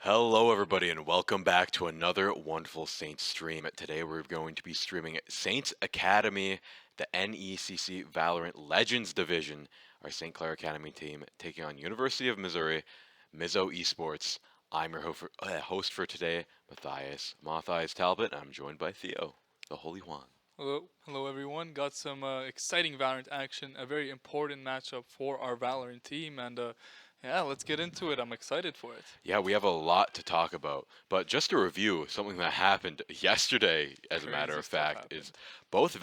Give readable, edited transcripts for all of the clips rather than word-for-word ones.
Hello, everybody, and welcome back to another wonderful Saints stream. Today, we're going to be streaming Saints Academy, the NECC Valorant Legends Division, our St. Clair Academy team taking on University of Missouri, Mizzou Esports. I'm your host for today, Matthias Talbot, and I'm joined by Theo, the Holy Juan. Hello everyone. Got some exciting Valorant action, a very important matchup for our Valorant team, and yeah, let's get into it. I'm excited for it. Yeah, we have a lot to talk about, but just to review something that happened yesterday, as a matter Crazy of stuff fact, is happened. both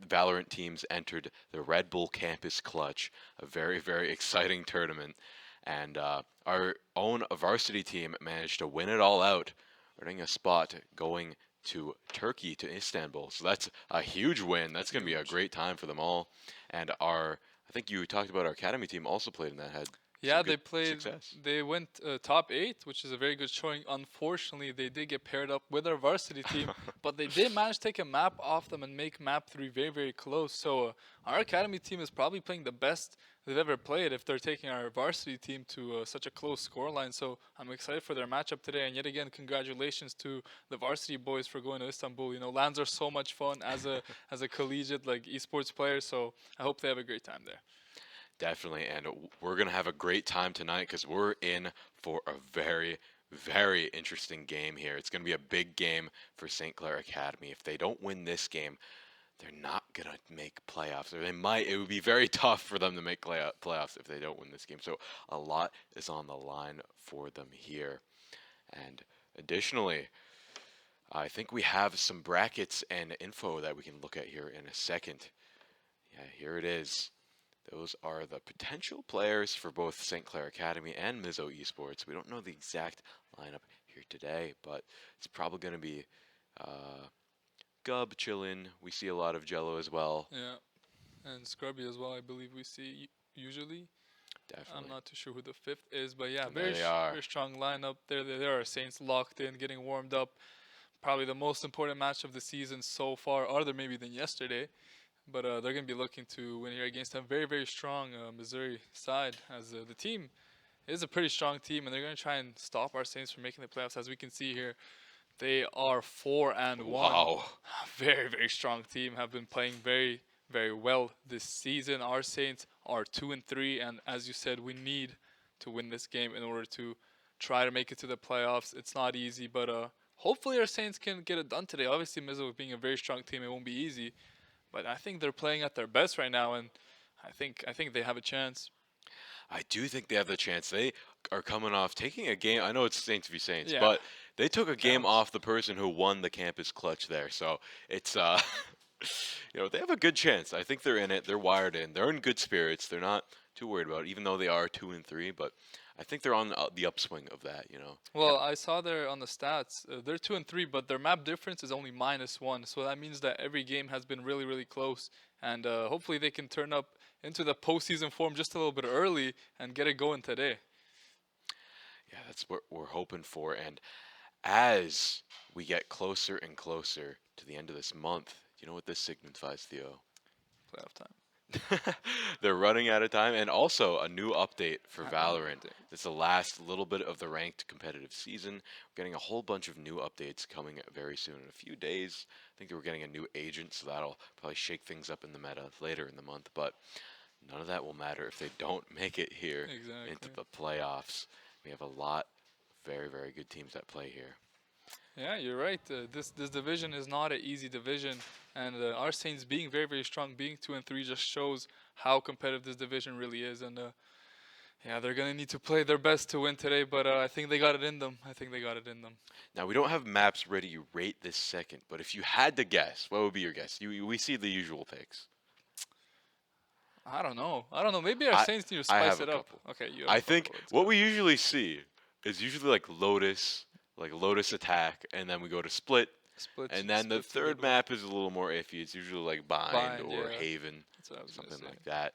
Valorant teams entered the Red Bull Campus Clutch, a very, very exciting tournament, and our own varsity team managed to win it all out, earning a spot going to Turkey, to Istanbul. So that's a huge win. That's going to be a Huge. great time for them all. And I think you talked about our academy team also played in that, had some Yeah, good they played. success. They went top eight, which is a very good showing. Unfortunately, they did get paired up with our varsity team, but they did manage to take a map off them and make map three very, very close. So our academy team is probably playing the best they've ever played if they're taking our varsity team to such a close scoreline. So I'm excited for their matchup today. And yet again, congratulations to the varsity boys for going to Istanbul. You know, lands are so much fun as a collegiate like esports player. So I hope they have a great time there. Definitely, and we're gonna have a great time tonight because we're in for a very, very interesting game here. It's gonna be a big game for St. Clair Academy. If they don't win this game, they're not gonna make playoffs, or they might. It would be very tough for them to make playoffs if they don't win this game. So a lot is on the line for them here. And additionally, I think we have some brackets and info that we can look at here in a second. Yeah, here it is. Those are the potential players for both St. Clair Academy and Mizzou Esports. We don't know the exact lineup here today, but it's probably going to be uh, Gub, Chillin. We see a lot of Jello as well. Yeah, and Scrubby as well. I believe we see usually. I'm Definitely. not too sure who the fifth is, but yeah, And there they are. very strong lineup. There are Saints locked in, getting warmed up. Probably the most important match of the season so far, other maybe than yesterday. But they're going to be looking to win here against a very strong Missouri side, as the team is a pretty strong team, and they're going to try and stop our Saints from making the playoffs. As we can see here, they are 4-1. Wow. Very strong team. Have been playing very well this season. Our Saints are 2-3, and as you said, we need to win this game in order to try to make it to the playoffs. It's not easy, but hopefully our Saints can get it done today. Obviously, Mizzou being a very strong team, it won't be easy, but I think they're playing at their best right now, and I think they have a chance. I do think they have the chance. They are coming off taking a game. I know it's Saints v Saints, Yeah, but they took a game counts. off the person who won the campus clutch there. So it's they have a good chance. I think they're in it. They're wired in. They're in good spirits. They're not too worried about it, even though they are 2-3. But I think they're on the upswing of that. Well, I saw there on the stats, they're 2-3, but their map difference is only -1. So that means that every game has been really close, and hopefully they can turn up into the postseason form just a little bit early and get it going today. Yeah, that's what we're hoping for. And as we get closer and closer to the end of this month, do you know what this signifies, Theo? Playoff time. They're running out of time, and also a new update for A new Valorant. update. It's the last little bit of the ranked competitive season. We're getting a whole bunch of new updates coming very soon. In a few days, I think we're getting a new agent, so that'll probably shake things up in the meta later in the month. But none of that will matter if they don't make it here into Exactly. the playoffs. We have a lot of very good teams that play here. Yeah, you're right. This division is not an easy division, and our Saints being very strong, being 2-3, just shows how competitive this division really is. And yeah, they're gonna need to play their best to win today, but I think they got it in them. I think they got it in them. Now we don't have maps ready to rate this second, but if you had to guess, what would be your guess? We see the usual picks. I don't know. I don't know. Maybe our I Saints need to I spice have a it up. couple. Okay, you have I a think couple. Let's what go. we usually see is usually like Lotus attack, and then we go to split, and then the Split's a good third one. map is a little more iffy. It's usually like bind Bind, or yeah. haven, That's what I was gonna something say. like that.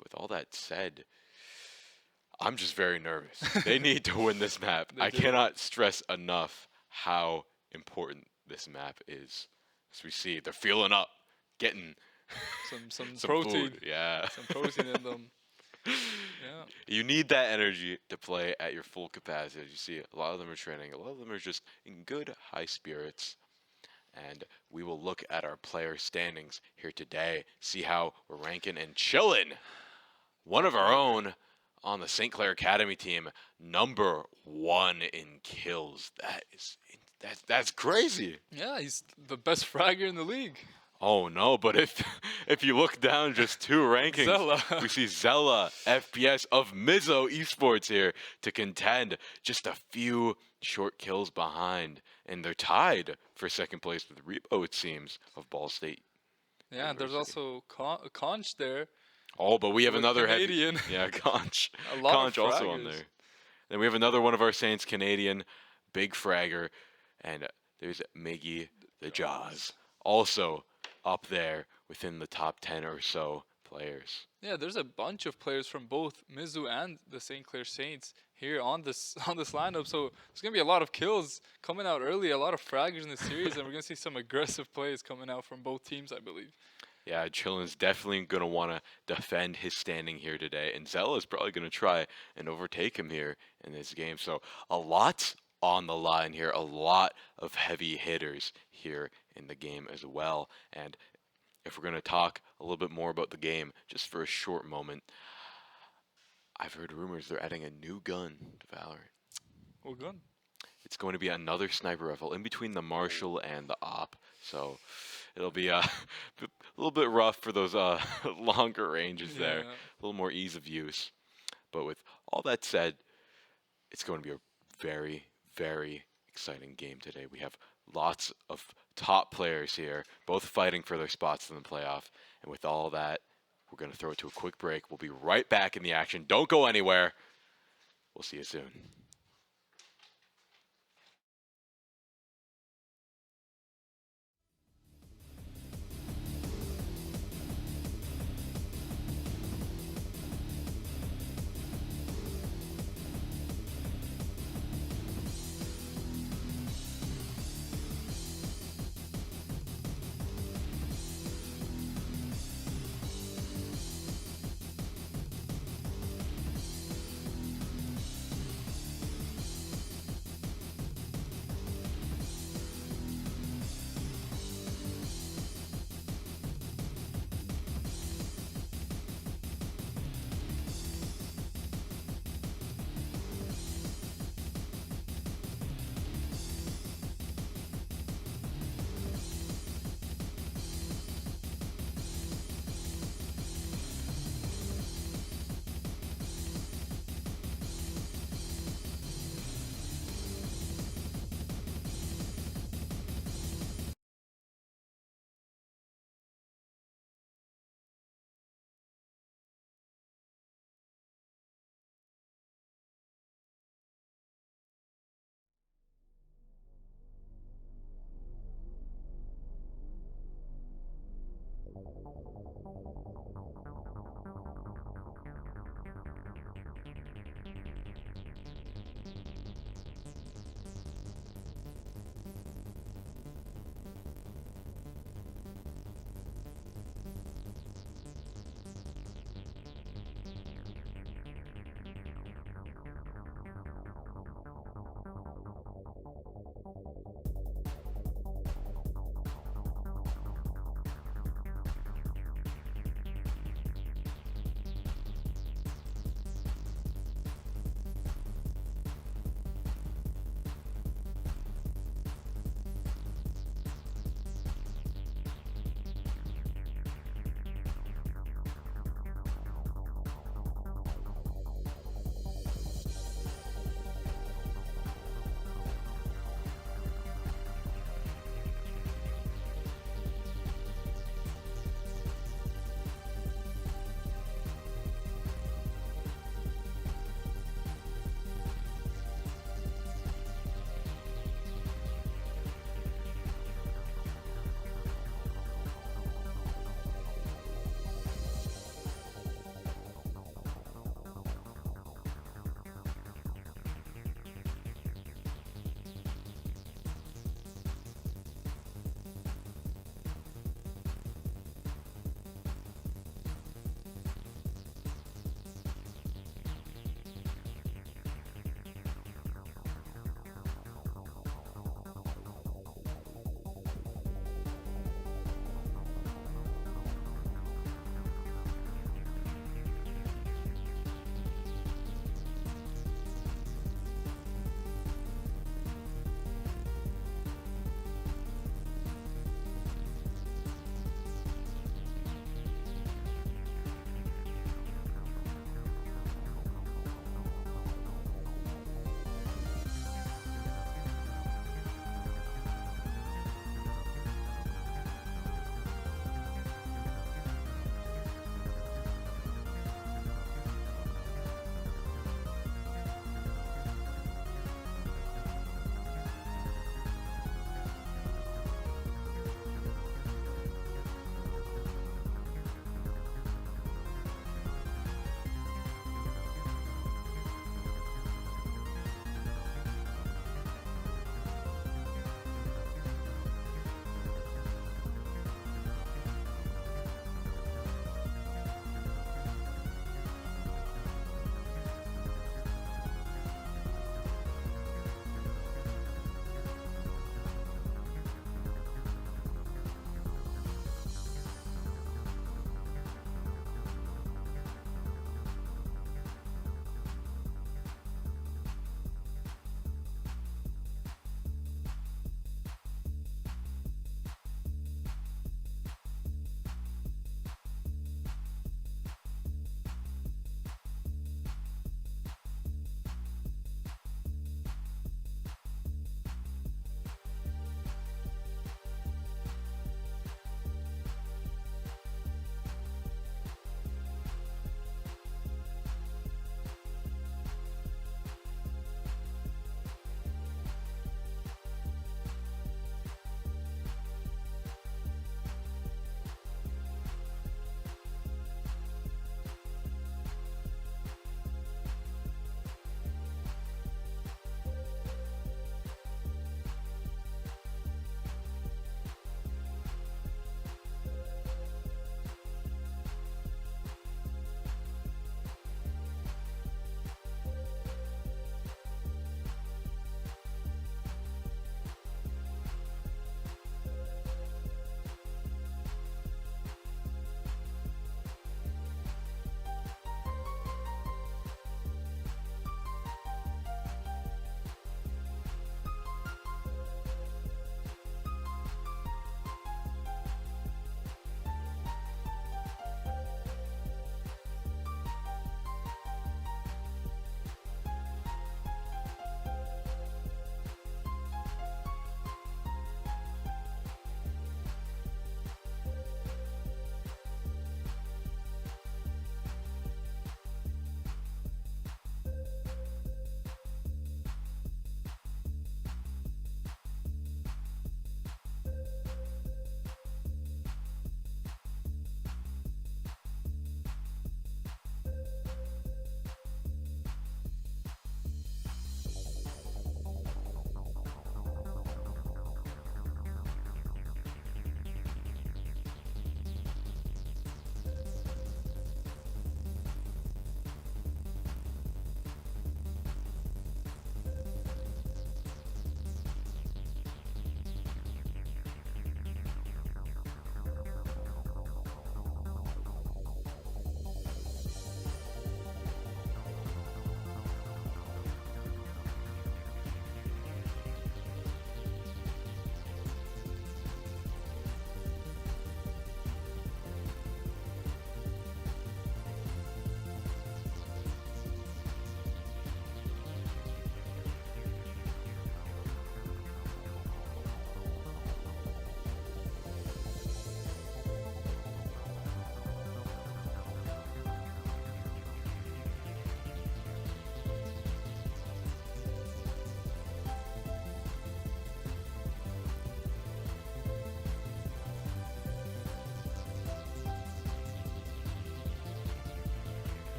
With all that said, I'm just very nervous. They need to win this map. They I do. cannot stress enough how important this map is. As we see, they're feeling up, getting Some some protein, food. Yeah. some protein in them. Yeah. You need that energy to play at your full capacity. As you see, a lot of them are training. A lot of them are just in good, high spirits. And we will look at our player standings here today, see how we're ranking and chilling. One of our own on the St. Clair Academy team, #1 in kills. That's crazy. Yeah, he's the best fragger in the league. Oh no, but if if you look down just 2 rankings, Zella. we see Zella FPS of Mizzou Esports here to contend, just a few short kills behind, and they're tied for second place with Rebo, it seems, of Ball State. Yeah, and there's University. also Conch there. Oh, but we have With another Canadian. heavy, yeah, Conch, A lot of Conch also on fraggers. there. Then we have another one of our Saints, Canadian, big fragger, and there's Miggy the Jaws, also up there within the top 10 or so players. Yeah, there's a bunch of players from both Mizzou and the St. Clair Saints here on this on this lineup. So there's gonna be a lot of kills coming out early, a lot of fraggers in the series, and we're gonna see some aggressive plays coming out from both teams, I believe. Yeah, Chillin's definitely going to want to defend his standing here today, and Zella is probably going to try and overtake him here in this game. So a lot on the line here, a lot of heavy hitters here in the game as well. And if we're going to talk a little bit more about the game, just for a short moment, I've heard rumors they're adding a new gun to Valorant. Well, good. It's going to be another sniper rifle in between the Marshall and the Op. So it'll be a little bit rough for those longer ranges there, Yeah. a little more ease of use. But with all that said, it's going to be a very, very exciting game today. We have lots of top players here, both fighting for their spots in the playoff. And with all that, we're going to throw it to a quick break. We'll be right back in the action. Don't go anywhere. We'll see you soon.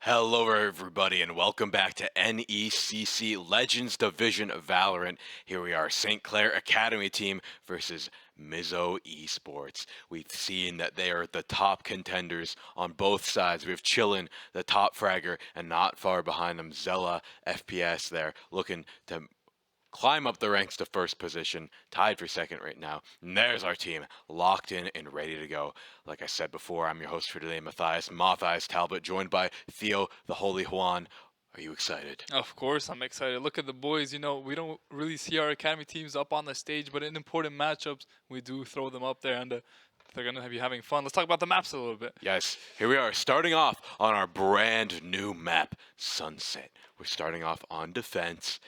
Hello, everybody, and welcome back to NECC Legends Division of Valorant. Here we are, St. Clair Academy team versus Mizzou Esports. We've seen that they are the top contenders on both sides. We have Chillin, the top fragger, and not far behind them, Zella FPS there, looking to climb up the ranks to first position, tied for second right now. And there's our team, locked in and ready to go. Like I said before, I'm your host for today, Matthias Talbot, joined by Theo, the Holy Juan. Are you excited? Of course, I'm excited. Look at the boys. We don't really see our academy teams up on the stage, but in important matchups, we do throw them up there, and they're going to be having fun. Let's talk about the maps a little bit. Yes, here we are, starting off on our brand new map, Sunset. We're starting off on defense.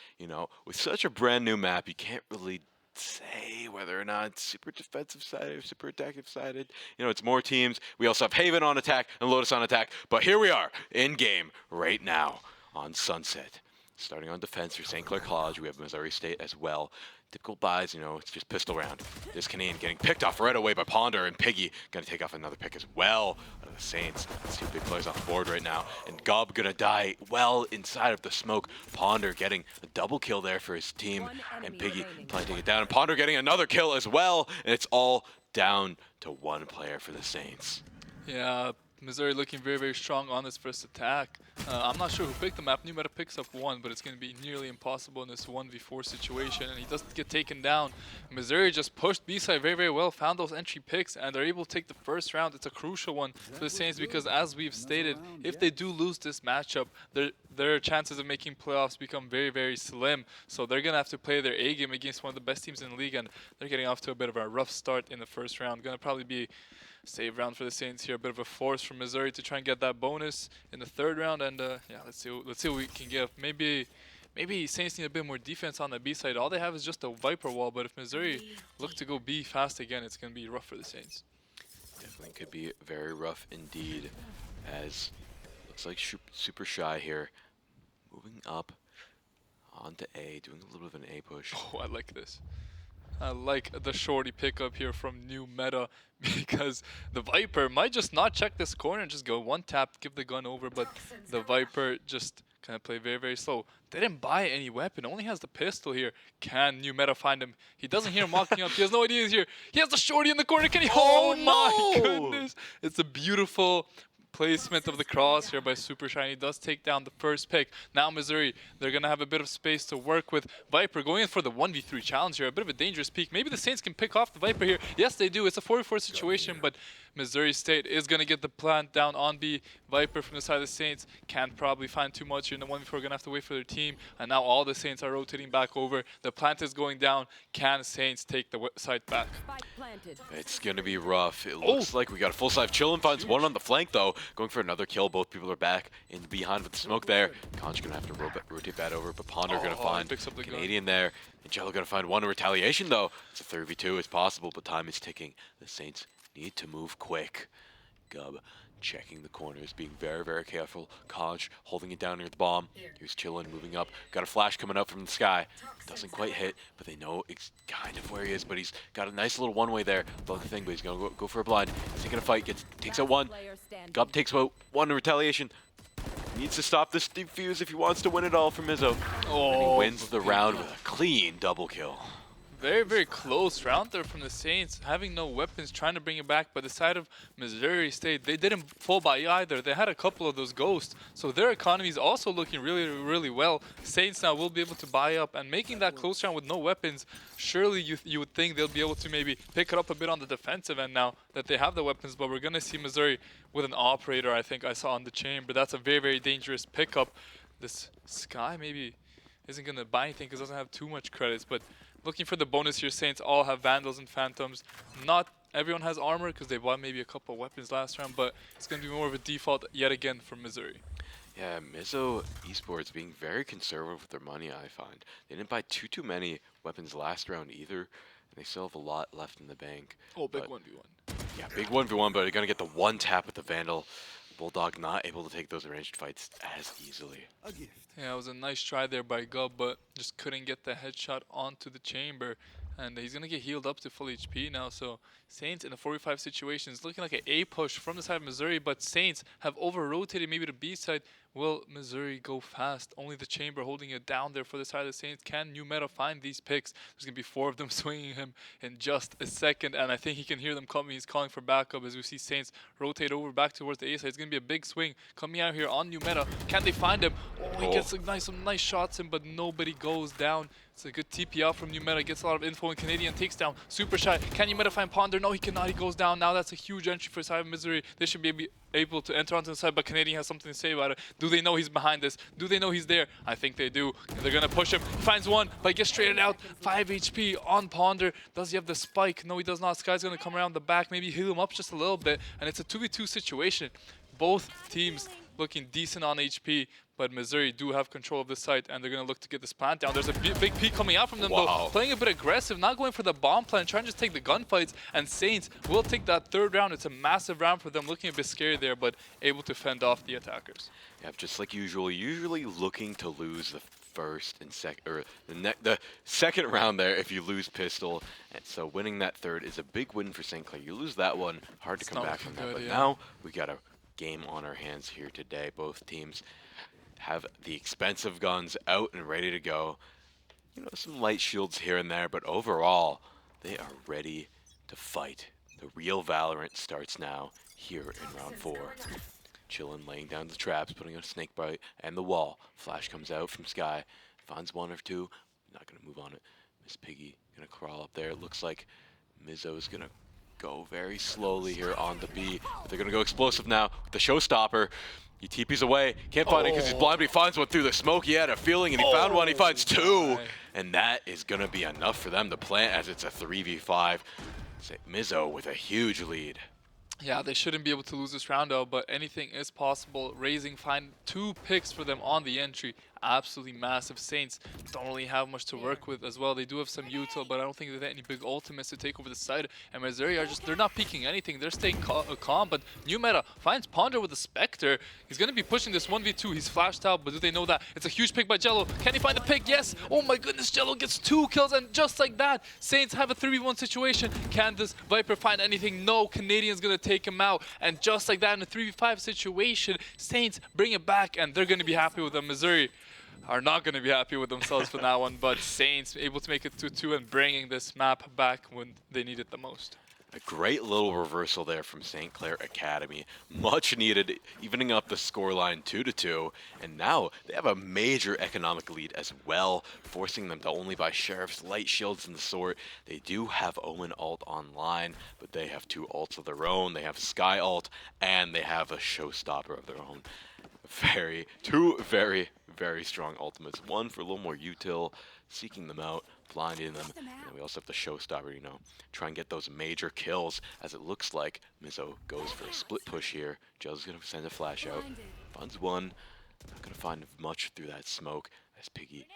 With such a brand new map, you can't really say whether or not it's super defensive sided or super attacking sided. It's more teams. We also have Haven on attack and Lotus on attack. But here we are in game right now on Sunset. Starting on defense for St. Clair College, we have Missouri State as well. Typical buys, it's just pistol round. This Canadian getting picked off right away by Ponder, and Piggy gonna take off another pick as well out of the Saints. That's two big players off the board right now. And Gob gonna die well inside of the smoke. Ponder getting a double kill there for his team, and Piggy planting it down. And Ponder getting another kill as well, and it's all down to one player for the Saints. Yeah, Missouri looking very, very strong on this first attack. I'm not sure who picked the map. New Meta picks up one, but it's going to be nearly impossible in this 1v4 situation, and he doesn't get taken down. Missouri just pushed B-side very, very well, found those entry picks, and they're able to take the first round. It's a crucial one for the Saints because, as we've stated, if they do lose this matchup, their chances of making playoffs become very, very slim. So they're going to have to play their A game against one of the best teams in the league, and they're getting off to a bit of a rough start in the first round. Going to probably be save round for the Saints here. A bit of a force from Missouri to try and get that bonus in the third round. And yeah, let's see what we can get. Maybe Saints need a bit more defense on the B side. All they have is just a Viper wall. But if Missouri look to go B fast again, it's going to be rough for the Saints. Definitely could be very rough indeed, as looks like super shy here. Moving up onto A, doing a little bit of an A push. Oh, I like this. I like the shorty pickup here from New Meta because the Viper might just not check this corner and just go one tap, give the gun over, but the Viper just kind of play very, very slow. They didn't buy any weapon, only has the pistol here. Can New Meta find him? He doesn't hear him walking up, he has no idea he's here. He has the shorty in the corner, can he? Oh my goodness! It's a beautiful placement of the cross here by Super Shiny. Does take down the first pick. Now Missouri, they're going to have a bit of space to work with. Viper going in for the 1v3 challenge here. A bit of a dangerous peak. Maybe the Saints can pick off the Viper here. Yes, they do. It's a 4v4 situation, but Missouri State is going to get the plant down on B. Viper from the side of the Saints can't probably find too much here in the 1v4. Going to have to wait for their team. And now all the Saints are rotating back over. The plant is going down. Can Saints take the site back? It's going to be rough. It looks like we got a full side. Chillin finds one on the flank, though. Going for another kill. Both people are back in behind with the smoke there. Conch going to have to rotate that over, but Ponder going to find the Canadian there. And Jello going to find one in retaliation, though. It's a 3v2. It's possible, but time is ticking. The Saints need to move quick. Gub checking the corners, being very, very careful. Conch holding it down near the bomb. Here's Chillin moving up. Got a flash coming up from the sky. Doesn't quite hit, but they know it's kind of where he is. But he's got a nice little one-way there. Above the thing, but he's going to go for a blind. He's taking a fight. Takes out one. Gub takes out one in retaliation. Needs to stop this defuse if he wants to win it all for Mizzou. Oh, and he wins the round with a clean double kill. Very, very close round there from the Saints, having no weapons, trying to bring it back. But the side of Missouri State, they didn't fall by either. They had a couple of those ghosts, so their economy is also looking really, really well. Saints now will be able to buy up, and making that close round with no weapons, surely you would think they'll be able to maybe pick it up a bit on the defensive end now that they have the weapons. But we're going to see Missouri with an operator, I think I saw on the chamber. That's a very, very dangerous pickup. This Sky maybe isn't going to buy anything because it doesn't have too much credits, but looking for the bonus here, Saints all have Vandals and Phantoms. Not everyone has armor because they bought maybe a couple of weapons last round, but it's going to be more of a default yet again for Missouri. Yeah, Mizzou Esports being very conservative with their money, I find. They didn't buy too many weapons last round either, and they still have a lot left in the bank. Oh, big 1v1. Yeah, big 1v1, but they're going to get the one tap with the Vandal. Bulldog not able to take those ranged fights as easily. Yeah, it was a nice try there by Gub, but just couldn't get the headshot onto the chamber. And he's going to get healed up to full HP now. So Saints in a 4v5 situation is looking like an A push from the side of Missouri, but Saints have over-rotated maybe the B side. Will Missouri go fast? Only the Chamber holding it down there for the side of the Saints. Can New Meta find these picks? There's going to be 4 of them swinging him in just a second, and I think he can hear them coming. He's calling for backup as we see Saints rotate over back towards the A side. It's going to be a big swing coming out here on New Meta. Can they find him? Oh, he gets some nice shots in, but nobody goes down. It's a good TP out from New Meta. Gets a lot of info, and Canadian takes down Super Shy. Can New Meta find Ponder? No, he cannot. He goes down. Now that's a huge entry for side of Missouri. They should be able to enter onto the side, but Canadian has something to say about it. Do they know he's behind this? Do they know he's there? I think they do. They're going to push him. He finds one, but he gets traded out. 5 HP on Ponder. Does he have the spike? No, he does not. Sky's going to come around the back, maybe heal him up just a little bit, and it's a 2v2 situation. Both teams looking decent on HP, but Missouri do have control of the site, and they're going to look to get this plant down. There's a big peek coming out from them, though. Playing a bit aggressive, not going for the bomb plant, trying to just take the gunfights, and Saints will take that third round. It's a massive round for them, looking a bit scary there, but able to fend off the attackers. Yeah, just like usual, usually looking to lose the first and second, or the second round there if you lose pistol, and so winning that third is a big win for St. Clair. You lose that one, hard to come back from that, but now we got a game on our hands here today. Both teams have the expensive guns out and ready to go. You know, some light shields here and there, but overall, they are ready to fight. The real Valorant starts now here in round 4. Chillin, laying down the traps, putting on a snake bite and the wall. Flash comes out from Sky, finds 1 or 2. Not gonna move on it. Miss Piggy gonna crawl up there. It looks like Mizzou is gonna go very slowly here on the B, but they're gonna go explosive now with the showstopper. He TP's away, can't find it because he's blind, but he finds one through the smoke. He had a feeling, and he found one. He finds 2, and that is gonna be enough for them to plant as it's a 3v5. Mizzou with a huge lead. Yeah, they shouldn't be able to lose this round out, but anything is possible. Raising find 2 picks for them on the entry. Absolutely massive. Saints don't really have much to work with as well. They do have some util, but I don't think they have any big ultimates to take over the side. And Missouri are they're not peeking anything. They're staying calm, but New Meta finds Ponder with the Spectre. He's going to be pushing this 1v2. He's flashed out, but do they know that? It's a huge pick by Jello. Can he find the pick? Yes! Oh my goodness, Jello gets 2 kills, and just like that, Saints have a 3v1 situation. Can this Viper find anything? No, Canadian's going to take him out. And just like that, in a 3v5 situation, Saints bring it back, and they're going to be happy with them. Missouri are not going to be happy with themselves for that one, but Saints able to make it 2-2 and bringing this map back when they need it the most. A great little reversal there from St. Clair Academy. Much needed, evening up the scoreline 2-2. And now they have a major economic lead as well, forcing them to only buy Sheriff's light shields and the sort. They do have Omen ult online, but they have 2 ults of their own. They have Sky ult, and they have a showstopper of their own. Two very, very strong ultimates. One for a little more util, seeking them out, blinding them. And we also have the showstopper, you know, try and get those major kills, as it looks like Mizzou goes for a split push here. Joe's going to send a flash out. Finds 1. Not going to find much through that smoke as Piggy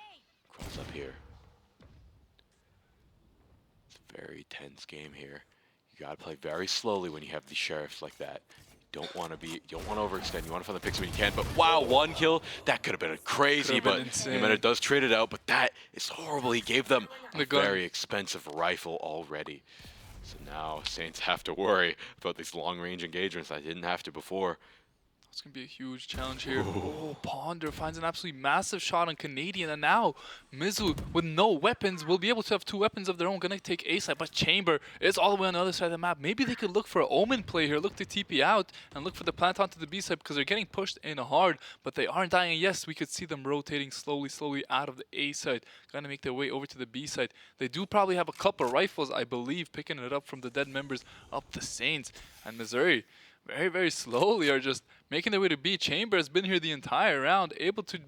crawls up here. It's a very tense game here. You got to play very slowly when you have these sheriffs like that. You don't want to overextend. You want to find the picks when you can. But wow, 1 kill, that could have been crazy. But Yameta does trade it out. But that is horrible. He gave them a very expensive rifle already. So now Saints have to worry about these long-range engagements. I didn't have to before. It's going to be a huge challenge here. Oh, Ponder finds an absolutely massive shot on Canadian, and now Mizzou, with no weapons, will be able to have 2 weapons of their own. Going to take A side, but Chamber is all the way on the other side of the map. Maybe they could look for an Omen play here, look to TP out, and look for the plant onto the B side, because they're getting pushed in hard, but they aren't dying. Yes, we could see them rotating slowly out of the A side. Going to make their way over to the B side. They do probably have a couple rifles, I believe, picking it up from the dead members up the Saints. And Missouri, very, very slowly are just making their way to B. Chamber has been here the entire round, able to,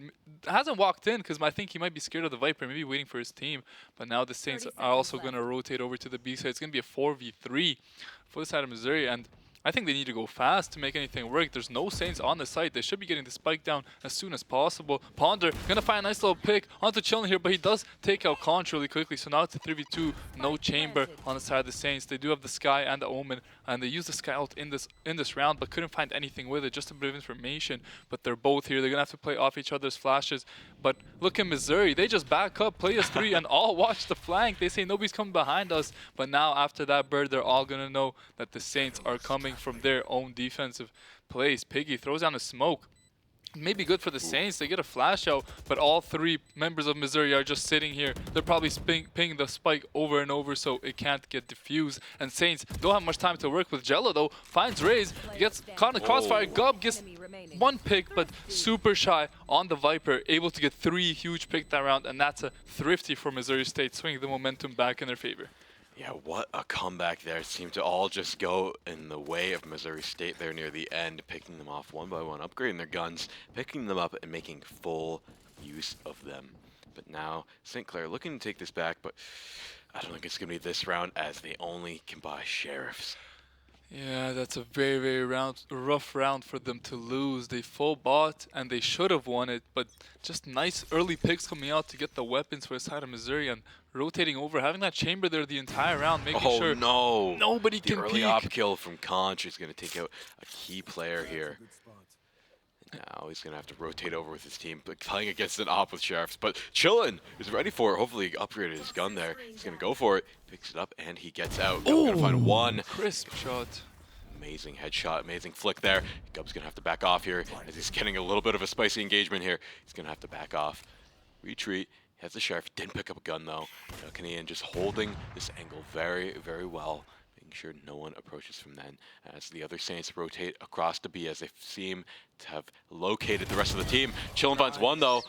hasn't walked in because I think he might be scared of the Viper, maybe waiting for his team. But now the Saints are also going to rotate over to the B side. It's going to be a 4v3 for the side of Missouri. And I think they need to go fast to make anything work. There's no Saints on the site. They should be getting the spike down as soon as possible. Ponder gonna find a nice little pick onto Chillin here, but he does take out Conch really quickly. So now it's a 3v2. No Chamber on the side of the Saints. They do have the Sky and the Omen, and they use the Sky ult in this round, but couldn't find anything with it. Just a bit of information. But they're both here. They're gonna have to play off each other's flashes. But look at Missouri. They just back up, play as 3, and all watch the flank. They say nobody's coming behind us. But now after that bird, they're all gonna know that the Saints are coming from their own defensive place. Piggy throws down a smoke. Maybe good for the Saints. They get a flash out, but all 3 members of Missouri are just sitting here. They're probably pinging the spike over and over, so it can't get diffused. And Saints don't have much time to work with. Jello, though, finds Raze, gets caught in the crossfire. Gub gets 1 pick, but super shy on the Viper, able to get 3 huge picks that round, and that's a thrifty for Missouri State, swinging the momentum back in their favor. Yeah, what a comeback there. It seemed to all just go in the way of Missouri State there near the end, picking them off one by one, upgrading their guns, picking them up, and making full use of them. But now, St. Clair looking to take this back, but I don't think it's going to be this round, as they only can buy Sheriffs. Yeah, that's a very, very rough round for them to lose. They full bought, and they should have won it, but just nice early picks coming out to get the weapons for the side of Missouri, and rotating over, having that chamber there the entire round, making sure nobody can peek. The early op kill from Conch is going to take out a key player here. Now he's going to have to rotate over with his team, but playing against an op with Sheriffs. But Chillin is ready for it. Hopefully he upgraded his gun there. He's going to go for it, picks it up, and he gets out. Gub's going to find 1. Crisp shot. Amazing headshot, amazing flick there. Gub's going to have to back off here as he's getting a little bit of a spicy engagement here. He's going to have to back off. Retreat. He has the Sheriff. Didn't pick up a gun, though. Canadian just holding this angle very, very well, making sure no one approaches from then, as the other Saints rotate across to B, as they seem to have located the rest of the team. Chillin finds 1, though.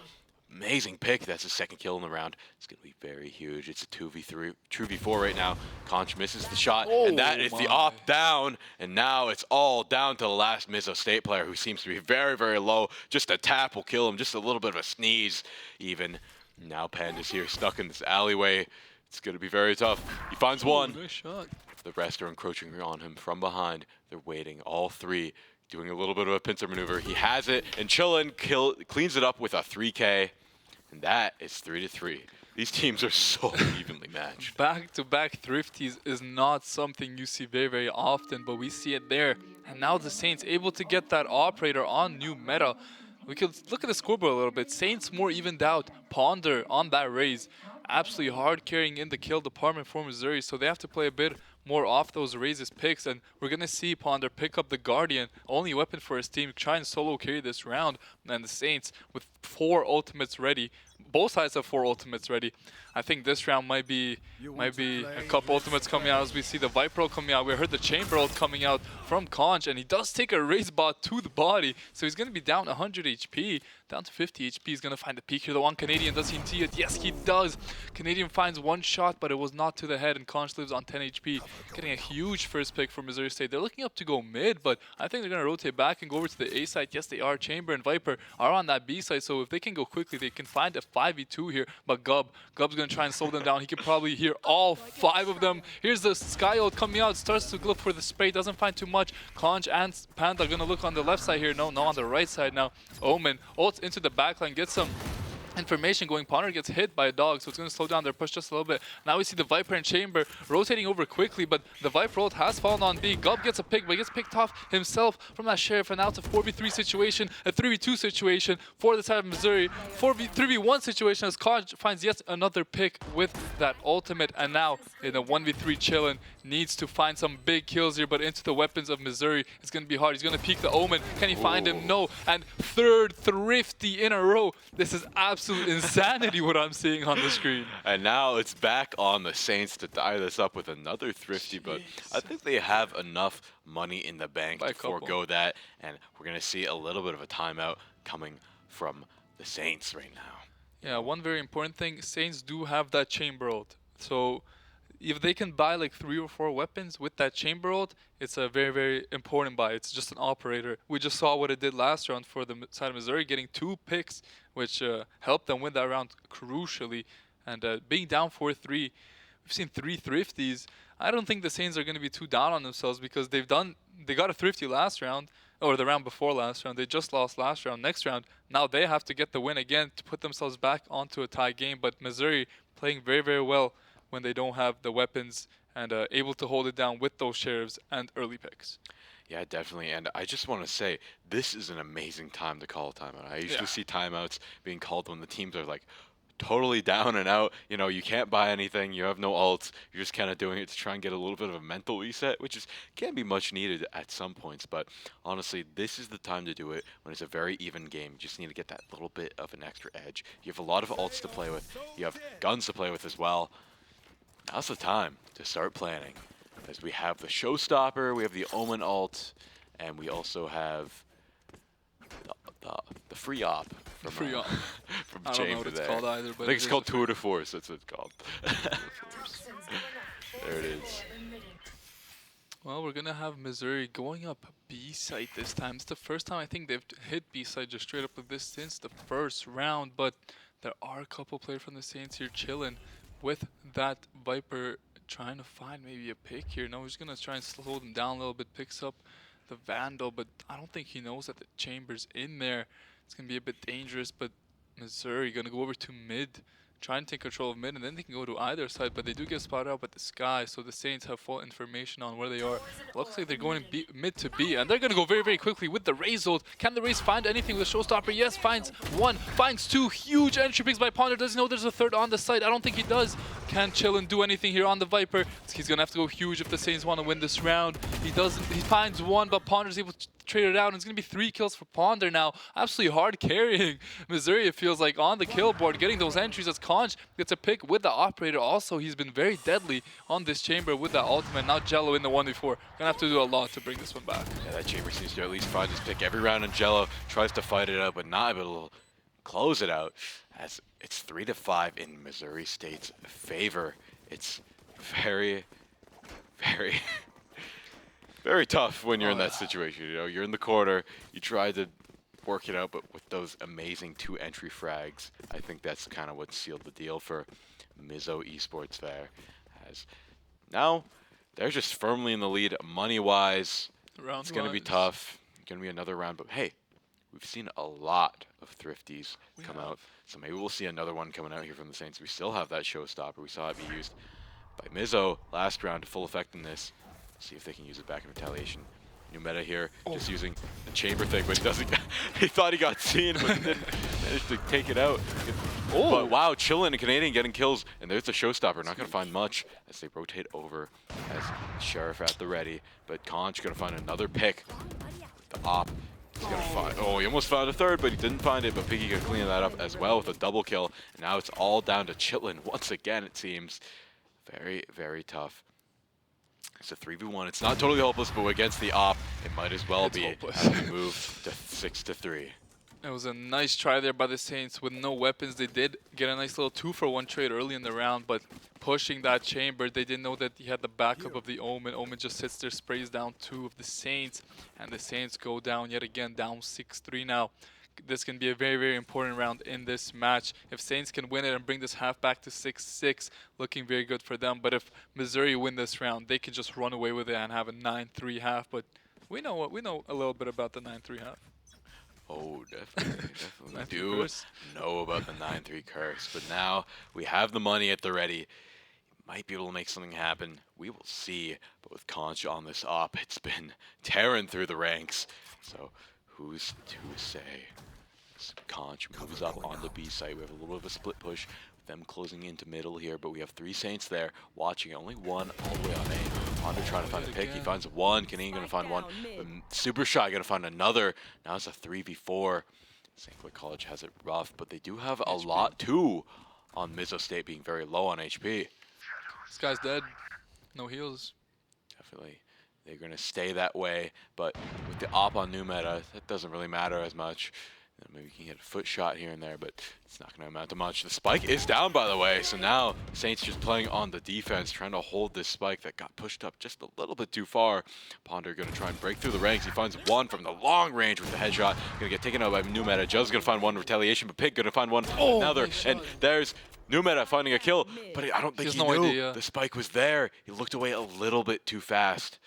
Amazing pick. That's his 2nd kill in the round. It's going to be very huge. It's a 2v3, 2v4 right now. Conch misses the shot, and that is the op down. And now it's all down to the last Mizzou State player, who seems to be very, very low. Just a tap will kill him. Just a little bit of a sneeze, even. Now Panda's here, stuck in this alleyway. It's going to be very tough. He finds 1. Nice shot. The rest are encroaching on him from behind. They're waiting, all 3, doing a little bit of a pincer maneuver. He has it, and Chillin cleans it up with a 3K, and that is 3-3. These teams are so evenly matched. Back-to-back thrifties is not something you see very, very often, but we see it there. And now the Saints able to get that operator on new meta. We could look at the scoreboard a little bit. Saints more evened out. Ponder on that Raze. Absolutely hard carrying in the kill department for Missouri, so they have to play a bit more off those Razes picks, and we're going to see Ponder pick up the Guardian, only weapon for his team, try and solo carry this round, and the Saints with 4 ultimates ready. Both sides have 4 ultimates ready. I think this round might be a couple ultimates coming out as we see the Viper ult coming out. We heard the Chamber ult coming out from Conch, and he does take a Raze bot to the body, so he's going to be down 100 HP, down to 50 HP. He's going to find the peek here. The one Canadian, does he see it? Yes, he does. Canadian finds 1 shot, but it was not to the head, and Conch lives on 10 HP, getting a huge first pick for Missouri State. They're looking up to go mid, but I think they're going to rotate back and go over to the A side. Yes, they are. Chamber and Viper are on that B side, so if they can go quickly, they can find a 5v2 here, but Gub's going to try and slow them down. He can probably hear all 5 of them. Here's the Sky ult coming out, starts to look for the spray, doesn't find too much. Conch and Panda are going to look on the left side here. No, on the right side now. Omen ults into the backline, gets some information going. Ponder gets hit by a dog, so it's going to slow down their push just a little bit. Now we see the Viper and Chamber rotating over quickly, but the Viper ult has fallen on B. Gub gets a pick, but he gets picked off himself from that Sheriff, and now it's a 4v3 situation, a 3v2 situation for the side of Missouri, 3v1 situation as Conch finds yet another pick with that ultimate, and now in a 1v3 Chillin needs to find some big kills here, but into the weapons of Missouri, it's going to be hard. He's going to peek the Omen. Can he find him? No. And 3rd thrifty in a row. This is absolute insanity what I'm seeing on the screen. And now it's back on the Saints to tie this up with another thrifty, but I think they have enough money in the bank to forego that, and we're going to see a little bit of a timeout coming from the Saints right now. Yeah, one very important thing, Saints do have that Chamber ult. So if they can buy like 3 or 4 weapons with that Chamber ult, it's a very, very important buy. It's just an operator. We just saw what it did last round for the side of Missouri, getting 2 picks, which helped them win that round crucially. And being down 4-3, we've seen 3 thrifties. I don't think the Saints are going to be too down on themselves because they got a thrifty last round, or the round before last round. They just lost last round. Next round, now they have to get the win again to put themselves back onto a tie game. But Missouri playing very, very well when they don't have the weapons and able to hold it down with those sheriffs and early picks. Yeah, definitely. And I just want to say, this is an amazing time to call a timeout. I usually see timeouts being called when the teams are like totally down and out. You know, you can't buy anything. You have no ults. You're just kind of doing it to try and get a little bit of a mental reset, which is can be much needed at some points. But honestly, this is the time to do it when it's a very even game. You just need to get that little bit of an extra edge. You have a lot of ults to play with. You have guns to play with as well. Now's the time to start planning. As we have the Showstopper, we have the Omen ult, and we also have the free op from, Free op. from I don't know Chamber what it's there. called either, but I think it's called Tour de Force, that's what it's called. There it is. Well, we're going to have Missouri going up B site this time. It's the first time I think they've hit B site just straight up like this since the first round, but there are a couple players from the Saints here chilling with that Viper trying to find maybe a pick here. No, he's going to try and slow them down a little bit, picks up the Vandal, but I don't think he knows that the Chamber's in there. It's going to be a bit dangerous, but Missouri going to go over to mid, try and take control of mid, and then they can go to either side, but they do get spotted out by the Sky, so the Saints have full information on where they are. Looks like they're going mid to B, and they're going to go very, very quickly with the Raze ult. Can the Raze find anything with Showstopper? Yes, finds one, finds two. Huge entry picks by Ponder. Doesn't know there's a third on the site. I don't think he does. Can't chill and do anything here on the Viper. He's going to have to go huge if the Saints want to win this round. He doesn't. He finds one, but Ponder's able to trade it out, and it's going to be 3 kills for Ponder now. Absolutely hard carrying Missouri, it feels like, on the kill board, getting those entries as Conch gets a pick with the Operator. Also, he's been very deadly on this Chamber with that ultimate. Now Jello in the 1v4. Gonna have to do a lot to bring this one back. Yeah, that Chamber seems to at least find his pick every round, and Jello tries to fight it out, but not able to close it out. As it's 3-5 in Missouri State's favor. It's very, very very tough when you're in that situation. You know, you're in the corner, you try to work it out, but with those amazing 2 entry frags, I think that's kind of what sealed the deal for Mizzou Esports there. As now, they're just firmly in the lead money-wise. It's going to be tough. It's going to be another round, but hey, we've seen a lot of thrifties come out, so maybe we'll see another one coming out here from the Saints. We still have that Showstopper. We saw it be used by Mizzou last round to full effect in this. See if they can use it back in retaliation. New meta here, just using the Chamber thing, but he doesn't. He thought he got seen, but didn't manage to take it out. But wow, chillin' and Canadian getting kills, and there's the Showstopper. Not gonna find much as they rotate over as Sheriff at the ready. But Conch gonna find another pick. The op. He's gonna find. Oh, he almost found a third, but he didn't find it. But Piggy gonna clean that up as well with a double kill. And now it's all down to Chitlin once again. It seems very, very tough. It's a 3v1. It's not totally hopeless, but against the op, it might as well be as we move to 6-3. It was a nice try there by the Saints with no weapons. They did get a nice little 2-for-1 trade early in the round, but pushing that Chamber, they didn't know that he had the backup of the Omen. Omen just sits there, sprays down 2 of the Saints, and the Saints go down yet again, down 6-3 now. This can be a very, very important round in this match. If Saints can win it and bring this half back to 6-6, looking very good for them. But if Missouri win this round, they can just run away with it and have a 9-3 half. But we know a little bit about the 9-3 half. Oh, definitely, definitely do know about the 9-3 curse. But now we have the money at the ready. Might be able to make something happen. We will see. But with Conch on this op, it's been tearing through the ranks. So who's to say? Conch moves up on the B site. We have a little bit of a split push with them closing into middle here, but we have 3 Saints there watching. Only one all the way on A. Ponder trying to find a pick. He finds one. Canadian gonna find one. Super Shy gonna find another. Now it's a 3v4. St. Clair College has it rough, but they do have a lot too on Mizzou State being very low on HP. This guy's dead. No heals. Definitely. They're going to stay that way, but with the op on new meta, that doesn't really matter as much. Maybe you can get a foot shot here and there, but it's not going to amount to much. The spike is down, by the way, so now Saints just playing on the defense, trying to hold this spike that got pushed up just a little bit too far. Ponder going to try and break through the ranks. He finds one from the long range with the headshot. Going to get taken out by new meta. Joe's going to find one retaliation, but Pig going to find one another. And there's Numeta finding a kill, but I don't think has he no knew idea. the spike was there. He looked away a little bit too fast.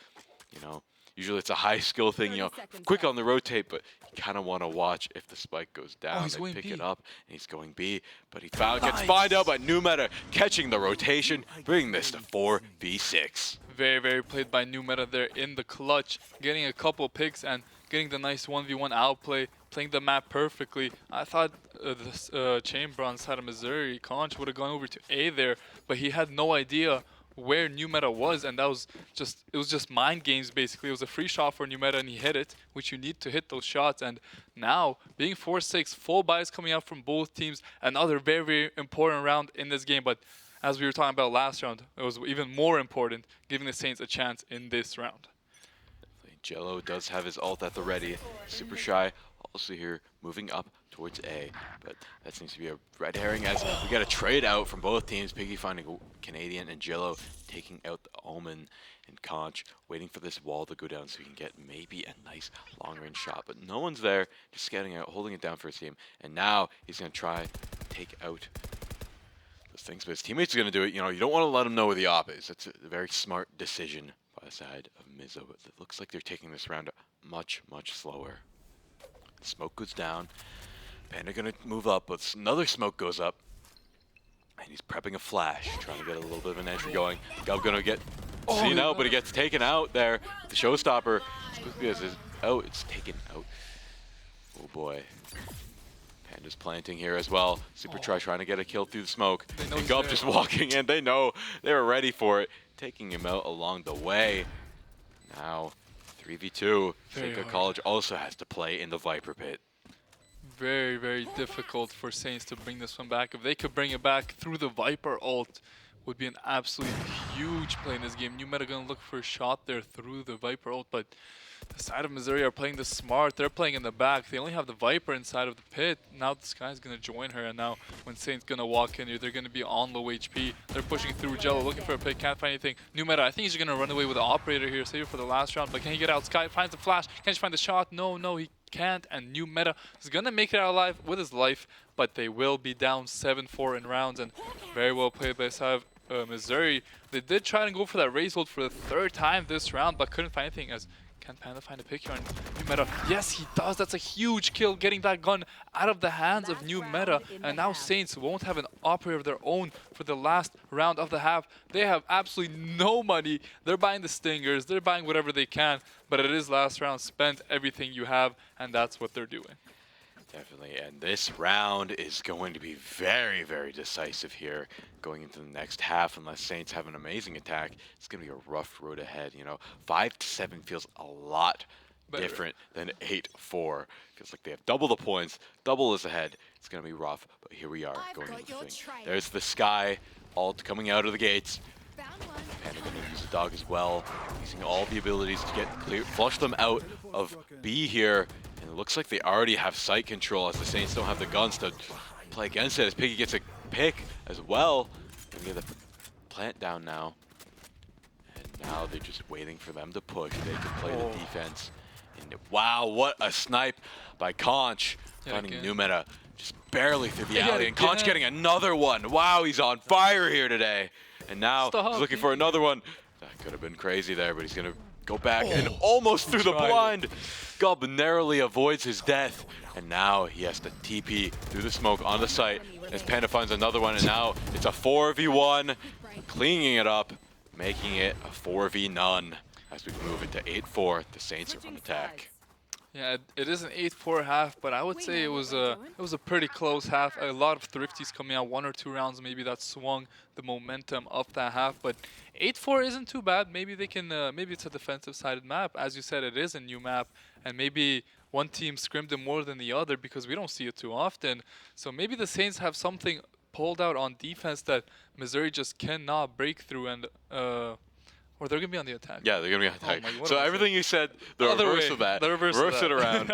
You know, usually it's a high skill thing, you know, quick on the rotate, but you kind of want to watch if the spike goes down. he's They going pick B. it up, and he's going B, but he gets Nice. find out by Numeta catching the rotation, bringing this to 4v6. Very, very played by Numeta there in the clutch, getting a couple picks and getting the nice 1v1 outplay, playing the map perfectly. I thought this Chamber on side of Missouri, Conch would have gone over to A there, but he had no idea where Numeta was, and it was just mind games basically. It was a free shot for Numeta and he hit it, which you need to hit those shots. And now, being 4-6, full buys coming out from both teams, another very, very important round in this game. But as we were talking about last round, it was even more important, giving the Saints a chance in this round. Jello does have his ult at the ready. Super Shy also here moving up towards A, but that seems to be a red herring as we got a trade out from both teams. Piggy finding a Canadian and Jello taking out the Omen, and Conch waiting for this wall to go down so he can get maybe a nice long-range shot, but no one's there, just scouting out, holding it down for his team, and now he's going to try to take out things, but his teammates are going to do it. You know, you don't want to let him know where the op is. That's a very smart decision by the side of Mizzou, but it looks like they're taking this round much, much slower. Smoke goes down. Panda going to move up, but another smoke goes up, and he's prepping a flash, trying to get a little bit of an entry going. Gub going to get seen out, but he gets taken out there. The showstopper, as quickly as it's out, it's taken out. Oh boy. Panda's planting here as well. Super trying to get a kill through the smoke. And Gub just walking in. They know they were ready for it. Taking him out along the way. Now, 3v2. Faker College also has to play in the Viper Pit. Very, very difficult for Saints to bring this one back. If they could bring it back through the Viper ult, would be an absolutely huge play in this game. Numeta gonna look for a shot there through the Viper ult, but the side of Missouri are playing this smart. They're playing in the back. They only have the Viper inside of the pit. Now this guy's gonna join her, and now when Saint's gonna walk in here, they're gonna be on low HP. They're pushing through Jello, looking for a pick, can't find anything. Numeta, I think he's gonna run away with the operator here, save it for the last round, but can he get out? Sky finds the flash, can't he find the shot? No, he can't, and Numeta is gonna make it out alive with his life, but they will be down 7-4 in rounds, and very well played by the side of Missouri. They did try to go for that raise hold for the third time this round, but couldn't find anything. As can Panda find a pick here on Numeta? Yes, he does. That's a huge kill, getting that gun out of the hands of Numeta. And now Saints won't have an operator of their own for the last round of the half. They have absolutely no money. They're buying the Stingers. They're buying whatever they can. But it is last round. Spend everything you have, and that's what they're doing. Definitely, and this round is going to be very, very decisive here going into the next half. Unless Saints have an amazing attack, it's going to be a rough road ahead. You know, 5-7 feels a lot different than 8-4. Feels like they have double the points, double is ahead. It's going to be rough, but here we are going into the thing. There's the Sky ult coming out of the gates. And they're going to use the dog as well, using all the abilities to get clear, flush them out of B here. And it looks like they already have site control, as the Saints don't have the guns to play against it, as Piggy gets a pick as well. Gonna get the plant down now. And now they're just waiting for them to push. They can play the defense. And wow, what a snipe by Conch. Finding Numeta just barely through the alley. And Conch getting another one. Wow, he's on fire here today. And now he's looking for another one. That could have been crazy there, but he's going to go back and almost through the blind. Gub narrowly avoids his death. And now he has to TP through the smoke on the site as Panda finds another one. And now it's a 4v1, cleaning it up, making it a 4v none. As we move into 8-4, the Saints are on attack. Yeah, it is an 8-4 half, but I would say it was a pretty close half. A lot of thrifties coming out, 1 or 2 rounds maybe that swung the momentum of that half. But 8-4 isn't too bad. Maybe they can. Maybe it's a defensive-sided map, as you said. It is a new map, and maybe one team scrimmed it more than the other because we don't see it too often. So maybe the Saints have something pulled out on defense that Missouri just cannot break through, and or they're going to be on the attack. Yeah, they're going to be on attack. So everything you said, the reverse of that. Reverse it around.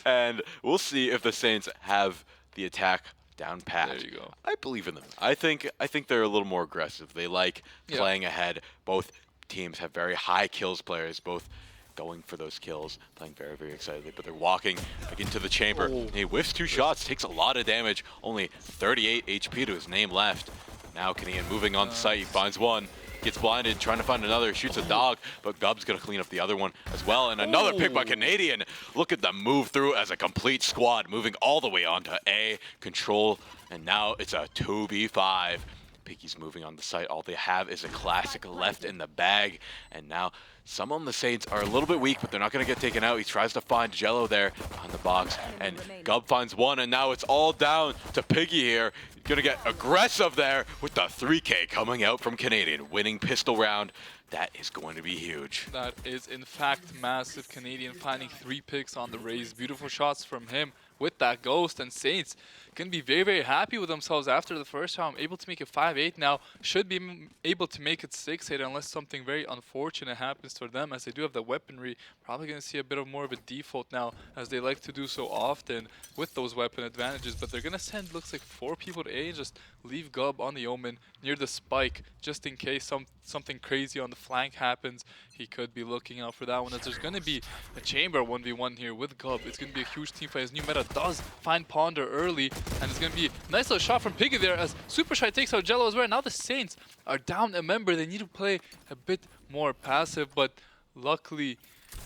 And we'll see if the Saints have the attack down pat. There you go. I believe in them. I think they're a little more aggressive. They like playing ahead. Both teams have very high kills players. Both going for those kills, playing very, very excitedly. But they're walking back into the chamber. Oh. He whiffs 2 shots, takes a lot of damage, only 38 HP to his name left. Now Canadian moving on the site, he finds one, gets blinded, trying to find another, shoots a dog, but Gub's gonna clean up the other one as well. And another pick by Canadian. Look at them move through as a complete squad, moving all the way onto A, control, and now it's a 2v5. Piggy's moving on the site. All they have is a classic left in the bag. And now some on the Saints are a little bit weak, but they're not going to get taken out. He tries to find Jello there on the box. And Gub finds one, and now it's all down to Piggy here. Going to get aggressive there with the 3K coming out from Canadian. Winning pistol round. That is going to be huge. That is, in fact, massive. Canadian finding 3 picks on the raise. Beautiful shots from him with that ghost. And Saints can be very, very happy with themselves after the first round. Able to make it 5-8 now. Should be able to make it 6-8 unless something very unfortunate happens for them, as they do have the weaponry. Probably going to see a bit of more of a default now, as they like to do so often with those weapon advantages. But they're going to send, looks like, 4 people to A and just leave Gub on the Omen near the spike, just in case something crazy on the flank happens. He could be looking out for that one, as there's going to be a chamber 1v1 here with Gub. It's going to be a huge team fight, as New Meta does find Ponder early, and it's going to be a nice little shot from Piggy there, as Super Shy takes out Jello as well. Now the Saints are down a member. They need to play a bit more passive, but luckily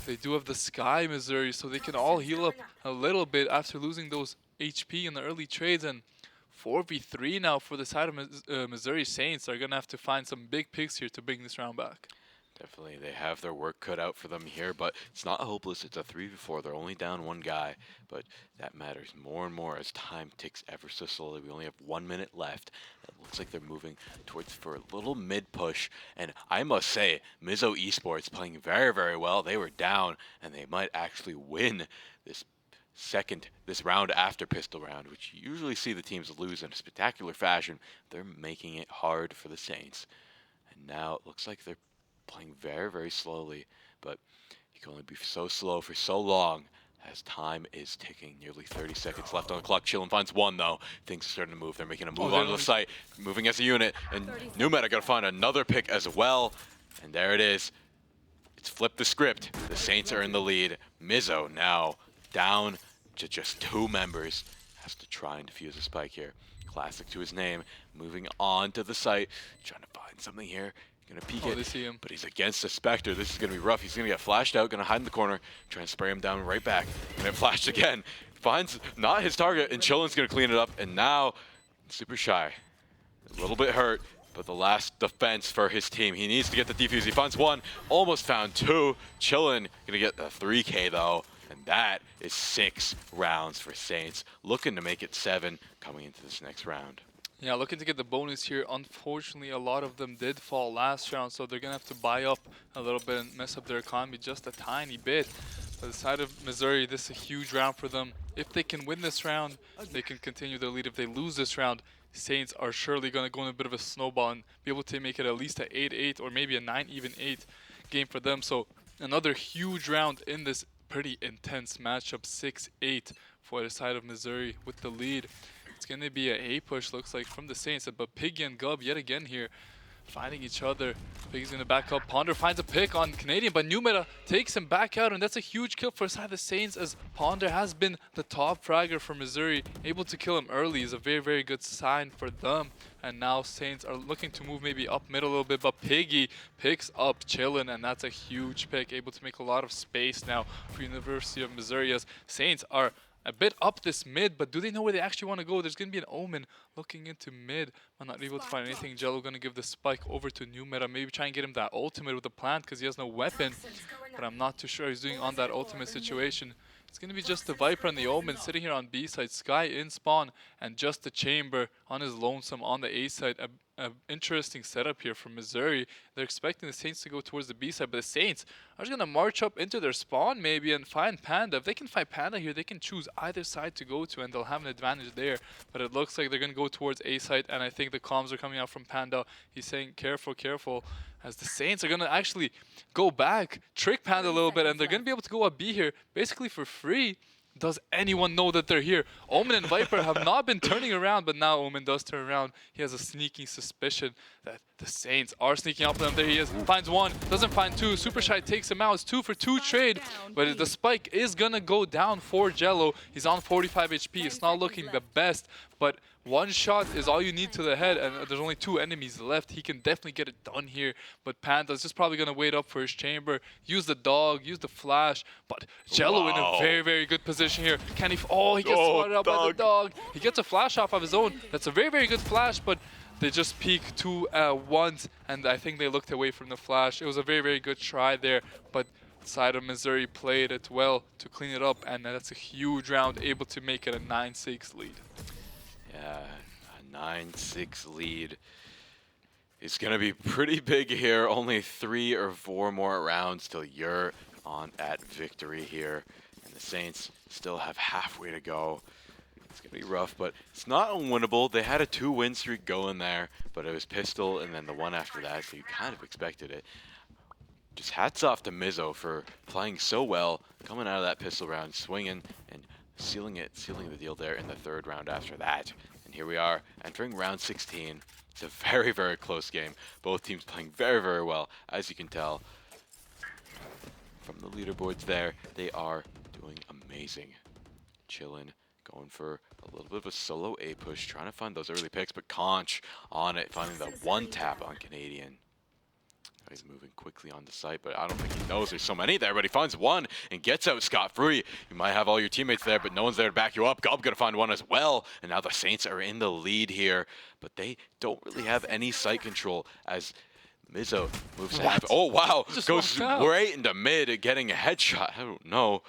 they do have the Sky Missouri, so they can all heal up a little bit after losing those HP in the early trades. And 4v3 now for the side of Missouri. Saints are going to have to find some big picks here to bring this round back. Definitely, they have their work cut out for them here, but it's not hopeless. It's a 3v4. They're only down 1 guy, but that matters more and more as time ticks ever so slowly. We only have 1 minute left. It looks like they're moving towards for a little mid push, and I must say, Mizzou Esports playing very, very well. They were down, and they might actually win this round after pistol round, which you usually see the teams lose in a spectacular fashion. They're making it hard for the Saints, and now it looks like they're playing very, very slowly, but you can only be so slow for so long as time is ticking. Nearly 30 seconds left on the clock. Chillin finds one, though. Things are starting to move. They're making a move onto the site, moving as a unit, and New Meta got to find another pick as well, and there it is. It's flipped the script. The Saints are in the lead. Mizzou now down to just 2 members. Has to try and defuse a spike here. Classic to his name. Moving on to the site, trying to find something here. Gonna peek it, they see him. but he's against the Spectre. This is gonna be rough. He's gonna get flashed out, gonna hide in the corner, try and spray him down right back. Gonna get flashed again. Finds not his target, and Chillin's gonna clean it up. And now, Super Shy, a little bit hurt, but the last defense for his team. He needs to get the defuse. He finds 1, almost found 2. Chillin gonna get the 3K though, and that is 6 rounds for Saints. Looking to make it 7 coming into this next round. Yeah, looking to get the bonus here. Unfortunately, a lot of them did fall last round, so they're going to have to buy up a little bit and mess up their economy just a tiny bit. By the side of Missouri, this is a huge round for them. If they can win this round, they can continue their lead. If they lose this round, Saints are surely going to go in a bit of a snowball and be able to make it at least an 8-8 or maybe a 9-8 game for them. So another huge round in this pretty intense matchup, 6-8 for the side of Missouri with the lead. It's going to be an A push, looks like, from the Saints, but Piggy and Gub yet again here fighting each other. Piggy's going to back up. Ponder finds a pick on Canadian, but New Meta takes him back out, and that's a huge kill for the side of the Saints, as Ponder has been the top fragger for Missouri. Able to kill him early is a very, very good sign for them. And now Saints are looking to move maybe up mid a little bit, but Piggy picks up Chillin, and that's a huge pick. Able to make a lot of space now for University of Missouri, as Saints are a bit up this mid, but do they know where they actually want to go? There's going to be an Omen looking into mid. I'm not able to find anything. Jello going to give the spike over to New Meta. Maybe try and get him that ultimate with the plant, because he has no weapon. But I'm not too sure he's doing on that ultimate situation. It's going to be just the Viper and the Omen sitting here on B side. Sky in spawn, and just the Chamber on his lonesome on the A side. A interesting setup here from Missouri. They're expecting the Saints to go towards the B side, but the Saints are just going to march up into their spawn maybe and find Panda. If they can find Panda here, they can choose either side to go to, and they'll have an advantage there. But it looks like they're going to go towards A side, and I think the comms are coming out from Panda. He's saying, careful, careful, as the Saints are going to actually go back, trick Panda a little bit, and they're going to be able to go up B here basically for free. Does anyone know that they're here? Omen and Viper have not been turning around, but now Omen does turn around. He has a sneaking suspicion that the Saints are sneaking up on him. There he is. Finds one, doesn't find two. Super Shy takes him out. It's 2 for 2 trade, but the spike is gonna go down for Jello. He's on 45 HP. It's not looking the best, but one shot is all you need to the head, and there's only 2 enemies left. He can definitely get it done here, but Panda's just probably gonna wait up for his chamber, use the dog, use the flash, but Jello in a very, very good position here. Can he? Oh, he gets swatted out by the dog. He gets a flash off of his own. That's a very, very good flash, but they just peek 2 at once, and I think they looked away from the flash. It was a very, very good try there, but side of Missouri played it well to clean it up, and that's a huge round, able to make it a 9-6 lead. Yeah, a 9-6 lead is going to be pretty big here. Only 3 or 4 more rounds till you're on at victory here. And the Saints still have halfway to go. It's going to be rough, but it's not unwinnable. They had a 2-win streak going there, but it was Pistol and then the one after that, so you kind of expected it. Just hats off to Mizzou for playing so well, coming out of that Pistol round, swinging and sealing the deal there in the 3rd round after that. And here we are entering round 16. It's a very, very close game. Both teams playing very, very well, as you can tell from the leaderboards there. They are doing amazing. Chillin', going for a little bit of a solo A push, trying to find those early picks, but Conch on it, finding the 1 tap on Canadian. He's moving quickly on the site, but I don't think he knows there's so many there, but he finds one and gets out scot-free. You might have all your teammates there, but no one's there to back you up. Gob gonna find one as well, and now the Saints are in the lead here, but they don't really have any site control as Mizzou moves to half. Oh, wow, goes right into mid, getting a headshot. I don't know.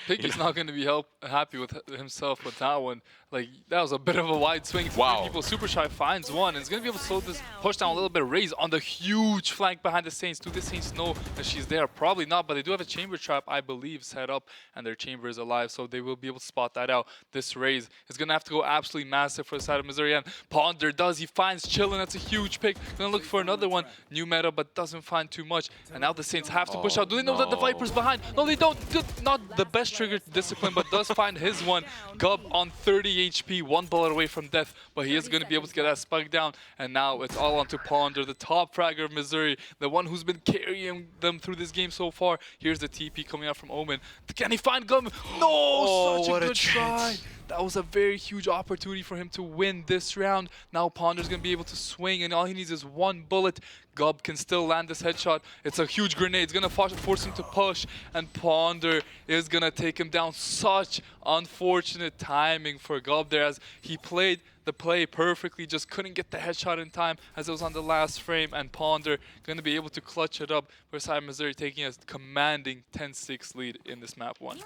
Piggy's not going to be happy with himself with that one. Like, that was a bit of a wide swing. Wow. People, Super Shy finds one, and is going to be able to slow this push down a little bit. Raise on the huge flank behind the Saints. Do the Saints know that she's there? Probably not, but they do have a chamber trap, I believe, set up, and their chamber is alive, so they will be able to spot that out. This Raise is going to have to go absolutely massive for the side of Missouri, and Ponder does. He finds Chillin'. That's a huge pick. Going to look for another one. New meta, but doesn't find too much. And now the Saints have to push out. Do they know that the Viper's behind? No, they don't. Not the best trigger discipline, but does find his one. Gub on 30 HP, 1 bullet away from death, but he is going to be able to get that spike down. And now it's all onto Ponder, the top fragger of Missouri, the one who's been carrying them through this game so far. Here's the TP coming out from Omen. Can he find Gub? No, such a good try. That was a very huge opportunity for him to win this round. Now Ponder's going to be able to swing, and all he needs is 1 bullet. Gub can still land this headshot. It's a huge grenade. It's going to force him to push, and Ponder is going to take him down. Such unfortunate timing for Gub there, as he played the play perfectly, just couldn't get the headshot in time as it was on the last frame, and Ponder going to be able to clutch it up for side Missouri, taking a commanding 10-6 lead in this map 1.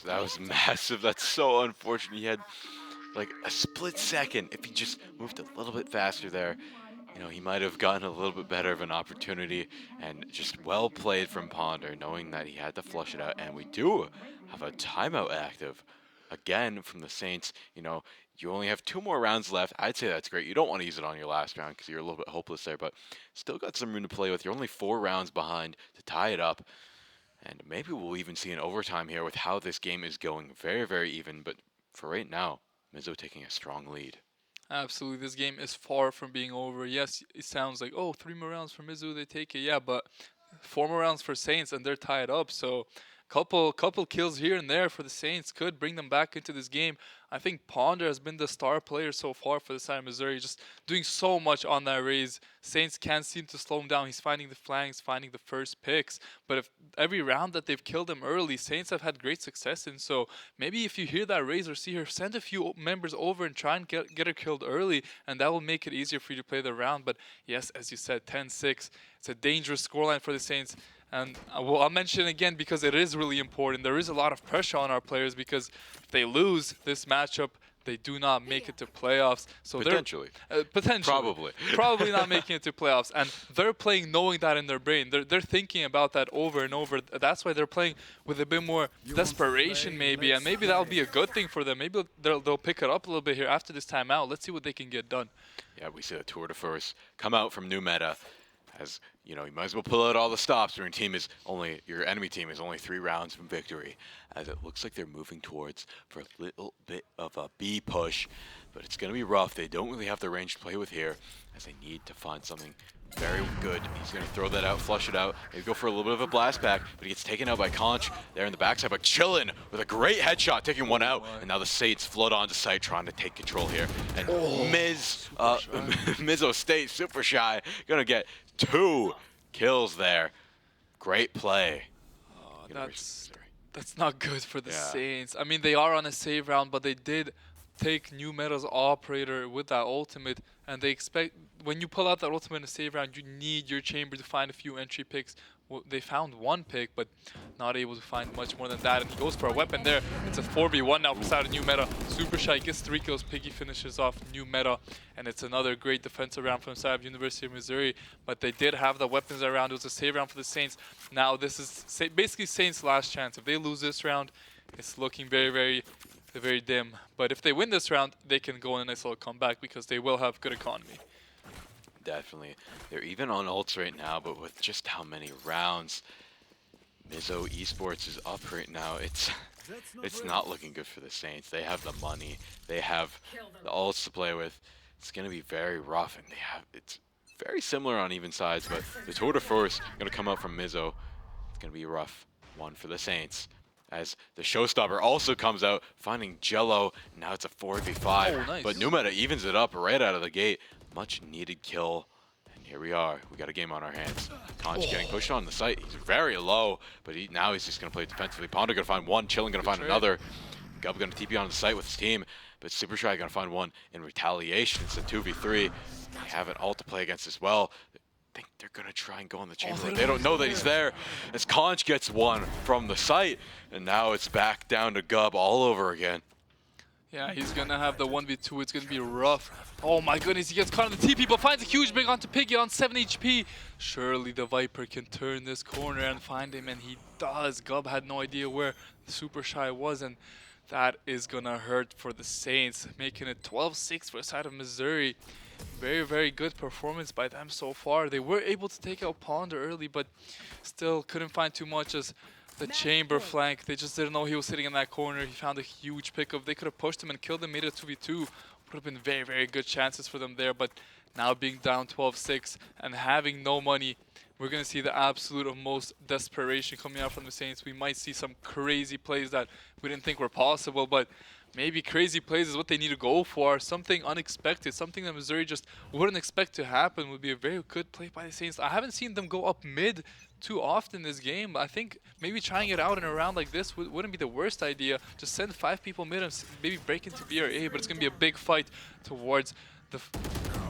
That was massive. That's so unfortunate. He had like a split second. If he just moved a little bit faster there, you know, he might have gotten a little bit better of an opportunity, and just well played from Ponder, knowing that he had to flush it out. And we do have a timeout active again from the Saints. You know, you only have 2 more rounds left. I'd say that's great. You don't want to use it on your last round because you're a little bit hopeless there, but still got some room to play with. You're only 4 rounds behind to tie it up. And maybe we'll even see an overtime here with how this game is going. Very, very even, but for right now, Mizzou taking a strong lead. Absolutely, this game is far from being over. Yes, it sounds like, oh, 3 more rounds for Mizzou, they take it. Yeah, but 4 more rounds for Saints, and they're tied up. So couple kills here and there for the Saints could bring them back into this game. I think Ponder has been the star player so far for the side of Missouri, just doing so much on that Raise. Saints can't seem to slow him down. He's finding the flanks, finding the first picks. But if every round that they've killed him early, Saints have had great success in. So maybe if you hear that Raise or see her, send a few members over and try and get her killed early, and that will make it easier for you to play the round. But yes, as you said, 10-6. It's a dangerous scoreline for the Saints. And I'll mention again because it is really important. There is a lot of pressure on our players because if they lose this matchup, they do not make it to playoffs. So potentially. Probably not making it to playoffs. And they're playing knowing that in their brain. They're thinking about that over and over. That's why they're playing with a bit more desperation maybe. And maybe that'll be a good thing for them. Maybe they'll pick it up a little bit here after this timeout. Let's see what they can get done. Yeah, we see the tour de force come out from new meta. As you know, you might as well pull out all the stops when your enemy team is only 3 rounds from victory, as it looks like they're moving towards for a little bit of a B push, but it's going to be rough. They don't really have the range to play with here, as they need to find something very good. He's going to throw that out, flush it out, maybe go for a little bit of a blast back, but he gets taken out by Conch there in the backside, but chillin' with a great headshot, taking one out, and now the Saints flood onto site trying to take control here, and Mizzou State, super shy, gonna get 2 kills there. Great play. That's not good for the Saints. I mean, they are on a save round, but they did take New Meta's operator with that ultimate, and they expect when you pull out that ultimate in a save round, you need your chamber to find a few entry picks. Well, they found 1 pick, but not able to find much more than that, and he goes for a weapon there. It's a 4v1 now for side of New Meta. Super Shy gets 3 kills, Piggy finishes off New Meta, and it's another great defensive round from side of University of Missouri, but they did have the weapons around. It was a save round for the Saints. Now this is basically Saints' last chance. If they lose this round, it's looking very dim, but if they win this round, they can go on a nice little comeback because they will have good economy. Definitely. They're even on ults right now, but with just how many rounds Mizzou Esports is up right now, it's not looking good for the Saints. They have the money, they have the ults to play with. It's going to be very rough, and it's very similar on even sides, but the tour de force going to come out from Mizzou. It's going to be a rough one for the Saints, as the showstopper also comes out, finding Jello. Now it's a 4v5, oh, nice. But New Meta evens it up right out of the gate. Much needed kill, and here we are. We got a game on our hands. Conch getting pushed on the site. He's very low, but now he's just going to play defensively. Ponder going to find one, Chillin going to find another. Gub going to TP on the site with his team, but Super Shy going to find one in retaliation. It's a 2v3. They have an ult to play against as well. I think they're going to try and go on the chamber. They don't know that he's there, as Conch gets one from the site, and now it's back down to Gub all over again. Yeah, he's going to have the 1v2. It's going to be rough. Oh my goodness, he gets caught in the TP, but finds a huge big onto Piggy on 7 HP. Surely the Viper can turn this corner and find him, and he does. Gub had no idea where Super Shy was, and that is going to hurt for the Saints, making it 12-6 for the side of Missouri. Very good performance by them so far. They were able to take out Ponder early, but still couldn't find too much as the chamber flank. They just didn't know he was sitting in that corner. He found a huge pickup. They could have pushed him and killed him, made it 2v2. Would have been very good chances for them there, but now being down 12-6 and having no money, we're going to see the absolute of most desperation coming out from the Saints. We might see some crazy plays that we didn't think were possible, but maybe crazy plays is what they need to go for. Something unexpected, something that Missouri just wouldn't expect to happen would be a very good play by the Saints. I haven't seen them go up mid too often this game. I think maybe trying it out in a round like this wouldn't be the worst idea. Just send 5 people mid and maybe break into B or A, but it's going to be a big fight towards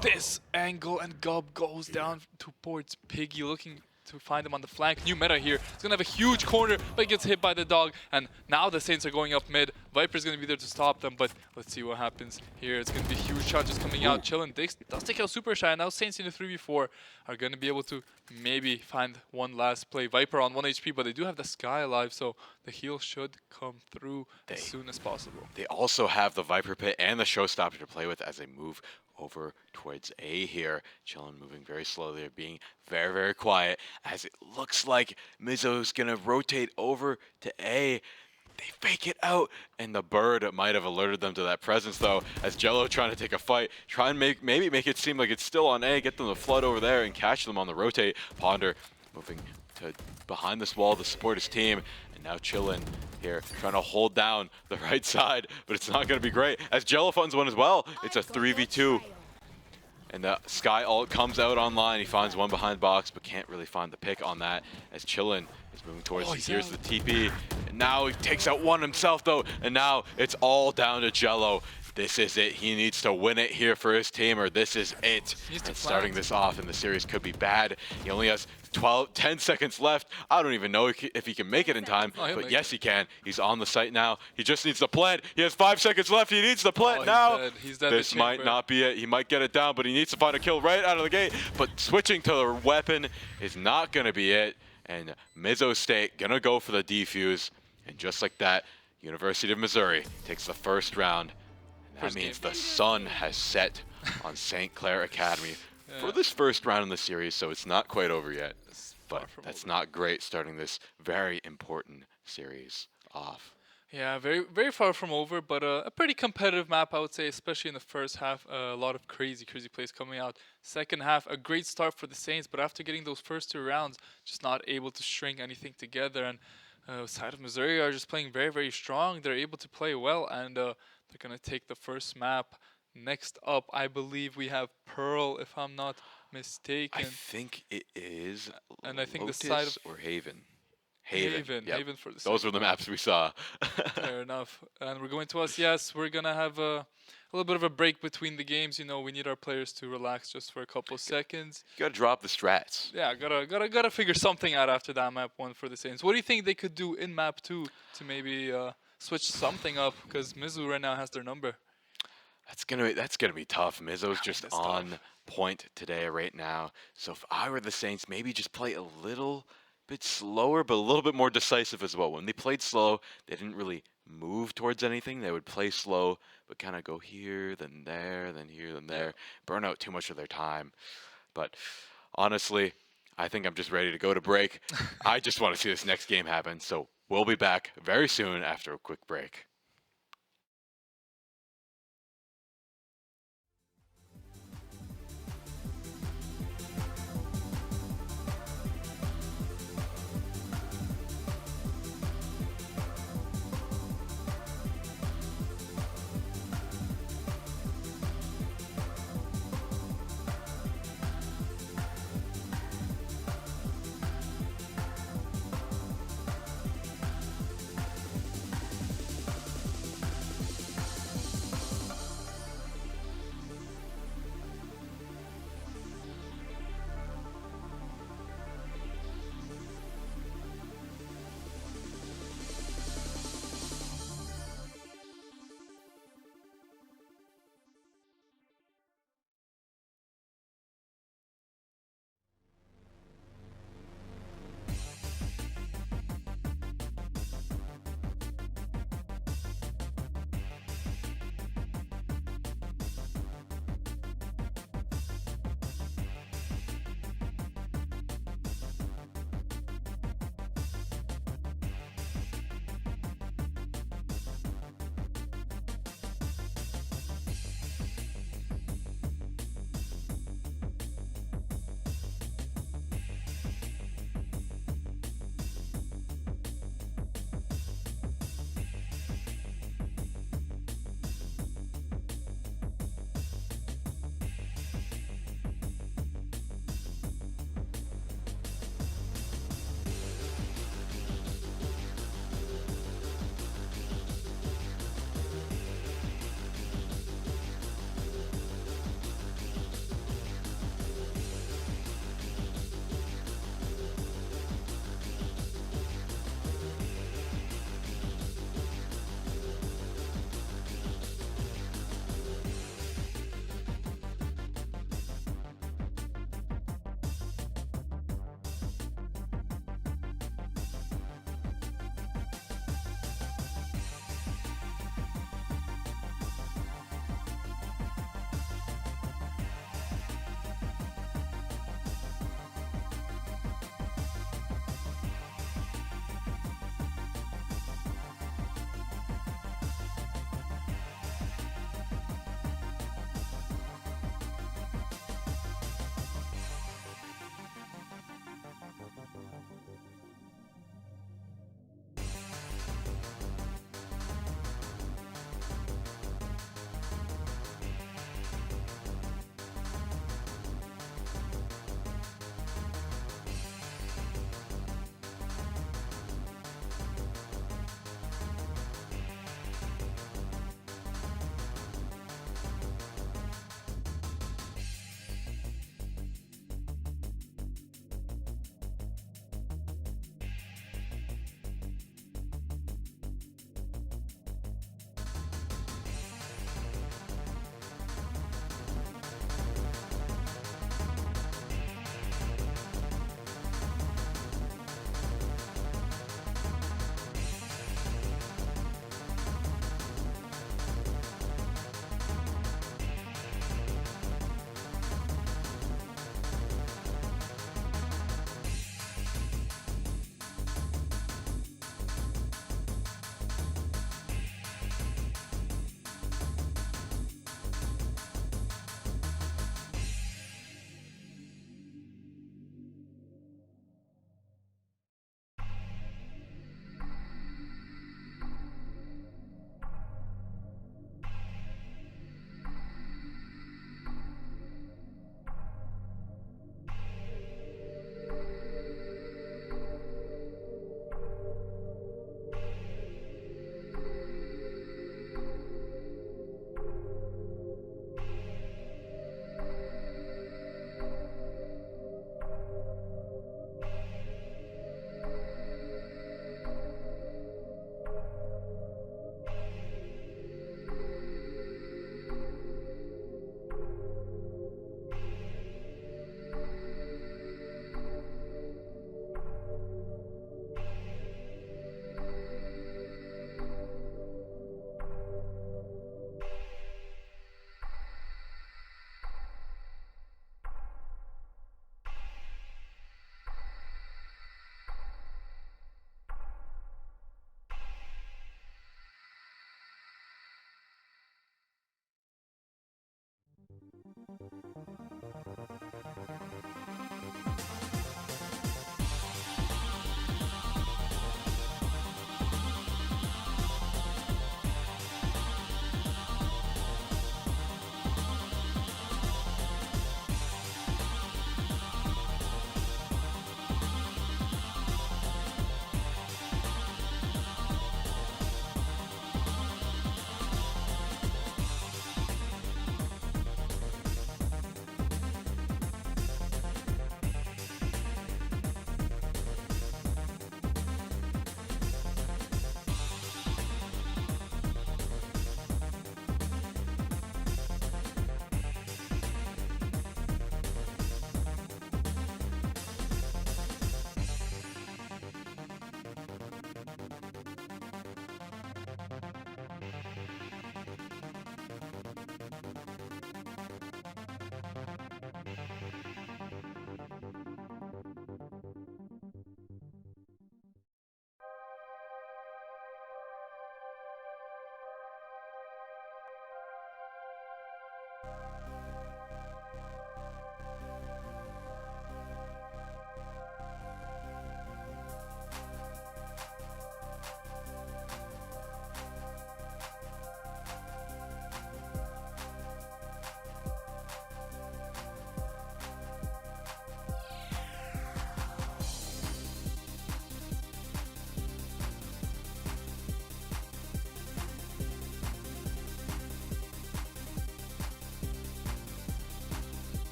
this angle, and Gub goes down towards Piggy, looking to find him on the flank. New Meta here. He's going to have a huge corner, but he gets hit by the dog, and now the Saints are going up mid. Viper's going to be there to stop them, but let's see what happens here. It's going to be huge charges coming out. Chillin does take out Super Shy. Now Saints in the 3v4 are going to be able to maybe find one last play. Viper on 1 HP, but they do have the Sky alive, so the heal should come through as soon as possible. They also have the Viper Pit and the Showstopper to play with as they move over towards A here. Chillin moving very slowly. They're being very quiet, as it looks like Mizzou's going to rotate over to A. They fake it out, and the bird might have alerted them to that presence, though, as Jello trying to take a fight, try and maybe make it seem like it's still on A, get them to flood over there and catch them on the rotate. Ponder moving to behind this wall to support his team, and now Chillin here trying to hold down the right side, but it's not going to be great, as Jello funds one as well. It's a 3v2. And the Sky ult comes out online. He finds one behind box, but can't really find the pick on that, as Chillin is moving towards here's the TP. And now he takes out one himself, though, and now it's all down to Jello. This is it. He needs to win it here for his team, or this is it. And starting this off, and the series could be bad. He only has 10 seconds left. I don't even know if he can make it in time, but yes, he can. He's on the site now. He just needs to plant. He has 5 seconds left. He needs to plant now. He's dead. This might not be it. He might get it down, but he needs to find a kill right out of the gate. But switching to the weapon is not going to be it. And Mizzou State going to go for the defuse. And just like that, University of Missouri takes the first round. That means the sun has set on St. Clair Academy for Yeah, this first round in the series, so it's not quite over yet. it's But far from that's over. not great starting this very important series off. Yeah, very very far from over, but a pretty competitive map, I would say, especially in the first half. A lot of crazy plays coming out. Second half, a great start for the Saints, but after getting those first two rounds, just not able to string anything together. And side of Missouri are just playing very strong. They're able to play well, and they're gonna take the first map. Next up, I believe we have Pearl, if I'm not I mistaken, think it is and I think the side of Lotus or Haven. Haven. Haven, Yep. Haven for the Those were second the map. maps we saw. Fair enough. And we're going to us. Yes, we're gonna have a little bit of a break between the games. You know, we need our players to relax just for a couple seconds. You gotta drop the strats. Yeah, gotta figure something out after that map one for the Saints. What do you think they could do in map two to maybe switch something up? Because Mizzou right now has their number. That's gonna be tough. Mizzou's That one just is on tough. point today right now. So if I were the Saints, maybe just play a little bit slower, but a little bit more decisive as well. When they played slow, they didn't really move towards anything. They would play slow, but kind of go here, then there, then here, then Yeah. there, burn out too much of their time. But honestly, I think I'm just ready to go to break. I just want to see this next game happen. So we'll be back very soon after a quick break.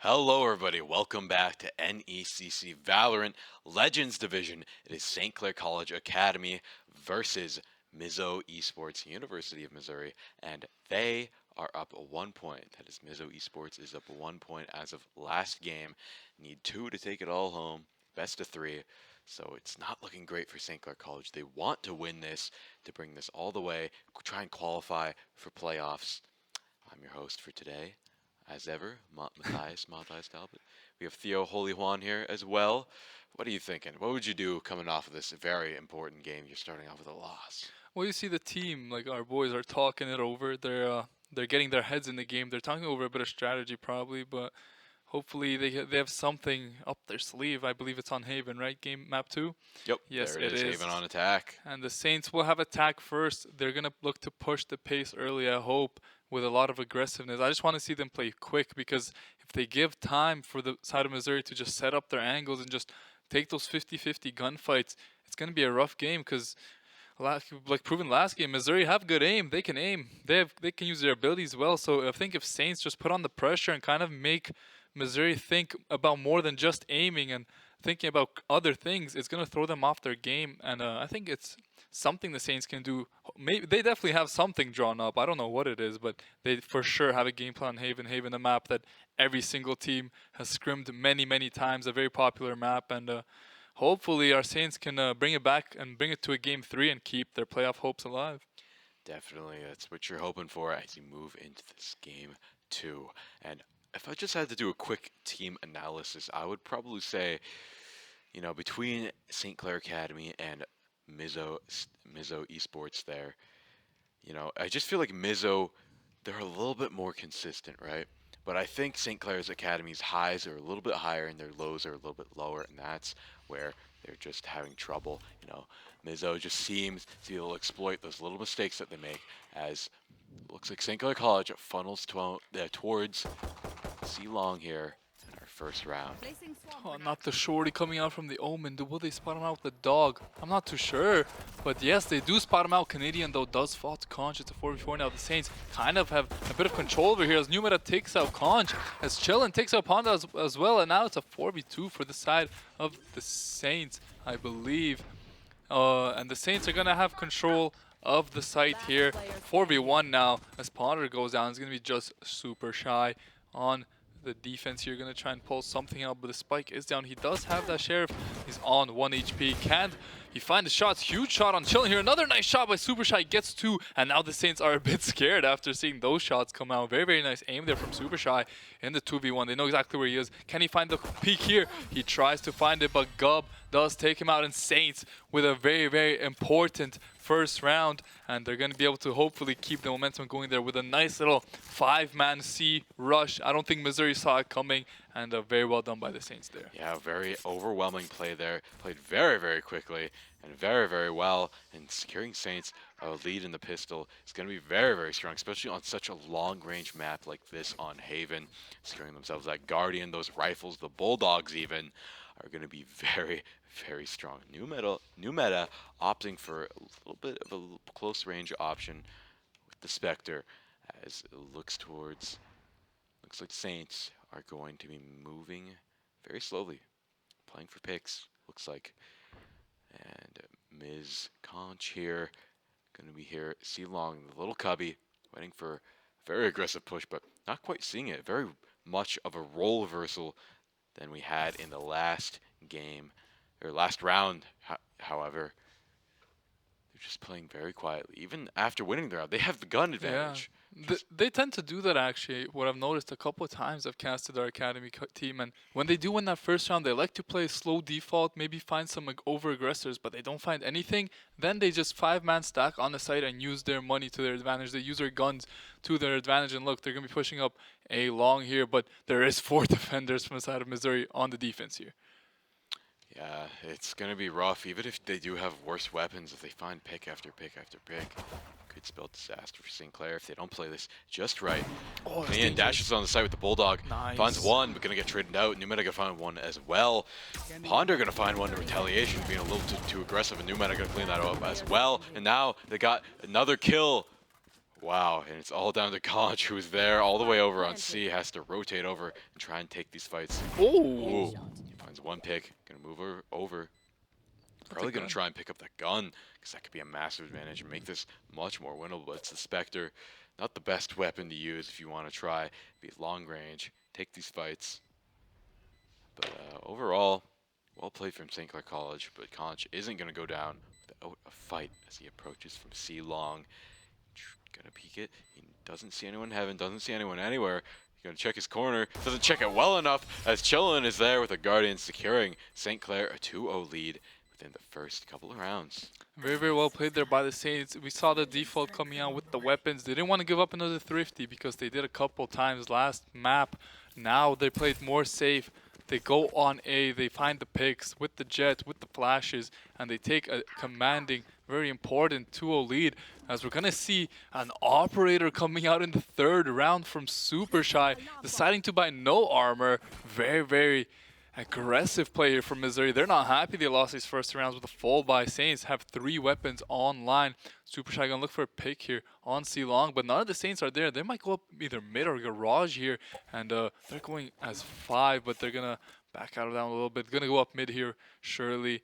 Hello, everybody. Welcome back to NECC Valorant Legends Division. It is St. Clair College Academy versus Mizzou Esports, University of Missouri, and they are up 1 point. That is, Mizzou Esports is up 1 point as of last game. Need two to take it all home. Best of three. So it's not looking great for St. Clair College. They want to win this to bring this all the way, try and qualify for playoffs. I'm your host for today, as ever, Matthias Talbot. We have Theo Holy Juan here as well. What are you thinking? What would you do coming off of this very important game? You're starting off with a loss. Well, you see the team, like our boys are talking it over. They're getting their heads in the game. They're talking over a bit of strategy probably, but hopefully they have something up their sleeve. I believe it's on Haven, right? Game map 2? Yep, Yes, there it is. Haven on attack. And the Saints will have attack first. They're going to look to push the pace early, I hope, with a lot of aggressiveness. I just want to see them play quick because if they give time for the side of Missouri to just set up their angles and just take those 50-50 gunfights, it's going to be a rough game because like proven last game, Missouri have good aim. They can aim. They can use their abilities well. So I think if Saints just put on the pressure and kind of make Missouri think about more than just aiming and thinking about other things, it's going to throw them off their game. And I think it's something the Saints can do. Maybe they definitely have something drawn up. I don't know what it is, but they for sure have a game plan. Haven, a map that every single team has scrimmed many, many times. A very popular map, and hopefully our Saints can bring it back and bring it to a game 3 and keep their playoff hopes alive. Definitely, that's what you're hoping for as you move into this game 2. And if I just had to do a quick team analysis, I would probably say, between St. Clair Academy and Mizzou Esports there, I just feel like Mizzou, they're a little bit more consistent, right? But I think St. Clair's Academy's highs are a little bit higher and their lows are a little bit lower, and that's where they're just having trouble. Mizzou just seems to be able to exploit those little mistakes that they make, as looks like St. Clair College funnels towards C Long here in our first round. Oh, not the shorty coming out from the Omen. Will they spot him out with the dog? I'm not too sure. But yes, they do spot him out. Canadian, though, does fall to Conch. It's a 4v4 now. The Saints kind of have a bit of control over here as New Meta takes out Conch. As Chillin takes out Ponda as well. And now it's a 4v2 for the side of the Saints, I believe. And the Saints are going to have control of the site here. 4v1 now as Ponder goes down. It's going to be just super shy on the defense here. Going to try and pull something out, but the spike is down. He does have that Sheriff. He's on 1 HP. Can't he find the shots? Huge shot on Chillin here. Another nice shot by Super Shy. Gets 2, and now the Saints are a bit scared after seeing those shots come out. Very, very nice aim there from Super Shy in the 2v1. They know exactly where he is. Can he find the peak here? He tries to find it, but Gub does take him out, and Saints with a very, very important first round, and they're going to be able to hopefully keep the momentum going there with a nice little 5-man C rush. I don't think Missouri saw it coming, and very well done by the Saints there. Yeah, very overwhelming play there. Played very, very quickly and very, very well, and securing Saints a lead in the pistol is going to be very, very strong, especially on such a long-range map like this on Haven. Securing themselves that Guardian, those rifles, the Bulldogs even, are going to be very, very strong. New meta opting for a little bit of a close range option with the Spectre, as it looks like Saints are going to be moving very slowly, playing for picks, looks like. And Ms. Conch here, going to be here. C Long, the little cubby, waiting for a very aggressive push, but not quite seeing it. Very much of a role reversal than we had in the last game, or last round, however. They're just playing very quietly. Even after winning the round, they have the gun advantage. Yeah. They tend to do that, actually. What I've noticed a couple of times, I've casted our academy team, and when they do win that first round, they like to play slow default, maybe find some over-aggressors, but they don't find anything. Then they just 5-man stack on the site and use their money to their advantage. They use their guns to their advantage, and look, they're going to be pushing up A long here, but there is 4 defenders from the side of Missouri on the defense here. Yeah, it's going to be rough, even if they do have worse weapons. If they find pick after pick after pick, could spell disaster for St. Clair if they don't play this just right. Oh, Ian dashes on the side with the Bulldog. Nice. Finds one, but going to get traded out. New Meta going to find one as well. Ponder going to find one in retaliation, being a little too aggressive, and New Meta going to clean that up as well. And now they got another kill Wow, and it's all down to Conch, who's there all the way over on C, has to rotate over and try and take these fights. Oh, Ooh, he finds one pick, gonna move over. that's a Probably gonna gun. try and pick up that gun, because that could be a massive advantage and make this much more winnable. But it's the Spectre, not the best weapon to use if you want to try. Be long range, take these fights. But overall, well played from St. Clair College, but Conch isn't gonna go down without a fight as he approaches from C long. Gonna peek it. He doesn't see anyone in heaven, doesn't see anyone anywhere. He's gonna check his corner. Doesn't check it well enough as Chillin is there with a Guardian securing St. Clair a 2-0 lead within the first couple of rounds. Very, very well played there by the Saints. We saw the default coming out with the weapons. They didn't want to give up another thrifty because they did a couple times last map. Now they played more safe. They go on A, they find the picks with the jet, with the flashes, and they take a commanding, very important 2-0 lead. As we're going to see an operator coming out in the third round from Super Shy, deciding to buy no armor. Very, very aggressive play here from Missouri. They're not happy they lost these first rounds with a full buy. Saints have 3 weapons online. Super Shy gonna look for a pick here on C long, but none of the Saints are there. They might go up either mid or garage here, and they're going as 5, but they're gonna back out of that a little bit. Gonna go up mid here, surely.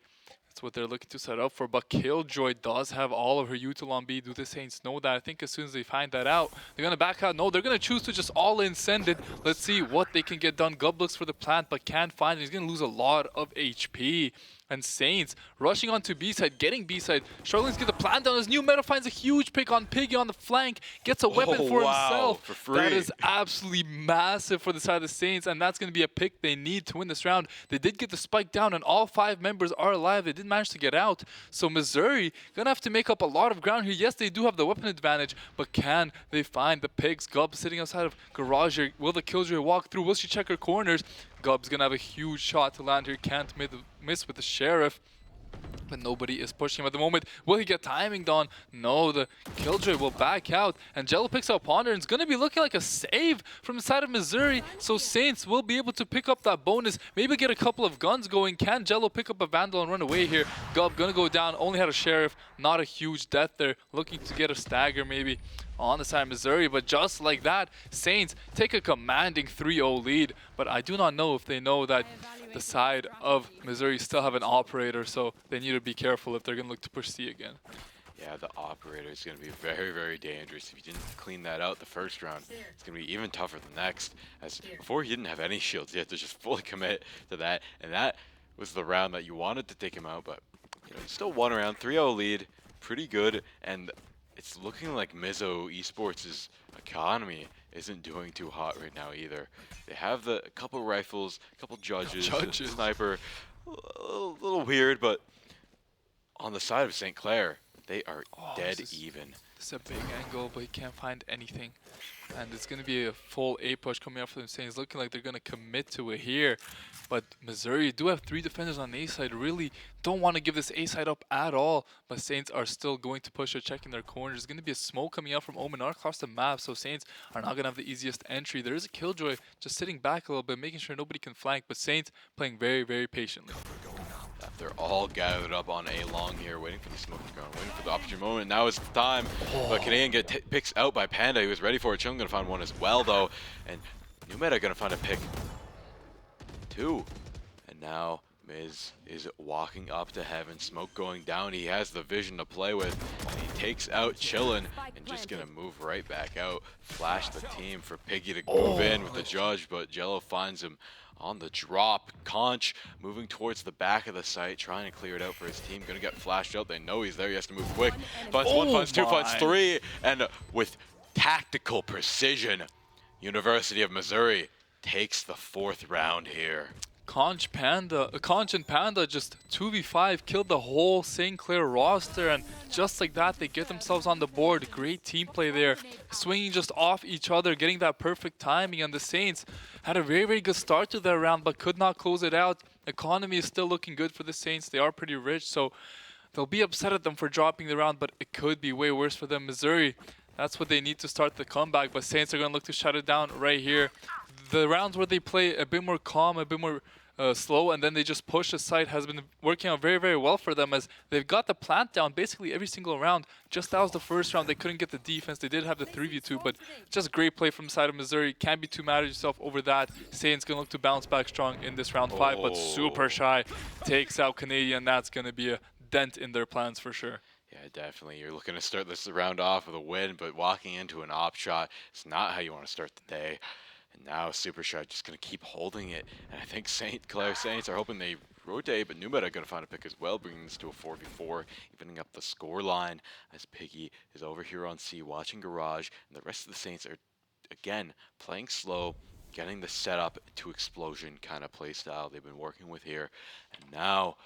That's what they're looking to set up for, but Killjoy does have all of her util on B. Do the Saints know that? I think as soon as they find that out, they're going to back out. No, they're going to choose to just all-in send it. Let's see what they can get done. Gub looks for the plant, but can't find it. He's going to lose a lot of HP. And Saints rushing onto B-side, getting B-side, struggling to get the plant down. His new meta finds a huge pick on Piggy on the flank, gets a weapon for himself. For free. That is absolutely massive for the side of the Saints, and that's going to be a pick they need to win this round. They did get the spike down, and all 5 members are alive. They did manage to get out. So Missouri going to have to make up a lot of ground here. Yes, they do have the weapon advantage, but can they find the picks? Gub sitting outside of garage here. Will the Killjoy walk through? Will she check her corners? Gub's going to have a huge shot to land here. Can't miss with the Sheriff. But nobody is pushing him at the moment. Will he get timinged on? No, the Killjoy will back out. And Jello picks up Ponder, and it's going to be looking like a save from the side of Missouri. So Saints will be able to pick up that bonus. Maybe get a couple of guns going. Can Jello pick up a Vandal and run away here? Gub going to go down. Only had a Sheriff. Not a huge death there. Looking to get a stagger maybe on the side of Missouri. But just like that, Saints take a commanding 3-0 lead. But I do not know if they know that the side of Missouri still have an operator, so they need to be careful if they're going to look to push C again. Yeah, the operator is going to be very, very dangerous. If you didn't clean that out the first round, it's going to be even tougher the next. As before, he didn't have any shields. You had to just fully commit to that, and that was the round that you wanted to take him out. But you know, still won around 3-0 lead, pretty good, and it's looking like Mizzou Esports' economy isn't doing too hot right now either. They have a couple rifles, a couple judges, a sniper, a little weird, but on the side of St. Clair, they are dead even. This is a big angle, but he can't find anything. And it's going to be a full A push coming up for them. Saying it's looking like they're going to commit to it here. But Missouri do have 3 defenders on the A side. Really don't want to give this A side up at all. But Saints are still going to push it, checking their corners. There's going to be a smoke coming out from Omenar across the map. So Saints are not going to have the easiest entry. There is a Killjoy just sitting back a little bit, making sure nobody can flank. But Saints playing very, very patiently. They're all gathered up on A long here, waiting for the smoke to go, waiting for the opportune moment. Now is the time. But Canadian picks out by Panda. He was ready for it. Chillin gonna find one as well, though. And New Meta gonna find a pick 2. And now Miz is walking up to heaven. Smoke going down. He has the vision to play with. And he takes out Chillin and just gonna move right back out. Flash the team for Piggy to move in with the judge, but Jello finds him on the drop. Conch moving towards the back of the site, trying to clear it out for his team. Gonna get flashed out. They know he's there. He has to move quick. Finds 1, finds 2, finds 3. And with tactical precision, University of Missouri takes the 4th round here. Conch and Panda just 2v5 killed the whole St. Clair roster, and just like that they get themselves on the board. Great team play there, swinging just off each other, getting that perfect timing. And the Saints had a very, very good start to their round but could not close it out. Economy is still looking good for the Saints. They are pretty rich, so they'll be upset at them for dropping the round, but it could be way worse for them. Missouri, that's what they need to start the comeback, but Saints are going to look to shut it down right here. The rounds where they play a bit more calm, a bit more slow, and then they just push the site. Has been working out very, very well for them as they've got the plant down basically every single round. Just that was the first round. They couldn't get the defense. They did have the 3v2, but just great play from the side of Missouri. Can't be too mad at yourself over that. Saint's going to look to bounce back strong in this round 5, but Super Shy takes out Canadian. That's going to be a dent in their plans for sure. Yeah, definitely. You're looking to start this round off with a win, but walking into an op shot is not how you want to start the day. And now Super Shy just going to keep holding it. And I think Clair Saints are hoping they rotate, but Numeta going to find a pick as well, bringing this to a 4v4, evening up the score line as Piggy is over here on C watching Garage, and the rest of the Saints are, again, playing slow, getting the setup to explosion kind of play style they've been working with here. And now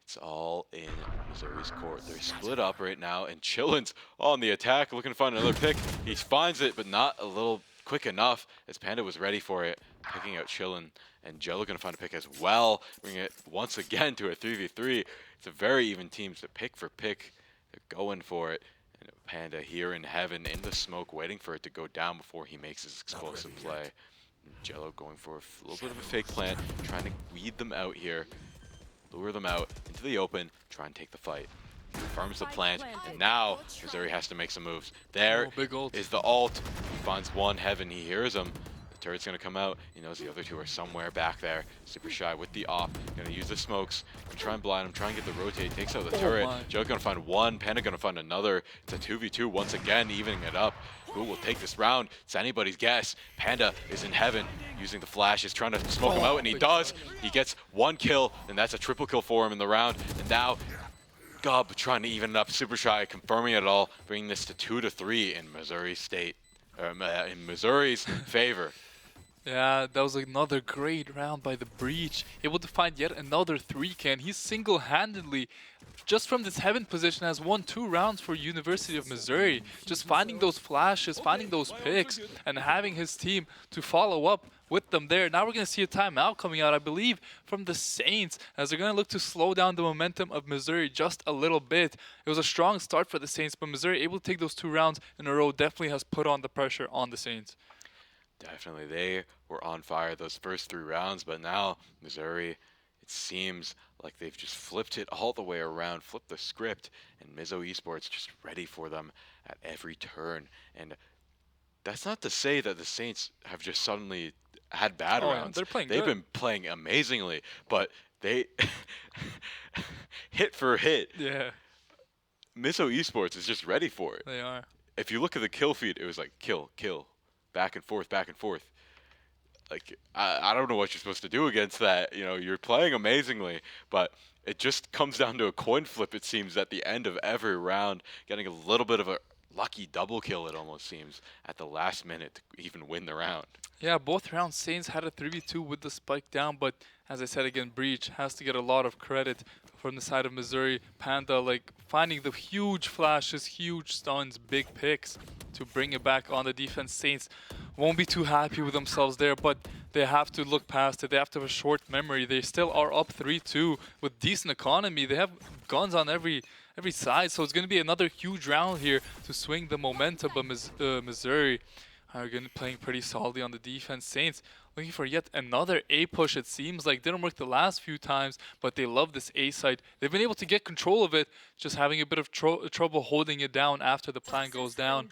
it's all in Missouri's court. They're split up right now, and Chillin's on the attack, looking to find another pick. He finds it, but not a little quick enough, as Panda was ready for it, picking out Chillin. And Jello gonna find a pick as well, bringing it once again to a 3v3. It's a very even team, so pick for pick. They're going for it. And Panda here in heaven, in the smoke, waiting for it to go down before he makes his explosive play. And Jello going for a little bit of a fake plant, trying to weed them out here. Lure them out into the open, try and take the fight. Confirms the plant, and now Missouri has to make some moves. There is the ult. He finds one heaven, he hears him. The turret's gonna come out. He knows the other two are somewhere back there. Super Shy with the op, gonna use the smokes, and try and blind him, try and get the rotate, takes out the turret. Joe's gonna find one, Panda gonna find another. It's a 2v2 once again, evening it up. Who will take this round? It's anybody's guess. Panda is in heaven, using the flashes, trying to smoke him out, and he does. He gets one kill, and that's a triple kill for him in the round. And now, Gob trying to even it up. Super Shy confirming it all, bringing this to 2-3 in Missouri State, in Missouri's favor. Yeah, that was another great round by the Breach. Able to find yet another 3-can. He single-handedly, just from this heaven position, has won 2 rounds for University of Missouri. Just finding those flashes, finding those picks, and having his team to follow up with them there. Now we're going to see a timeout coming out, I believe, from the Saints, as they're going to look to slow down the momentum of Missouri just a little bit. It was a strong start for the Saints, but Missouri able to take those 2 rounds in a row definitely has put on the pressure on the Saints. Definitely, they were on fire those first 3 rounds, but now Missouri, it seems like they've just flipped it all the way around, flipped the script, and Mizzou Esports just ready for them at every turn. And that's not to say that the Saints have just suddenly had bad rounds. They're playing They've good. been playing amazingly, but they hit for hit. Yeah, Mizzou Esports is just ready for it. they are. If you look at the kill feed, it was like kill, kill, back and forth, back and forth. Like, I don't know what you're supposed to do against that. You know, you're playing amazingly, but it just comes down to a coin flip, it seems, at the end of every round, getting a little bit of a lucky double kill, it almost seems, at the last minute to even win the round. Yeah, both rounds Saints had a 3v2 with the spike down, but as I said again, Breach has to get a lot of credit from the side of Missouri. Panda, like, finding the huge flashes, huge stuns, big picks to bring it back on the defense. Saints won't be too happy with themselves there, but they have to look past it. They have to have a short memory. They still are up 3-2 with decent economy. They have guns on every side, so it's going to be another huge round here to swing the momentum. But Missouri are going to be playing pretty solidly on the defense. Saints looking for yet another A push. It seems like didn't work the last few times, but they love this A site. They've been able to get control of it, just having a bit of trouble holding it down after the plan goes down.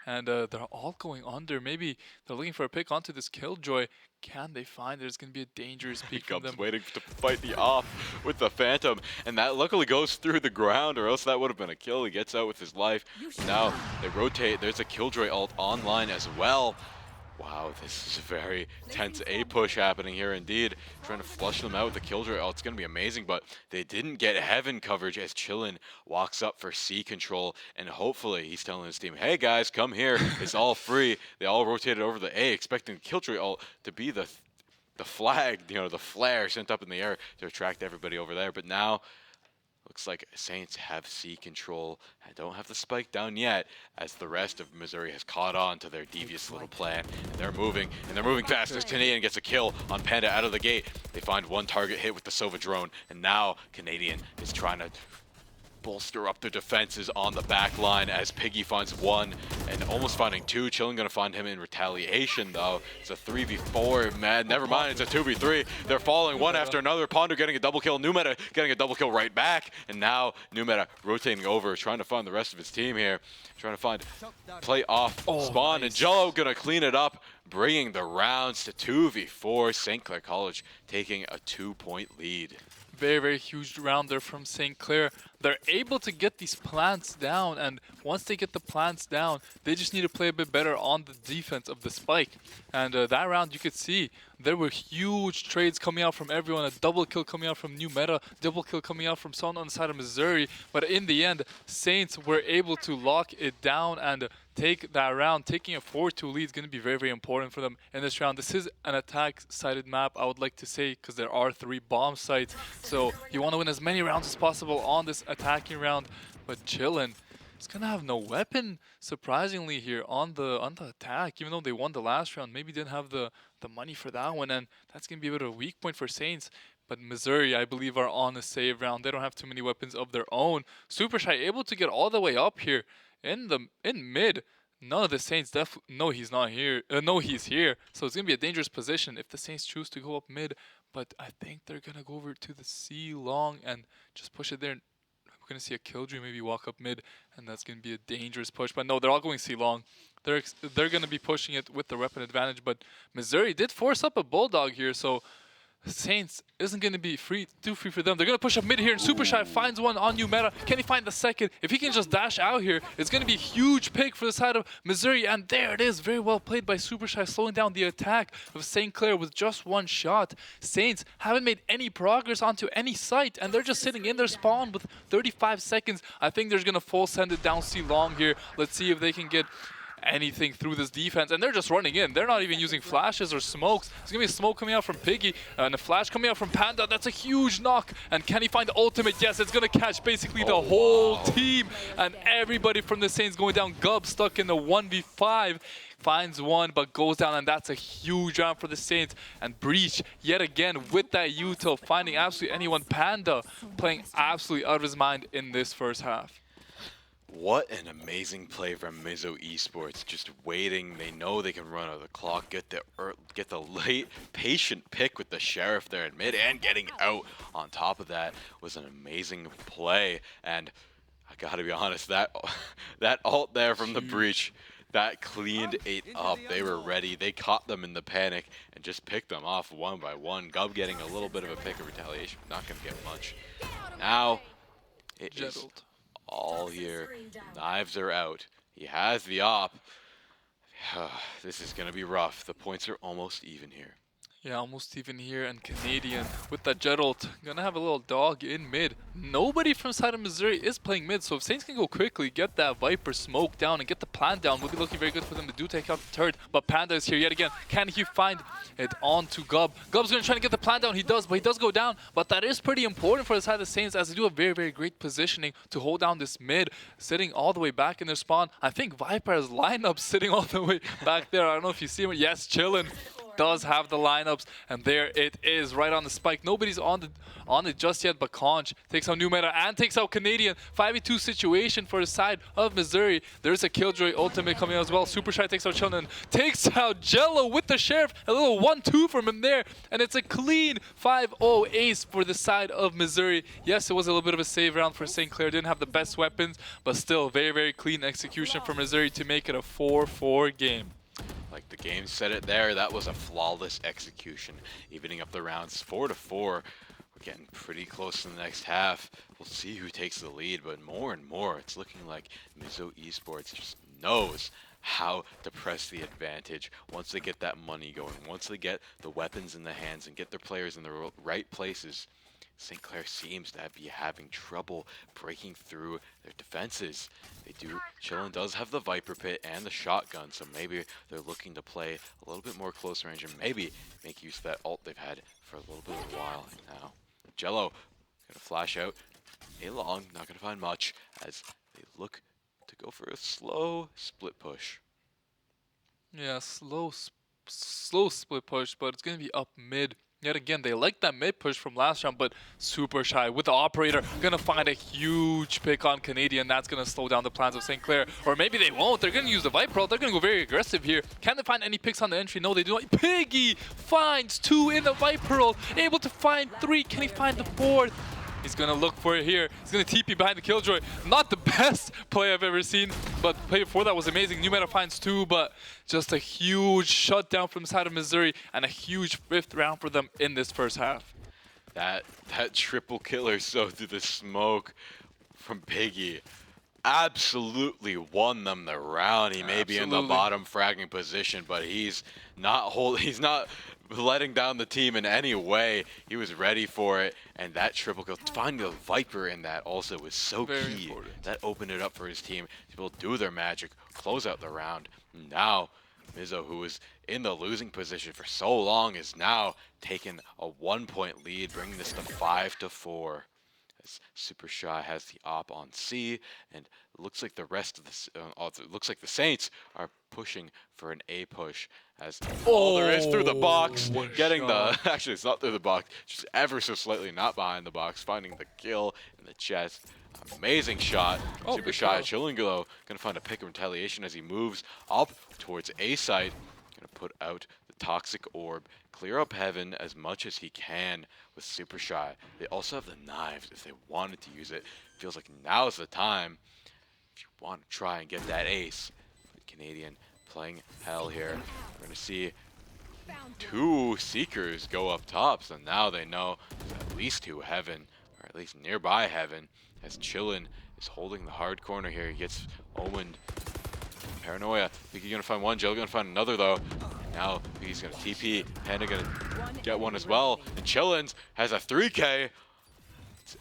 And they're all going under. Maybe they're looking for a pick onto this Killjoy. Can they find there's going to be a dangerous peek from them? Waiting to fight the off with the Phantom, and that luckily goes through the ground, or else that would have been a kill. He gets out with his life. Now they rotate. There's a Killjoy ult online as well. Wow, this is a very tense A push happening here indeed. Trying to flush them out with the Killjoy ult. It's going to be amazing, but they didn't get heaven coverage as Chillin walks up for C control, and hopefully he's telling his team, hey guys, come here. It's all free. They all rotated over the A, expecting the Killjoy ult to be the flag, you know, the flare sent up in the air to attract everybody over there. But now, looks like Saints have C control. I don't have the spike down yet, as the rest of Missouri has caught on to their devious little plan. And they're moving fast as Canadian gets a kill on Panda out of the gate. They find one target hit with the Sova drone, and now Canadian is trying to bolster up their defenses on the back line as Piggy finds one and almost finding two. Chillin gonna find him in retaliation though. It's a 3v4, man. Never mind, it's a 2v3. They're falling one after another. Ponder getting a double kill. Numeta getting a double kill right back. And now Numeta rotating over, trying to find the rest of his team here. Trying to find play off spawn. Nice. And Jello gonna clean it up, bringing the rounds to 2v4. St. Clair College taking a 2-point lead. Very, very huge round there from St. Clair. They're able to get these plants down, and once they get the plants down, they just need to play a bit better on the defense of the spike. And that round, you could see there were huge trades coming out from everyone. A double kill coming out from New Meta, double kill coming out from someone on the side of Missouri. But in the end, Saints were able to lock it down and take that round. Taking a 4-2 lead is going to be very, very important for them in this round. This is an attack-sided map, I would like to say, because there are 3 bomb sites. So you want to win as many rounds as possible on this attacking round. But Chillin is going to have no weapon, surprisingly, here on the attack. Even though they won the last round, maybe didn't have the money for that one. And that's going to be a bit of a weak point for Saints. But Missouri, I believe, are on a save round. They don't have too many weapons of their own. Super Shy able to get all the way up here in mid. None of the Saints no, he's not here. No, he's here. So it's gonna be a dangerous position if the Saints choose to go up mid. But I think they're gonna go over to the C long and just push it there. We're gonna see a Killjoy maybe walk up mid, and that's gonna be a dangerous push. But no, they're all going C long. They're gonna be pushing it with the weapon advantage. But Missouri did force up a Bulldog here, so Saints isn't going to be too free for them. They're going to push up mid here, and Super Shy finds one on New Meta. Can he find the second? If he can just dash out here, it's going to be a huge pick for the side of Missouri. And there it is. Very well played by Super Shy, slowing down the attack of St. Clair with just one shot. Saints haven't made any progress onto any site, and they're just sitting in their spawn with 35 seconds. I think they're going to full send it down C long here. Let's see if they can get anything through this defense, and they're just running in. They're not even using flashes or smokes. There's gonna be a smoke coming out from Piggy and a flash coming out from Panda. That's a huge knock. And can he find the ultimate? Yes, it's gonna catch basically the whole team, and everybody from the Saints going down. Gub stuck in the 1v5. Finds one, but goes down, and that's a huge round for the Saints. And Breach, yet again, with that util, finding absolutely anyone. Panda playing absolutely out of his mind in this first half. What an amazing play from Mizzou Esports, just waiting. They know they can run out of the clock, get the late patient pick with the Sheriff there in mid, and getting out on top of that was an amazing play. And I gotta be honest, that ult there from the Breach, that cleaned it up. They were ready. They caught them in the panic and just picked them off one by one. Gub getting a little bit of a pick of retaliation, not gonna get much. Now it is all here. Knives are out. He has the op. This is going to be rough. The points are almost even here. Yeah, almost even here, and Canadian with that jet ult. Gonna have a little dog in mid. Nobody from side of Missouri is playing mid, so if Saints can go quickly, get that Viper smoke down and get the plant down, will be looking very good for them to do take out the turret. But Panda is here yet again. Can he find it onto Gub? Gub's gonna try to get the plant down. He does, but he does go down. But that is pretty important for the side of the Saints, as they do a very, very great positioning to hold down this mid, sitting all the way back in their spawn. I think Viper has lineup sitting all the way back there. I don't know if you see him. Yes, chilling. Does have the lineups, and there it is, right on the spike. Nobody's on it just yet, but Conch takes out New Meta and takes out Canadian. 5v2 situation for the side of Missouri. There's a Killjoy ultimate coming out as well. Super Shy takes out Chillen, takes out Jello with the Sheriff. A little 1-2 from him there, and it's a clean 5-0 ace for the side of Missouri. Yes, it was a little bit of a save round for St. Clair. Didn't have the best weapons, but still very, very clean execution for Missouri to make it a 4-4 game. Like the game said it there, that was a flawless execution, evening up the rounds 4-4. We're getting pretty close to the next half. We'll see who takes the lead, but more and more, it's looking like Mizzou Esports just knows how to press the advantage once they get that money going, once they get the weapons in the hands and get their players in the right places. St. Clair seems to be having trouble breaking through their defenses. Chillin does have the Viper Pit and the shotgun, so maybe they're looking to play a little bit more close range and maybe make use of that ult they've had for a little bit of a while now. Jello gonna flash out. A-Long not gonna find much as they look to go for a slow split push. Yeah, slow split push, but it's gonna be up mid. Yet again, they like that mid push from last round, but super shy. With the operator, gonna find a huge pick on Canadian. That's gonna slow down the plans of St. Clair. Or maybe they won't. They're gonna use the Viper. They're gonna go very aggressive here. Can they find any picks on the entry? No, they do not. Piggy finds 2 in the Viper ult. Able to find 3. Can he find the 4th? He's gonna look for it here. He's gonna TP behind the Killjoy. Not the best play I've ever seen, but the play before that was amazing. New Meta finds 2, but just a huge shutdown from the side of Missouri and a huge 5th round for them in this first half. That triple killer so through the smoke from Piggy absolutely won them the round. He may be in the bottom fragging position, but he's not letting down the team in any way. He was ready for it, and that triple kill, finding the Viper in that also was so Very key. important. That That opened it up for his team to be able to do their magic, close out the round. Now, Mizzou, who was in the losing position for so long, is now taking a 1-point lead, bringing this to 5-4. As Super Shy has the op on C, and it looks like the rest of the looks like the Saints are pushing for an A push. As all there is through the box, what a getting shot. the actually it's not through the box, just ever so slightly not behind the box, finding the kill in the chest. Amazing shot. Super good Shy call. Chilling Glow gonna find a pick of retaliation as he moves up towards A site. Gonna put out the Toxic Orb, clear up Heaven as much as he can with Super Shy. They also have the knives if they wanted to use it. Feels like now's the time if you want to try and get that ace. But Canadian playing hell here. We're gonna see 2 Seekers go up top, so now they know there's at least 2 Heaven, or at least nearby Heaven, as Chillin is holding the hard corner here. He gets omened. Paranoia. He's gonna find one, Jill gonna find another though. Now he's gonna TP, Panda gonna get one as well. And Chillins has a 3K. It's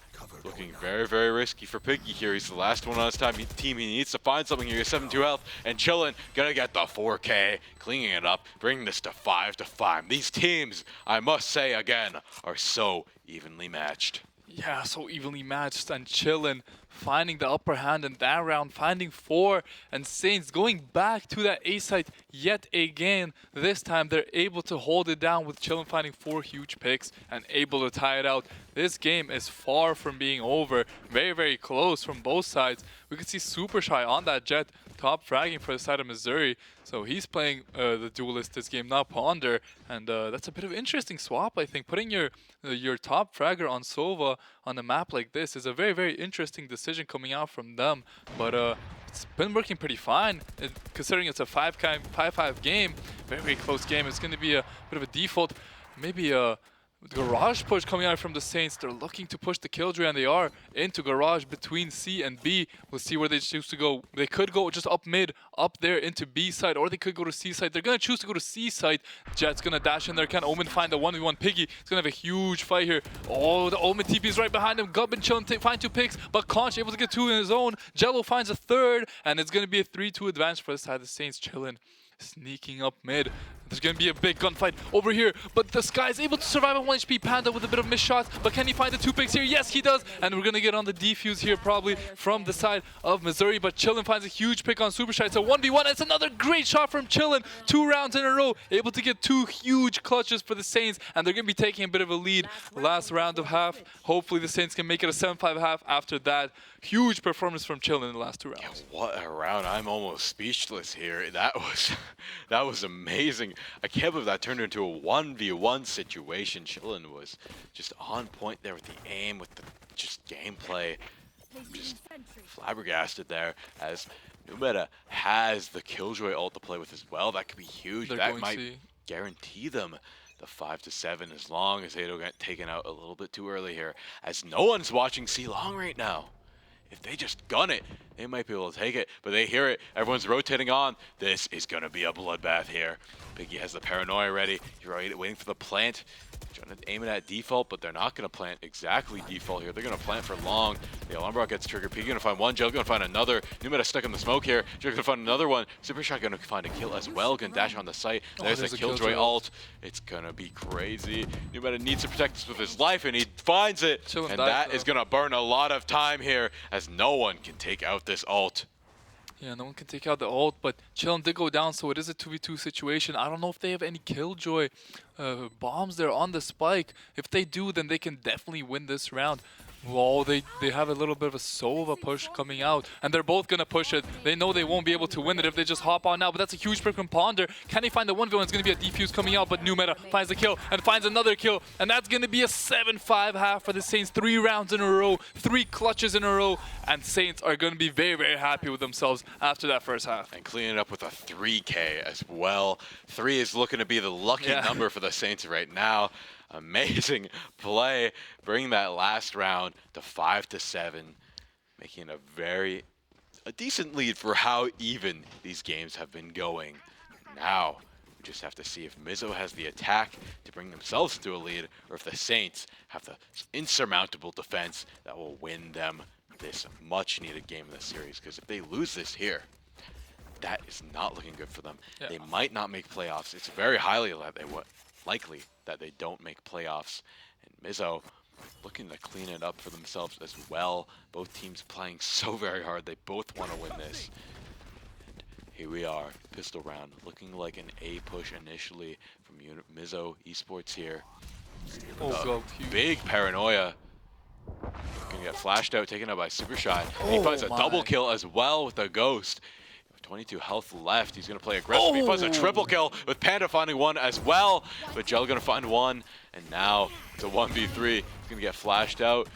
looking very, very risky for Piggy here. He's the last one on his team. He needs to find something here. 7-2 health. And Chillin gonna get the 4K, cleaning it up, bringing this to 5-5. These teams, I must say again, are so evenly matched. Yeah, so evenly matched, and Chillin finding the upper hand in that round, finding 4, and Saints going back to that A site yet again. This time they're able to hold it down with Chillin finding 4 huge picks and able to tie it out. This game is far from being over. Very, very close from both sides. We could see Super Shy on that jet, top fragging for the side of Missouri. So he's playing the duelist this game, not Ponder, and that's a bit of an interesting swap, I think. Putting your top fragger on Sova on a map like this is a very, very interesting decision coming out from them. But it's been working pretty fine, considering it's a 5-5 game. Very, very close game. It's going to be a bit of a default, maybe a garage push coming out from the Saints. They're looking to push the Killjoy, and they are into garage between C and B. We'll see where they choose to go. They could go just up mid, up there into B side, or they could go to C side. They're going to choose to go to C side. Jet's going to dash in there. Can Omen find the 1v1 Piggy? It's going to have a huge fight here. Oh, the Omen TP is right behind him. Gubbin chilling, find 2 picks, but Conch able to get 2 in his own. Jello finds a 3rd, and it's going to be a 3-2 advantage for the side of the Saints. Chilling, sneaking up mid. There's going to be a big gunfight over here, but the Sky is able to survive on 1 HP. Panda with a bit of missed shots, but can he find the 2 picks here? Yes, he does, and we're going to get on the defuse here probably from the side of Missouri, but Chillin finds a huge pick on Super Shy. It's a 1v1. It's another great shot from Chillin. 2 rounds in a row, able to get 2 huge clutches for the Saints, and they're going to be taking a bit of a lead last round of half. Hopefully the Saints can make it a 7-5 half after that huge performance from Chillin in the last 2 rounds. Yeah, what a round. I'm almost speechless here. That was amazing. I can't believe that turned into a 1v1 situation. Chillin was just on point there with the aim, with the just gameplay. Just flabbergasted there as Numeta has the Killjoy ult to play with as well. That could be huge. That might guarantee them the 5-7 as long as they don't get taken out a little bit too early here, as no one's watching C Long right now. If they just gun it, they might be able to take it, but they hear it. Everyone's rotating on. This is going to be a bloodbath here. Piggy has the paranoia ready. He's waiting for the plant. Trying to aim it at default, but they're not going to plant exactly default here. They're going to plant for long. The alarm rock gets triggered. Piggy going to find one. Jill going to find another. Numeta stuck in the smoke here. Jill going to find another one. Super Shot going to find a kill as well. Going to dash on the site. There's a Killjoy ult. It's going to be crazy. Numeta needs to protect this with his life, and he finds it. And that is going to burn a lot of time here, as no one can take out this ult. Yeah, no one can take out the ult, but Chillin did go down, so it is a 2v2 situation. I don't know if they have any Killjoy bombs there on the spike. If they do, then they can definitely win this round. Well, they have a little bit of a Sova push coming out, and they're both going to push it. They know they won't be able to win it if they just hop on now, but that's a huge pick from Ponder. Can they find the 1v1? It's going to be a defuse coming out, but New Meta finds the kill and finds another kill, and that's going to be a 7-5 half for the Saints. 3 rounds in a row, 3 clutches in a row, and Saints are going to be very, very happy with themselves after that first half. And cleaning up with a 3K as well. 3 is looking to be the lucky number for the Saints right now. Amazing play, bringing that last round to 5-7, making a decent lead for how even these games have been going. Now, we just have to see if Mizzou has the attack to bring themselves to a lead, or if the Saints have the insurmountable defense that will win them this much-needed game in the series. Because if they lose this here, that is not looking good for them. Yeah. They might not make playoffs. It's very highly likely that they don't make playoffs. And Mizzou looking to clean it up for themselves as well. Both teams playing so very hard. They both want to win this. And here we are, pistol round, looking like an A push initially from Mizzou Esports here. Oh, God, Big paranoia. Gonna get flashed out, taken out by Super Shy. He finds a double kill as well with the Ghost. 22 health left. He's going to play aggressive. He finds a triple kill with Panda finding one as well. But Gel going to find one. And now it's a 1v3. He's going to get flashed out.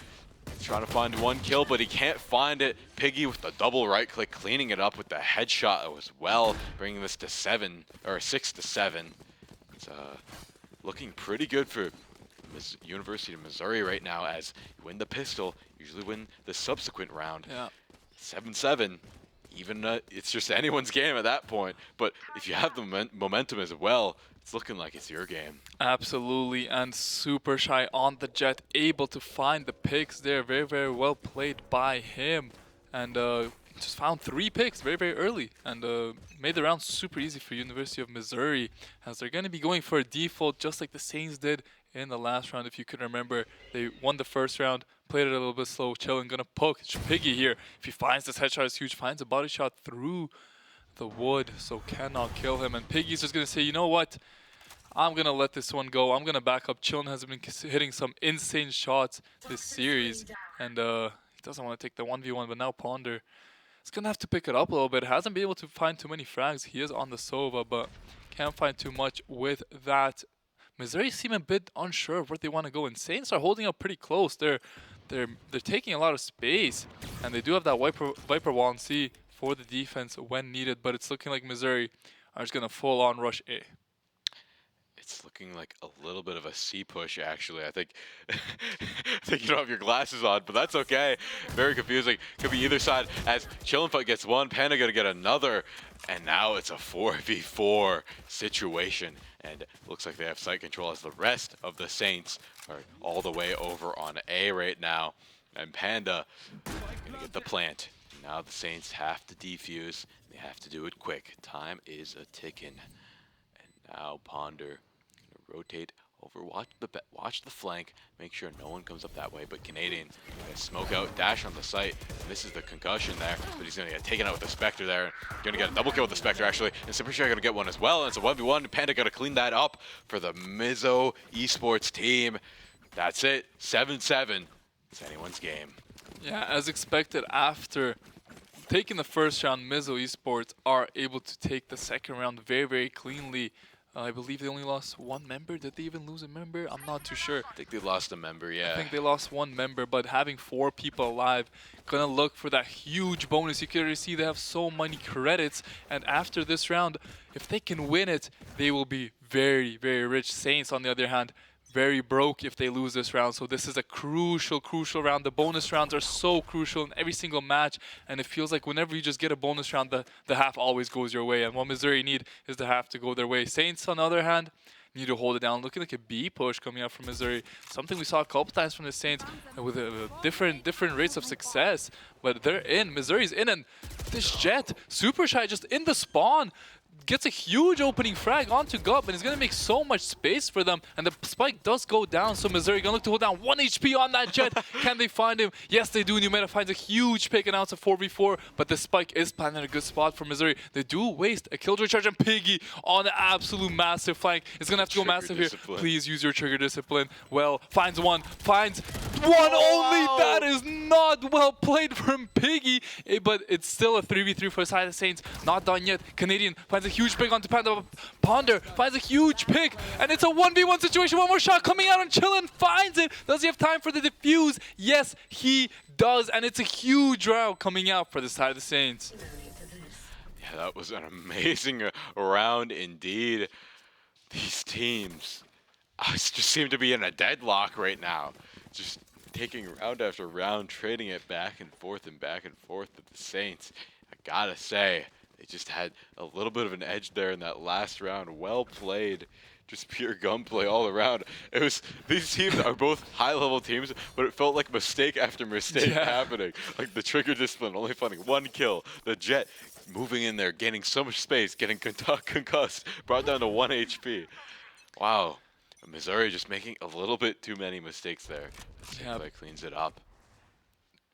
He's trying to find one kill, but he can't find it. Piggy with the double right click, cleaning it up with the headshot as well, bringing this to 6-7. It's looking pretty good for University of Missouri right now, as you win the pistol, usually win the subsequent round. Yeah. 7-7. Even it's just anyone's game at that point. But if you have the momentum as well, it's looking like it's your game. Absolutely, and Super Shy on the jet, able to find the picks there. Very, very well played by him. And just found 3 picks very, very early. And made the round super easy for University of Missouri, as they're going to be going for a default just like the Saints did in the last round. If you can remember, they won the first round, played it a little bit slow. Chillin gonna poke Piggy here. If he finds this headshot, it's huge. Finds a body shot through the wood, so cannot kill him. And Piggy's just gonna say, you know what? I'm gonna let this one go. I'm gonna back up. Chillin has been hitting some insane shots this series, and he doesn't want to take the 1v1. But now Ponder is gonna have to pick it up a little bit. Hasn't been able to find too many frags. He is on the Sova, but can't find too much with that. Missouri seem a bit unsure of where they want to go, and Saints are holding up pretty close. They're taking a lot of space, and they do have that Viper wall and C for the defense when needed, but it's looking like Missouri are just going to full-on rush A. It's looking like a little bit of a C push, actually. I think you don't have your glasses on, but that's okay. Very confusing. Could be either side, as Chillin gets one, Panda gonna get another, and now it's a 4v4 situation. And looks like they have site control, as the rest of the Saints are all the way over on A right now. And Panda gonna get the plant. Now the Saints have to defuse. They have to do it quick. Time is a ticking. And now Ponder gonna rotate over, watch the flank, make sure no one comes up that way. But Canadian gonna smoke out, dash on the site, and this is the concussion there. But he's gonna get taken out with the Spectre there. Gonna get a double kill with the Spectre, actually, and Super Shy gonna get one as well. And it's a 1v1. Panda gotta clean that up for the Mizzou Esports team. That's it, 7-7. It's anyone's game. Yeah, as expected, after taking the first round, Mizzou Esports are able to take the second round very, very cleanly. I believe they only lost 1 member. Did they even lose a member? I'm not too sure. I think they lost a member, yeah. I think they lost 1 member, but having 4 people alive, gonna look for that huge bonus. You can already see they have so many credits, and after this round, if they can win it, they will be very, very rich. Saints, on the other hand, very broke if they lose this round. So this is a crucial round. The bonus rounds are so crucial in every single match, and it feels like whenever you just get a bonus round, the half always goes your way. And what Missouri need is the half to go their way. Saints, on the other hand, need to hold it down. Looking like a B push coming out from Missouri. Something we saw a couple times from the Saints with different rates of success. but they're in. Missouri's in, and this Jet, Super Shy just in the spawn, gets a huge opening frag onto Gup, and he's going to make so much space for them, and the spike does go down, so Missouri going to look to hold down 1 HP on that Jet. Can they find him? Yes, they do. New Meta finds a huge pick, and now it's a 4v4, but the spike is planted in a good spot for Missouri. They do waste a killjoy charge, and Piggy on an absolute massive flank. It's going to have to go massive here. Please use your trigger discipline. Well, finds one only. That is not well played from Piggy, but it's still a 3v3 for the side of the Saints. Not done yet. Canadian finds a huge pick onto Panda. Ponder finds a huge pick, and it's a 1v1 situation. One more shot coming out, and Chillin finds it. Does he have time for the defuse? Yes, he does, and it's a huge round coming out for the side of the Saints. Yeah, that was an amazing round indeed. These teams just seem to be in a deadlock right now. Just taking round after round, trading it back and forth with the Saints. I gotta say, they just had a little bit of an edge there in that last round. Well played. Just pure gunplay all around. It was, these teams are both high-level teams, but it felt like mistake after mistake happening. Like the trigger discipline, only finding 1 kill. The Jet moving in there, gaining so much space, getting concussed, brought down to 1 HP. Wow. Missouri just making a little bit too many mistakes there. Like cleans it up.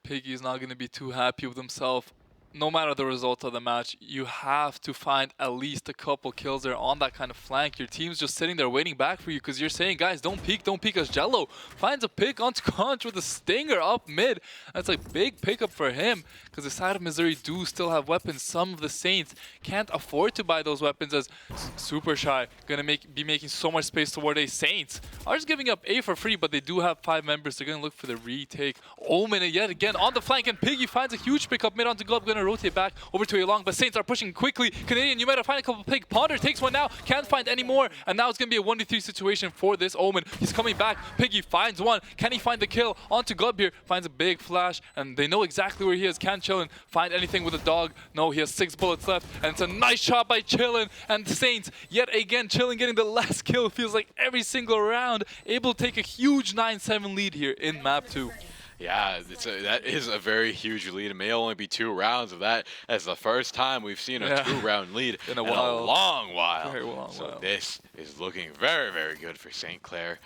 Piggy's not going to be too happy with himself. No matter the result of the match, you have to find at least a couple kills there on that kind of flank. Your team's just sitting there waiting back for you because you're saying, guys, don't peek as Jello finds a pick onto Conch with a stinger up mid. That's a big pickup for him because the side of Missouri do still have weapons. Some of the Saints can't afford to buy those weapons as Super Shy gonna be making so much space toward A. Saints are just giving up A for free, but they do have 5 members. They're gonna look for the retake. Omen yet again on the flank, and Piggy finds a huge pickup mid onto Glove. Gonna rotate back over to A long, but Saints are pushing quickly. Canadian, you might have find a couple pick. Ponder takes one now, can't find any more, and now it's gonna be a 1v3 situation for this Omen. He's coming back. Piggy finds one. Can he find the kill onto Glub here? Finds a big flash, and they know exactly where he is. Can Chillin find anything with a dog? No, he has 6 bullets left, and it's a nice shot by Chillin. And the Saints yet again, Chillin getting the last kill. Feels like every single round, able to take a huge 9-7 lead here in map 2. Yeah, that is a very huge lead. It may only be 2 rounds of that. As the first time we've seen a 2-round lead in a long while. Very long while. This is looking very, very good for St. Clair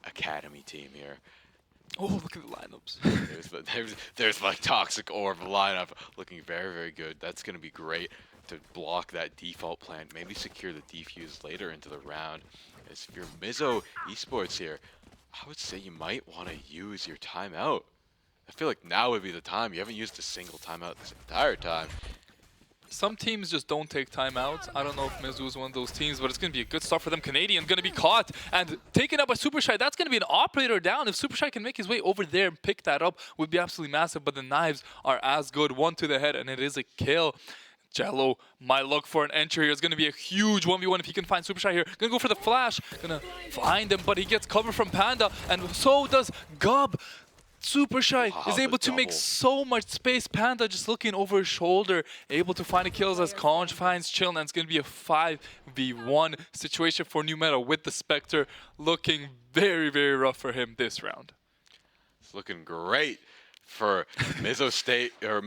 Academy team here. Oh, look at the lineups. there's like Toxic Orb lineup looking very, very good. That's going to be great to block that default plan. Maybe secure the defuse later into the round. As if you're Mizzou Esports here, I would say you might want to use your timeout. I feel like now would be the time. You haven't used a single timeout this entire time. Some teams just don't take timeouts. I don't know if Mizzou is one of those teams, but it's going to be a good start for them. Canadian going to be caught and taken up by Super Shy. That's going to be an operator down. If Super Shy can make his way over there and pick that up, would be absolutely massive. But the knives are as good. 1 to the head, and it is a kill. Jello might look for an entry here. It's going to be a huge 1v1 if he can find Super Shy here. Going to go for the flash. Going to find him, but he gets cover from Panda, and so does Gub. Super Shy is able to make so much space. Panda just looking over his shoulder, able to find the kills as Conch finds Chill, and it's going to be a 5v1 situation for New Meta with the Spectre. Looking very, very rough for him this round. It's looking great for Mizzou State, or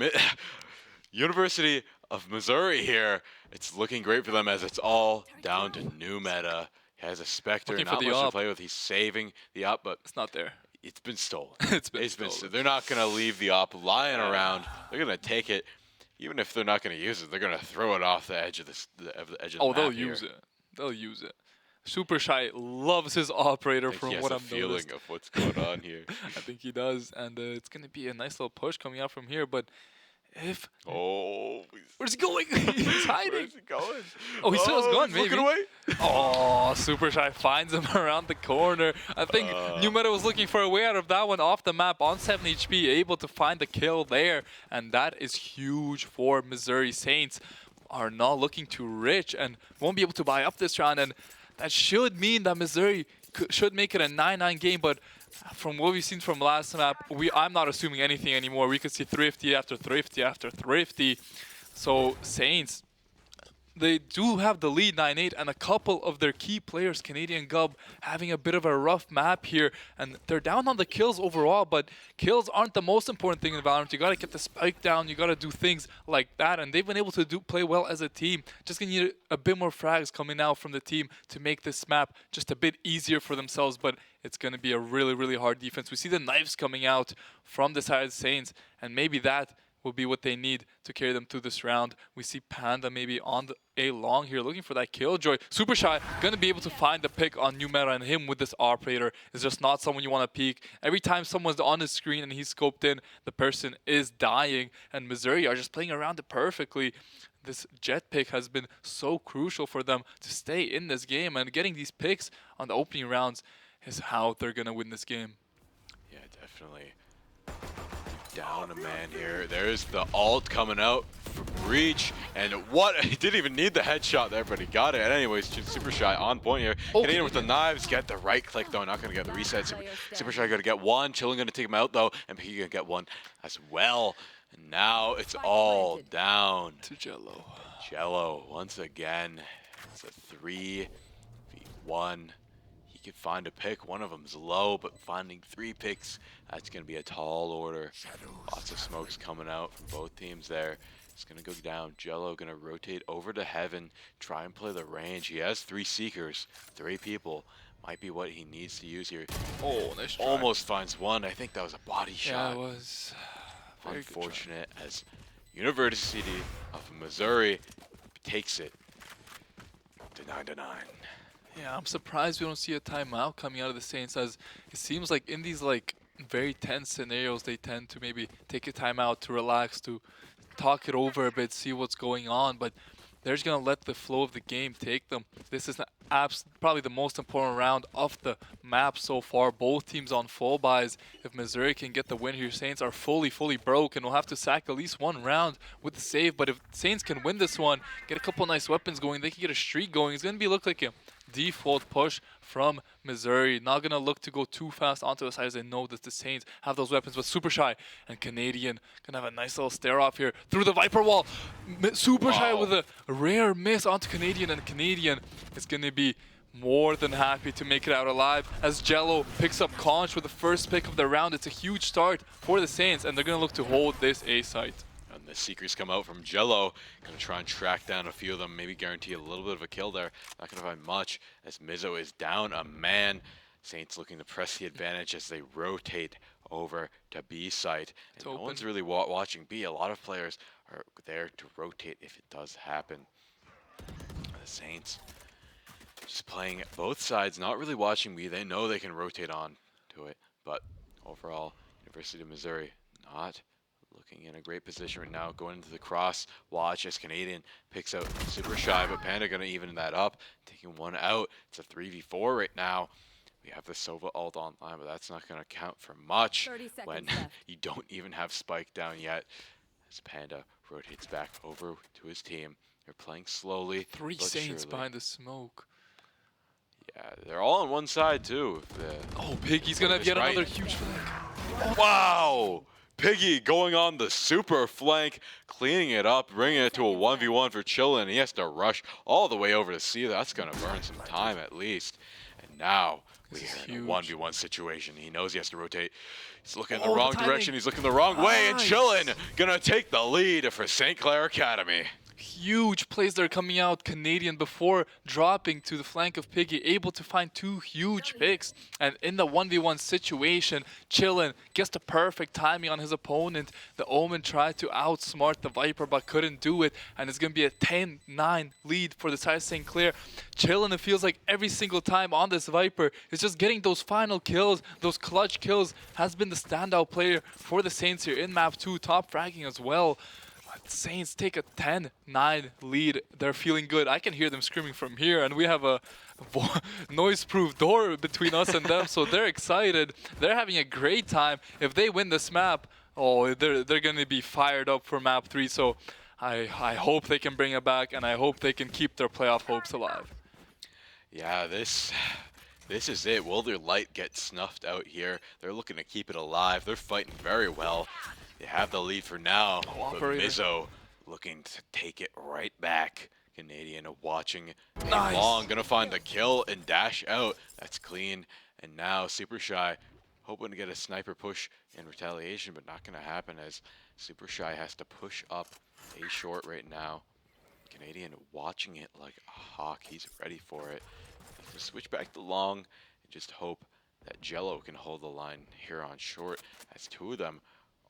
University of Missouri here. It's looking great for them as it's all down to New Meta. He has a Spectre, not much to play with. He's saving the up, but it's not there. It's been stolen. It's been stolen. They're not going to leave the op lying around. They're going to take it. Even if they're not going to use it, they're going to throw it off the edge of the edge of the map. They'll use it. They'll use it. Super Shy loves his operator from what I'm feeling noticed. of what's going on here. I think he does, and it's going to be a nice little push coming out from here, but if... where's he going? He's hiding. Where's he going? Oh, he still has gone, maybe. Looking away. Oh, Super Shy finds him around the corner. I think New Meta was looking for a way out of that one off the map on 7 HP, able to find the kill there, and that is huge for Missouri. Saints are not looking too rich and won't be able to buy up this round, and that should mean that Missouri should make it a 9-9 game, but from what we've seen from last map, I'm not assuming anything anymore. We could see thrifty after thrifty after thrifty. So Saints, they do have the lead 9-8, and a couple of their key players, Canadian Gub, having a bit of a rough map here, and they're down on the kills overall, but kills aren't the most important thing in Valorant. You gotta get the spike down, you gotta do things like that, and they've been able to play well as a team. Just gonna need a bit more frags coming out from the team to make this map just a bit easier for themselves, but it's gonna be a really, really hard defense. We see the knives coming out from the side of Saints, and maybe that will be what they need to carry them through this round. We see Panda maybe on the A long here, looking for that killjoy. Super Shy gonna be able to find the pick on New Meta, and him with this operator is just not someone you want to peek. Every time someone's on his screen and he's scoped in, the person is dying, and Missouri are just playing around it perfectly. This jet pick has been so crucial for them to stay in this game, and getting these picks on the opening rounds is how they're gonna win this game. Yeah, definitely. Down a man here. There's the ult coming out for Breach, and what? He didn't even need the headshot there, but he got it. And anyways, Super Shy on point here. Canadian with the knives, get the right click though, not gonna get the reset. Super Shy gonna get one. Chilling gonna take him out though, and Piggy gonna get one as well. And now it's all down To Jello. Jello once again. It's a 3v1. He could find a pick. One of them's low, but finding 3 picks, that's going to be a tall order. Lots of smokes coming out from both teams there. It's going to go down. Jello going to rotate over to Heaven, try and play the range. He has 3 Seekers, 3 people. Might be what he needs to use here. Oh, nice try. Almost finds one. I think that was a body shot. Yeah, it was. Unfortunate as University of Missouri takes it to 9-9. Yeah, I'm surprised we don't see a timeout coming out of the Saints, as it seems like in these like very tense scenarios they tend to maybe take a timeout to relax, to talk it over a bit, see what's going on, but they're just gonna let the flow of the game take them. This is probably the most important round of the map so far. Both teams on full buys. If Missouri can get the win here, Saints are fully broke, and will have to sack at least one round with the save. But if Saints can win this one, get a couple nice weapons going, they can get a streak going. It's gonna look like a default push from Missouri. Not gonna look to go too fast onto the side, as they know that the Saints have those weapons. But Super Shy and Canadian gonna have a nice little stare off here through the Viper wall. Super Shy with a rare miss onto Canadian, and Canadian is gonna be more than happy to make it out alive, as Jello picks up Conch with the first pick of the round. It's a huge start for the Saints, and they're gonna look to hold this A site. And the Seekers come out from Jello. Gonna try and track down a few of them, maybe guarantee a little bit of a kill there. Not gonna find much, as Mizzou is down a man. Saints looking to press the advantage as they rotate over to B site. And no one's really watching B. A lot of players are there to rotate if it does happen. The Saints just playing both sides, not really watching B. They know they can rotate on to it, but overall, University of Missouri not looking in a great position right now. Going into the cross watch as Canadian picks out Super Shy, but Panda gonna even that up, taking one out. It's a 3v4 right now. We have the Sova ult online, but that's not gonna count for much when you don't even have Spike down yet. As Panda rotates back over to his team. They're playing slowly. 3 Saints behind the smoke. Yeah, they're all on one side too. Oh, Piggy's gonna get another huge flank. Wow! Piggy going on the super flank, cleaning it up, bringing it to a 1v1 for Chillin. He has to rush all the way over to see. That's going to burn some time at least. And now we are in a 1v1 situation. He knows he has to rotate. He's looking in the wrong direction. He's looking the wrong way. And Chillin going to take the lead for St. Clair Academy. Huge plays that are coming out. Canadian before dropping to the flank of Piggy, able to find 2 huge picks, and in the 1v1 situation, Chillin gets the perfect timing on his opponent. The Omen tried to outsmart the Viper but couldn't do it, and it's gonna be a 10-9 lead for the side of St. Clair. Chillin, it feels like every single time on this Viper is just getting those final kills, those clutch kills, has been the standout player for the Saints here in map 2, top fragging as well. Saints take a 10-9 lead. They're feeling good. I can hear them screaming from here, and we have a noise-proof door between us and them, so they're excited. They're having a great time. If they win this map, oh, they're going to be fired up for map 3, so I hope they can bring it back, and I hope they can keep their playoff hopes alive. Yeah, this is it. Will their light get snuffed out here? They're looking to keep it alive. They're fighting very well. They have the lead for now, but Mizzou looking to take it right back. Canadian watching a Nice. long, gonna find the kill and dash out. That's clean. And now Super Shy hoping to get a sniper push in retaliation, but not gonna happen as Super Shy has to push up A short right now. Canadian watching it like a hawk. He's ready for it. Have to switch back to long and just hope that Jello can hold the line here on short, as two of them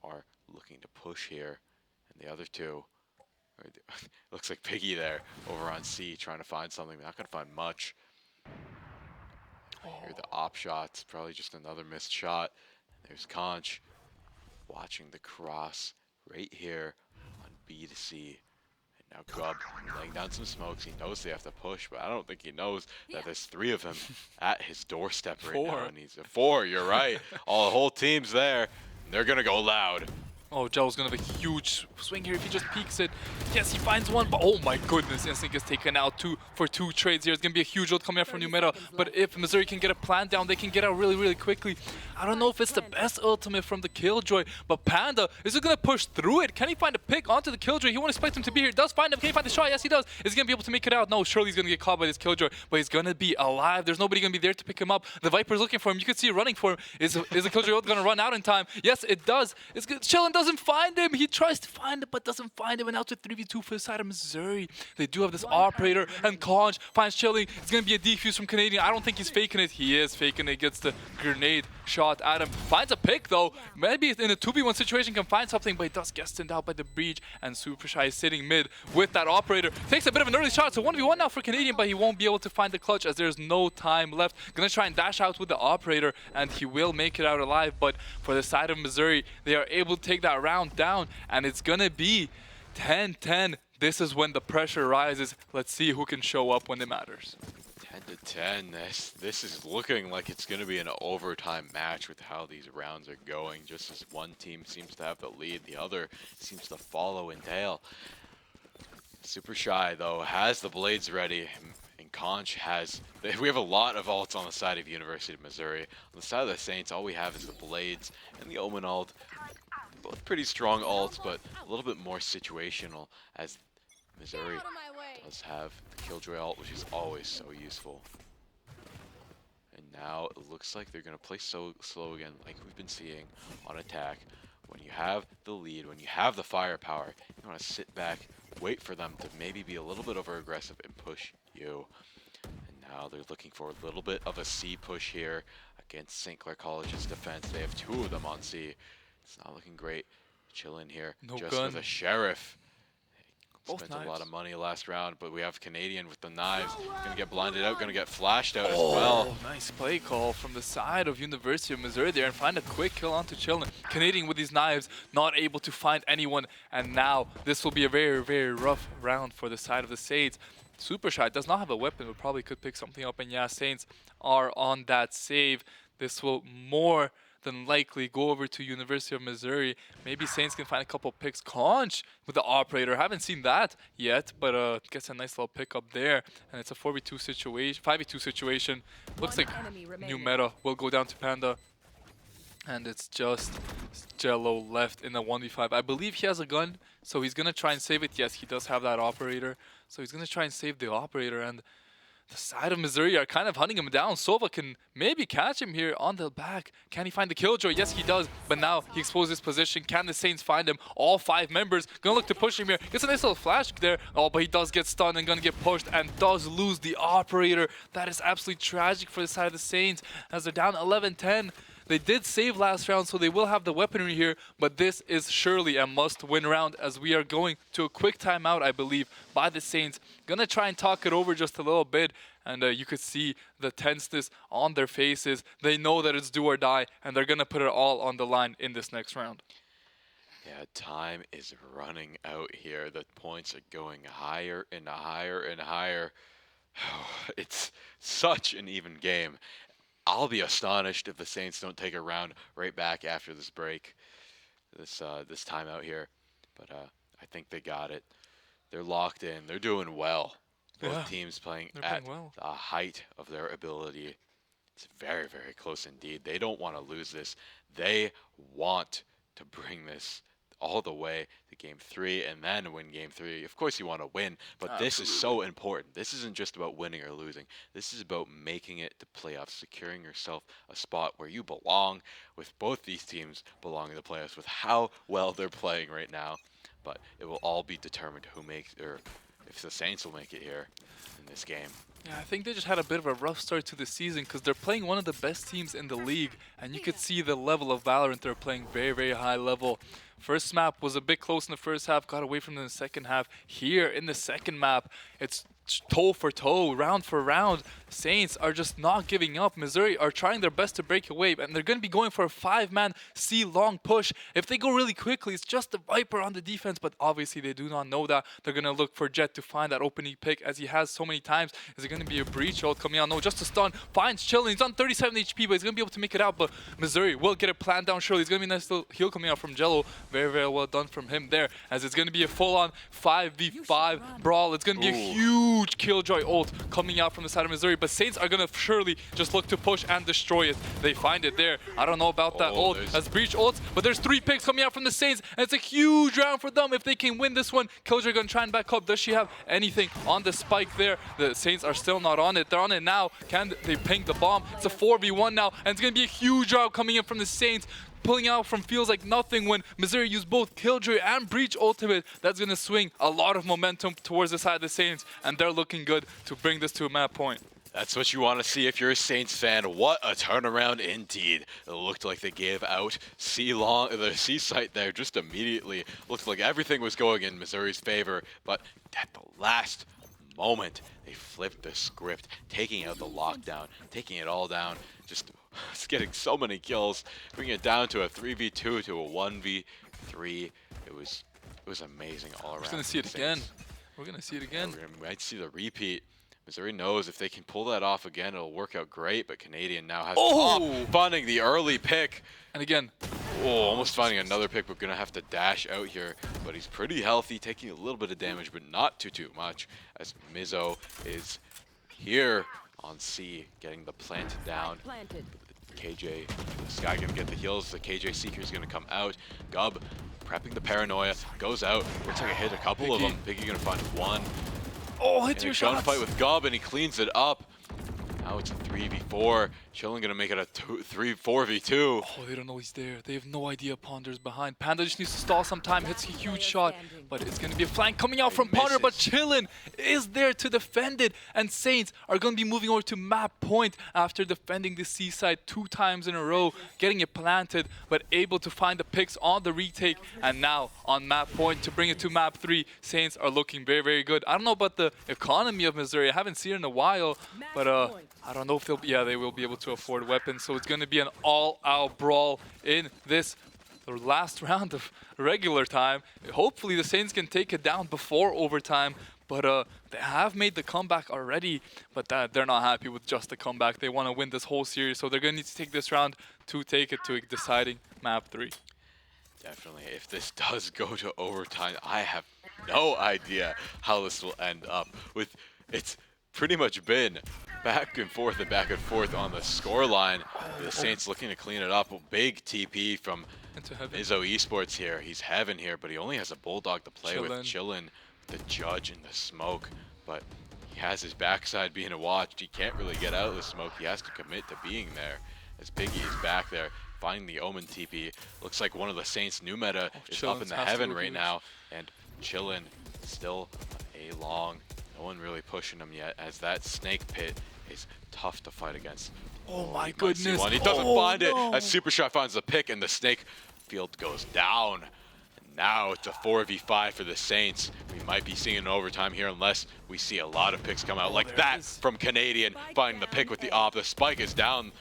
are looking to push here, and the other two looks like Piggy there over on C trying to find something. Not gonna find much. Here the op shots, probably just another missed shot. There's Conch watching the cross right here on B to C. And now Grub laying down some smokes. He knows they have to push, but I don't think he knows that there's three of them at his doorstep right now. And he's a four, you're right. All the whole team's there. And they're gonna go loud. Oh, Jello's gonna have a huge swing here if he just peeks it. Yes, he finds one, but oh my goodness, Instinct gets taken out for two trades here. It's gonna be a huge ult coming out from New Meta, but if Missouri can get a plant down, they can get out really, really quickly. I don't know if it's the best ultimate from the Killjoy, but Panda, is he gonna push through it? Can he find a pick onto the Killjoy? He won't expect him to be here. Does find him. Can he find the shot? Yes, he does. Is he gonna be able to make it out? No, surely he's gonna get caught by this Killjoy, but he's gonna be alive. There's nobody gonna be there to pick him up. The Viper's looking for him. You can see running for him. Is the Killjoy ult gonna run out in time? Yes, it does. It's good. Chillin doesn't find him. He tries to find it, but doesn't find him. And now it's a 3v2 for the side of Missouri. They do have this operator, and Conch finds Chilling. It's going to be a defuse from Canadian. I don't think he's faking it. He is faking it. Gets the grenade shot at him. Finds a pick, though. Maybe in a 2v1 situation can find something, but he does get sent out by the breach. And Super Shy is sitting mid with that operator. Takes a bit of an early shot. So 1v1 now for Canadian, but he won't be able to find the clutch as there's no time left. Gonna try and dash out with the operator, and he will make it out alive. But for the side of Missouri, they are able to take that round down. And it's gonna be 10-10. This is when the pressure rises. Let's see who can show up when it matters. 10-10. This is looking like it's gonna be an overtime match with how these rounds are going. Just as one team seems to have the lead, the other seems to follow and tail. Super Shy though has the blades ready. And Conch has, we have a lot of ults on the side of University of Missouri. On the side of the Saints, all we have is the blades and the Omen ult. Both pretty strong ults, but a little bit more situational, as Missouri does have the Killjoy ult, which is always so useful. And now it looks like they're going to play so slow again, like we've been seeing on attack. When you have the lead, when you have the firepower, you want to sit back, wait for them to maybe be a little bit over aggressive and push you. And now they're looking for a little bit of a C push here against St. Clair College's defense. They have two of them on C. It's not looking great. Chill in here. No just gun. for the Sheriff. Both Spent knives. a lot of money last round, but we have Canadian with the knives. Gonna get blinded out, gonna get flashed out as well. Nice play call from the side of University of Missouri there and find a quick kill onto Chillin. Canadian with these knives, not able to find anyone, and now this will be a very, very rough round for the side of the Saints. Super Shy does not have a weapon, but probably could pick something up, and yeah, Saints are on that save. This will more than likely go over to University of Missouri. Maybe Saints can find a couple picks. Conch with the operator. Haven't seen that yet, but gets a nice little pick up there. And it's a 4v2 situation, 5v2 situation. Looks like New Meta will go down to Panda. And it's just Jello left in the 1v5. I believe he has a gun, so he's going to try and save it. Yes, he does have that operator. So he's going to try and save the operator. And the side of Missouri are kind of hunting him down. Sova can maybe catch him here on the back. Can he find the Killjoy? Yes, he does. But now he exposed his position. Can the Saints find him? All 5 members gonna look to push him here. Gets a nice little flash there. Oh, but he does get stunned and gonna get pushed and does lose the operator. That is absolutely tragic for the side of the Saints as they're down 11-10. They did save last round, so they will have the weaponry here, but this is surely a must-win round as we are going to a quick timeout, I believe, by the Saints. Gonna try and talk it over just a little bit, and you could see the tenseness on their faces. They know that it's do or die, and they're gonna put it all on the line in this next round. Yeah, time is running out here. The points are going higher and higher and higher. It's such an even game. I'll be astonished if the Saints don't take a round right back after this break, this timeout here. But I think they got it. They're locked in. They're doing well. Both teams playing at the height of their ability. It's very, very close indeed. They don't want to lose this. They want to bring this all the way to Game 3 and then win Game 3. Of course you want to win, but this is so Absolutely. important. This isn't just about winning or losing. This is about making it to playoffs, securing yourself a spot where you belong, with both these teams belonging to the playoffs with how well they're playing right now. But it will all be determined who makes, or if the Saints will make it here in this game. Yeah, I think they just had a bit of a rough start to the season because they're playing one of the best teams in the league, and you could see the level of Valorant they're playing very, very high level. First map was a bit close in the first half, got away from them in the second half. Here in the second map, it's toe for toe, round for round. Saints are just not giving up. Missouri are trying their best to break away, and they're going to be going for a 5-man C long push. If they go really quickly, it's just the Viper on the defense, but obviously they do not know that. They're going to look for Jet to find that opening pick as he has so many times. Is it going to be a breach ult coming out? No, just a stun. Finds Chillin. He's on 37 HP, but he's going to be able to make it out, but Missouri will get it planned down surely. It's going to be a nice little heal coming out from Jello. Very, very well done from him there, as it's going to be a full-on 5v5 brawl. It's going to be a huge Killjoy ult coming out from the side of Missouri, but Saints are going to surely just look to push and destroy it. They find it there. I don't know about that ult as breach ults, but there's 3 picks coming out from the Saints, and it's a huge round for them if they can win this one. Killjoy going to try and back up. Does she have anything on the spike there? The Saints are still not on it. They're on it now. Can they ping the bomb? It's a 4v1 now, and it's going to be a huge round coming in from the Saints. Pulling out from feels like nothing when Missouri used both Killjoy and Breach ultimate. That's going to swing a lot of momentum towards the side of the Saints, and they're looking good to bring this to a map point. That's what you want to see if you're a Saints fan. What a turnaround indeed. It looked like they gave out the C site there just immediately. Looked like everything was going in Missouri's favor, but at the last moment, they flipped the script, taking out the lockdown, taking it all down, just getting so many kills, bringing it down to a 3v2 to a 1v3. It was amazing all around. We're going to see it again. We're going to see it again. We might see the repeat. Missouri knows if they can pull that off again, it'll work out great, but Canadian now has finding the early pick. And again, almost finding another pick, but gonna have to dash out here. But he's pretty healthy, taking a little bit of damage, but not too much, as Mizzou is here on C, getting the plant down. KJ, this guy gonna get the heals. The KJ Seeker is gonna come out. Gub prepping the paranoia, goes out. Looks like I hit a couple of them. Piggy gonna find one. oh, hits your shot. Gunfight with Gub, and he cleans it up. Now it's a 3v4. Chillin gonna make it a 4v2. Oh, they don't know he's there. They have no idea Ponder's behind. Panda just needs to stall some time, hits a huge shot, but it's gonna be a flank coming out from Ponder, but Chillin is there to defend it, and Saints are gonna be moving over to map point after defending the seaside 2 times in a row, getting it planted, but able to find the picks on the retake, and now on map point to bring it to map 3. Saints are looking very, very good. I don't know about the economy of Missouri. I haven't seen it in a while, but I don't know if they'll be, yeah, they will be able to afford weapons. So it's going to be an all-out brawl in this the last round of regular time. Hopefully the Saints can take it down before overtime. But they have made the comeback already, but they're not happy with just the comeback. They want to win this whole series, so they're going to need to take this round to take it to a deciding map 3. Definitely. If this does go to overtime, I have no idea how this will end up. It's pretty much been back and forth on the score line. The Saints looking to clean it up. A big TP from Mizzou Esports here. He's heaven here, but he only has a Bulldog to play with. Chillin, the judge in the smoke, but he has his backside being watched. He can't really get out of the smoke. He has to commit to being there. As Biggie is back there, finding the Omen TP. Looks like one of the Saints' new meta is up in the heaven right now, and Chillin still a long. No one really pushing him yet, as that snake pit is tough to fight against. Oh my goodness. He doesn't find it, as Super Shot finds the pick, and the snake field goes down. And now it's a 4v5 for the Saints. We might be seeing an overtime here unless we see a lot of picks come out like that from Canadian, finding the pick with the op. The spike is down.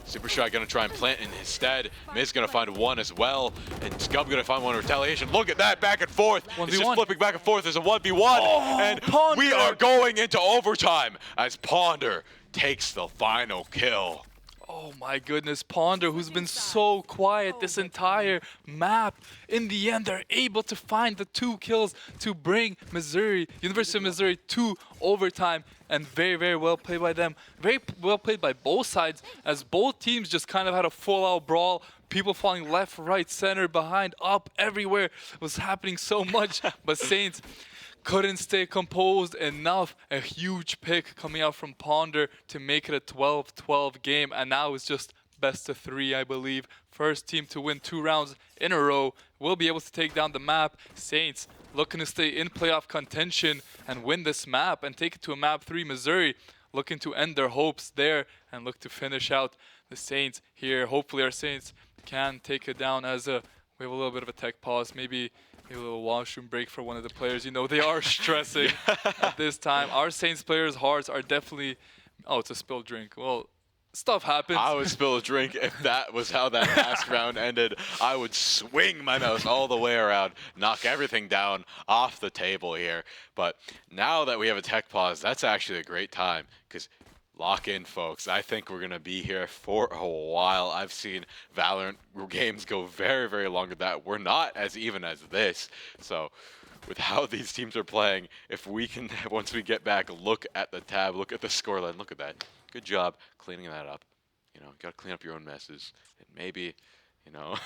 Super Shot gonna try and plant in his stead. Miz gonna find one as well, and Scub gonna find one in retaliation. Look at that, back and forth. It's just flipping back and forth. There's a 1v1, and Ponder. We are going into overtime as Ponder takes the final kill. Oh my goodness, Ponder, who's been so quiet this entire map. In the end, they're able to find the 2 kills to bring University of Missouri to overtime. And very, very well played by them. Very well played by both sides, as both teams just kind of had a full-out brawl. people falling left, right, center, behind, up, everywhere. It was happening so much, but Saints couldn't stay composed enough. A huge pick coming out from Ponder to make it a 12-12 game, and now it's just best of 3, I believe. First team to win 2 rounds in a row will be able to take down the map. Saints looking to stay in playoff contention and win this map and take it to a map 3. Missouri looking to end their hopes there and look to finish out the Saints here. Hopefully our Saints can take it down as we have a little bit of a tech pause, maybe a little washroom break for one of the players. You know, they are stressing at this time. Our Saints players' hearts are definitely... Oh, it's a spilled drink. Well, stuff happens. I would spill a drink if that was how that last round ended. I would swing my mouse all the way around, knock everything down off the table here. But now that we have a tech pause, that's actually a great time because lock in, folks. I think we're going to be here for a while. I've seen Valorant games go very, very long at that. We're not as even as this. So with how these teams are playing, if we can, once we get back, look at the tab, look at the scoreline, look at that. Good job cleaning that up. You know, got to clean up your own messes. And maybe, you know,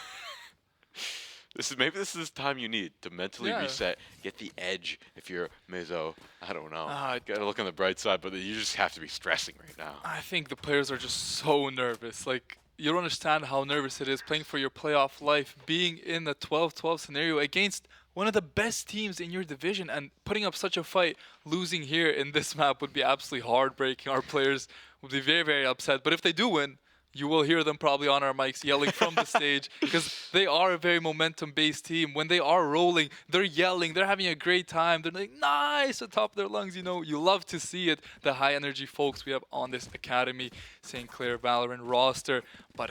maybe this is the time you need to mentally reset, get the edge if you're Mizzou. I don't know. Got to look on the bright side, but you just have to be stressing right now. I think the players are just so nervous. Like, you don't understand how nervous it is playing for your playoff life, being in the 12-12 scenario against one of the best teams in your division and putting up such a fight. Losing here in this map would be absolutely heartbreaking. Our players would be very, very upset. But if they do win, you will hear them probably on our mics yelling from the stage because they are a very momentum-based team. When they are rolling, they're yelling. They're having a great time. They're like, nice, at the top of their lungs. You know, you love to see it. The high-energy folks we have on this Academy St. Clair Valorant roster. But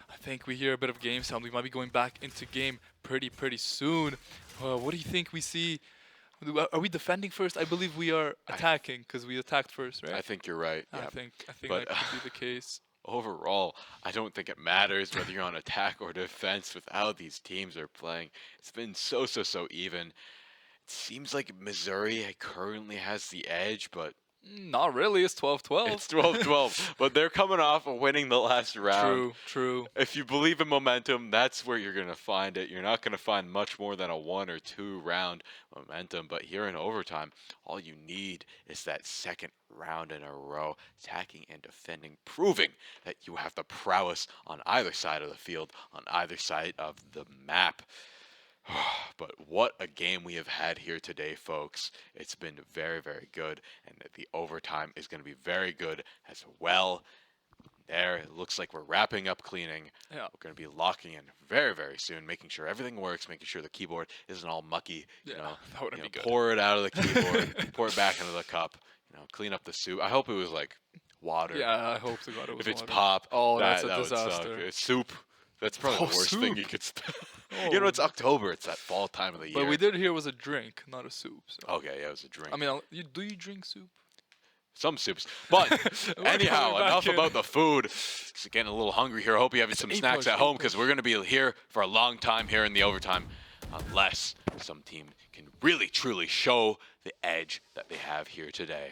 I think we hear a bit of game sound. We might be going back into game pretty soon. What do you think we see? Are we defending first? I believe we are attacking because we attacked first, right? I think you're right. Yeah. I think that could be the case. Overall, I don't think it matters whether you're on attack or defense with how these teams are playing. It's been so even. It seems like Missouri currently has the edge, but not really. It's 12-12. It's 12-12, but they're coming off of winning the last round. True. If you believe in momentum, that's where you're going to find it. You're not going to find much more than a 1 or 2 round momentum, but here in overtime, all you need is that second round in a row, attacking and defending, proving that you have the prowess on either side of the field, on either side of the map. But what a game we have had here today, folks. It's been very good, and the overtime is going to be very good as well. There, it looks like we're wrapping up cleaning. Yeah. We're going to be locking in very soon, making sure everything works, making sure the keyboard isn't all mucky. Yeah, you know, that wouldn't be good. Pour it out of the keyboard, pour it back into the cup. You know, clean up the soup. I hope it was like water. Yeah, I hope so. God, it was if it's water. pop, oh, that that's a would suck. disaster. It's soup. That's probably the worst thing you could. You know, it's October. It's that fall time of the year. But we did hear it was a drink, not a soup. So. Okay, yeah, it was a drink. I mean, do you drink soup? Some soups. But anyhow, enough here. about the food. It's getting a little hungry here. I hope you have some snacks at home because we're going to be here for a long time here in the overtime, unless some team can really truly show the edge that they have here today.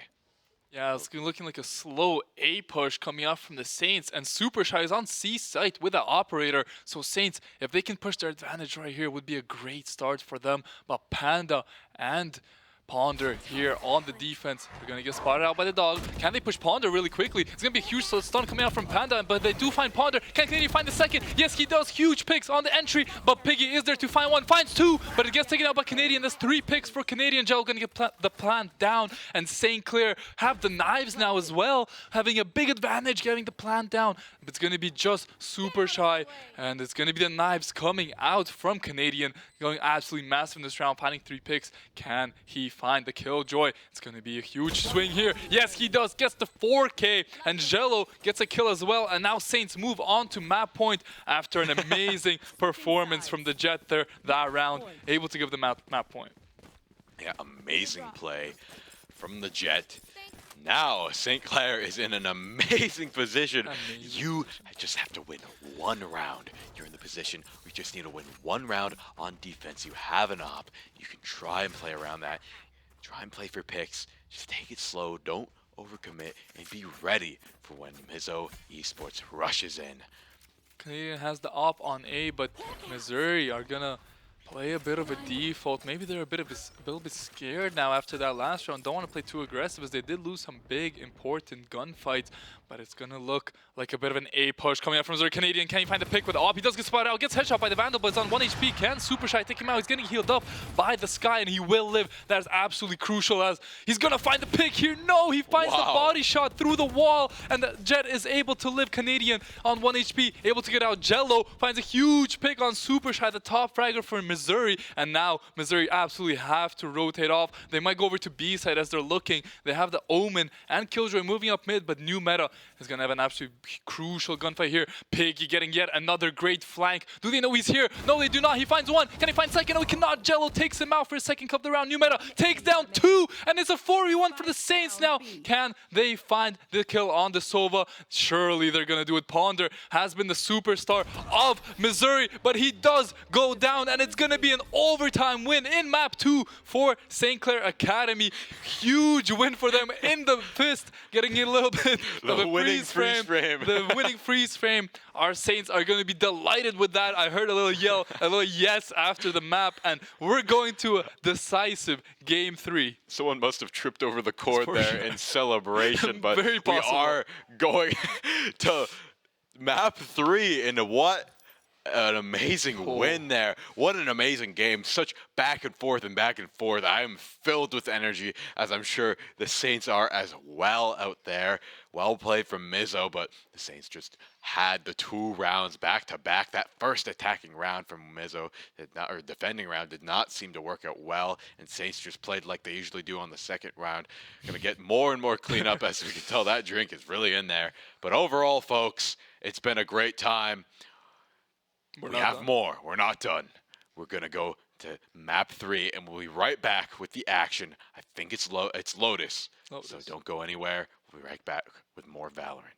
Yeah, it's looking like a slow A push coming out from the Saints, and Super Shy is on C site with the operator. So Saints, if they can push their advantage right here, would be a great start for them. But Panda and Ponder here on the defense. They're going to get spotted out by the dog. Can they push Ponder really quickly? It's going to be a huge stun coming out from Panda, but they do find Ponder. Can Canadian find the second? Yes, he does. Huge picks on the entry, but Piggy is there to find one. Finds 2, but it gets taken out by Canadian. There's 3 picks for Canadian. Gel going to get the plant down, and St. Clair have the knives now as well, having a big advantage getting the plant down. But it's going to be just Super Shy, and it's going to be the knives coming out from Canadian, going absolutely massive in this round, finding 3 picks. Can he find the killjoy? It's going to be a huge swing here. Yes, he does. Gets the 4K, and Jello gets a kill as well. And now Saints move on to map point after an amazing performance from the Jet there that round, able to give the map point. Yeah, amazing play from the Jet. Now St. Clair is in an amazing position. You just have to win 1 round. You're in the position. We just need to win 1 round on defense. You have an op. You can try and play around that. Try and play for picks. Just take it slow. Don't overcommit, and be ready for when Mizzou Esports rushes in. Canadian has the op on A, but Missouri are gonna play a bit of a default. Maybe they're a little bit scared now after that last round. Don't want to play too aggressive as they did lose some big, important gunfights. But it's going to look like a bit of an A push coming out from Missouri. Canadian, can he find the pick with the op? He does get spotted out, gets headshot by the Vandal, but it's on 1 HP. Can Super Shy take him out? He's getting healed up by the Sky, and he will live. That is absolutely crucial as he's going to find the pick here. No, he finds the body shot through the wall, and the Jet is able to live. Canadian on 1 HP, able to get out. Jello finds a huge pick on Super Shy, the top fragger for Missouri, and now Missouri absolutely have to rotate off. They might go over to B side as they're looking. They have the Omen and Killjoy moving up mid, but New Meta is going to have an absolute crucial gunfight here. Piggy getting yet another great flank. Do they know he's here? No, they do not. He finds one. Can he find second? No, he cannot. Jello takes him out for his second club of the round. New Meta takes down 2, and it's a 4v1 for the Saints now. Can they find the kill on the Sova? Surely they're going to do it. Ponder has been the superstar of Missouri, but he does go down, and it's going to be an overtime win in map 2 for St. Clair Academy. Huge win for them in the fist, getting a little bit of a freeze frame. The winning freeze frame. Our Saints are going to be delighted with that. I heard a little yell, a little yes after the map, and we're going to a decisive game 3. Someone must have tripped over the cord there in celebration, but Very we possible. are going to map 3 into what an amazing win there. What an amazing game. Such back and forth and back and forth. I am filled with energy, as I'm sure the Saints are as well out there. Well played from Mizzou, but the Saints just had the 2 rounds back to back. That first attacking round from Mizzou, or defending round, did not seem to work out well, and Saints just played like they usually do on the second round. Gonna get more and more cleanup as we can tell that drink is really in there. But overall, folks, it's been a great time. We have more. We're not done. We're going to go to map 3, and we'll be right back with the action. I think it's Lotus. So don't go anywhere. We'll be right back with more Valorant.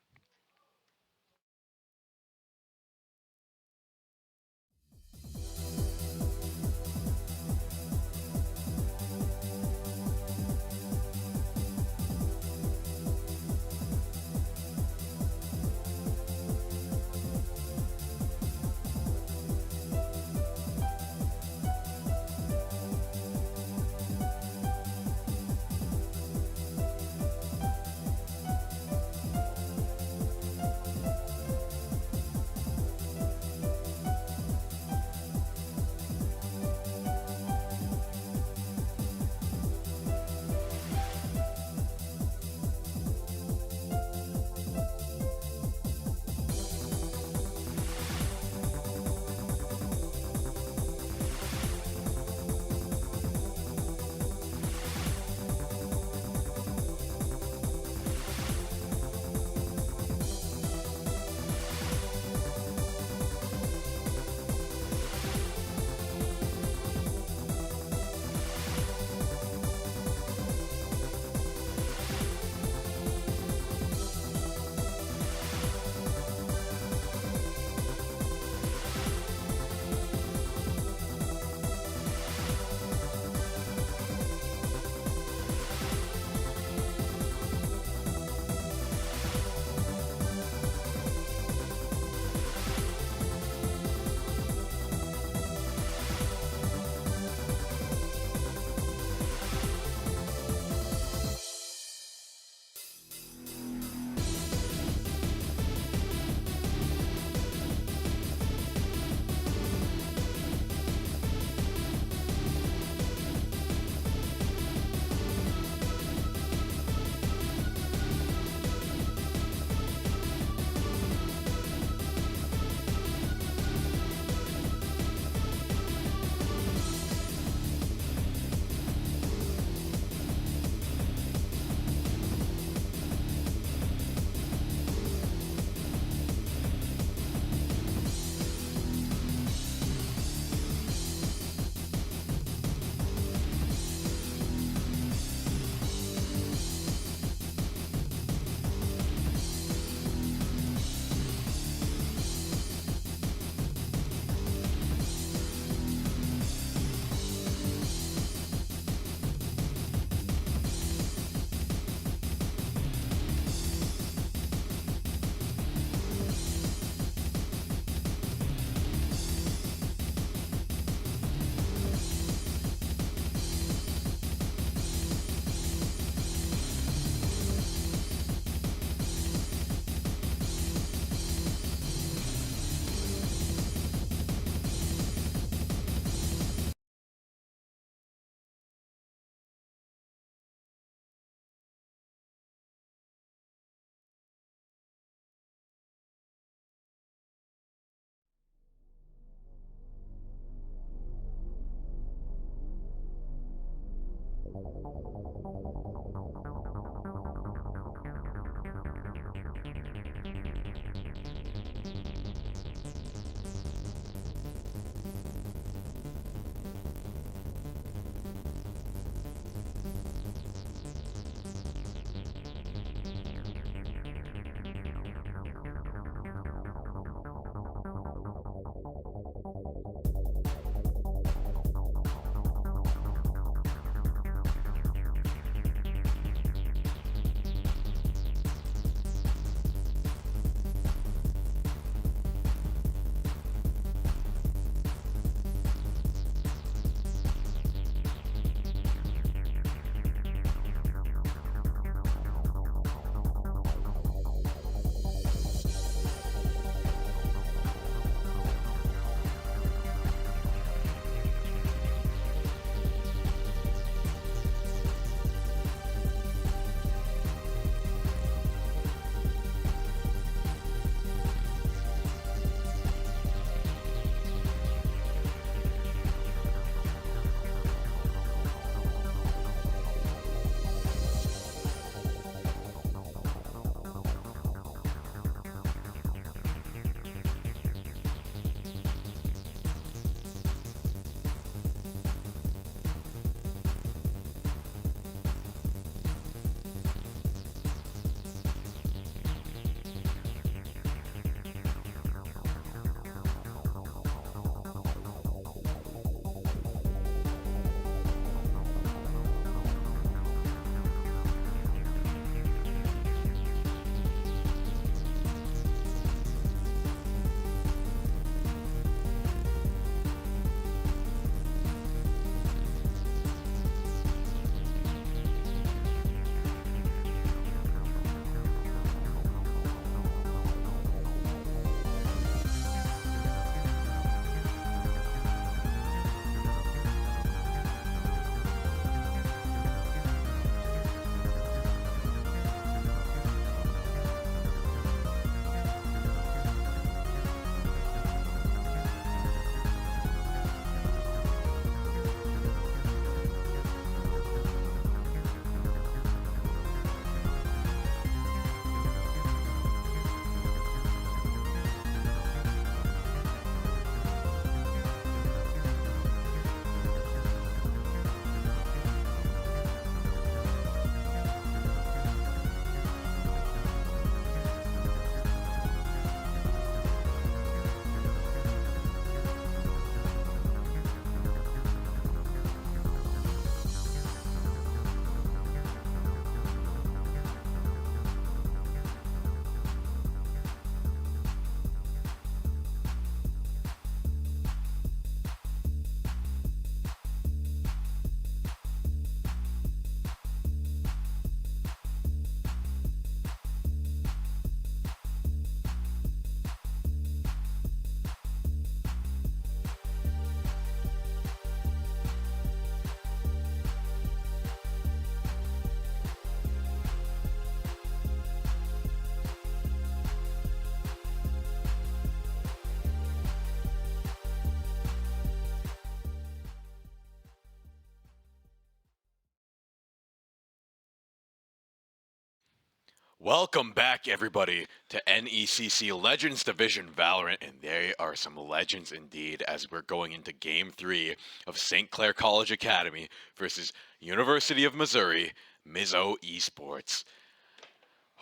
Welcome back, everybody, to NECC Legends Division Valorant, and they are some legends indeed as we're going into Game 3 of St. Clair College Academy versus University of Missouri, Mizzou Esports.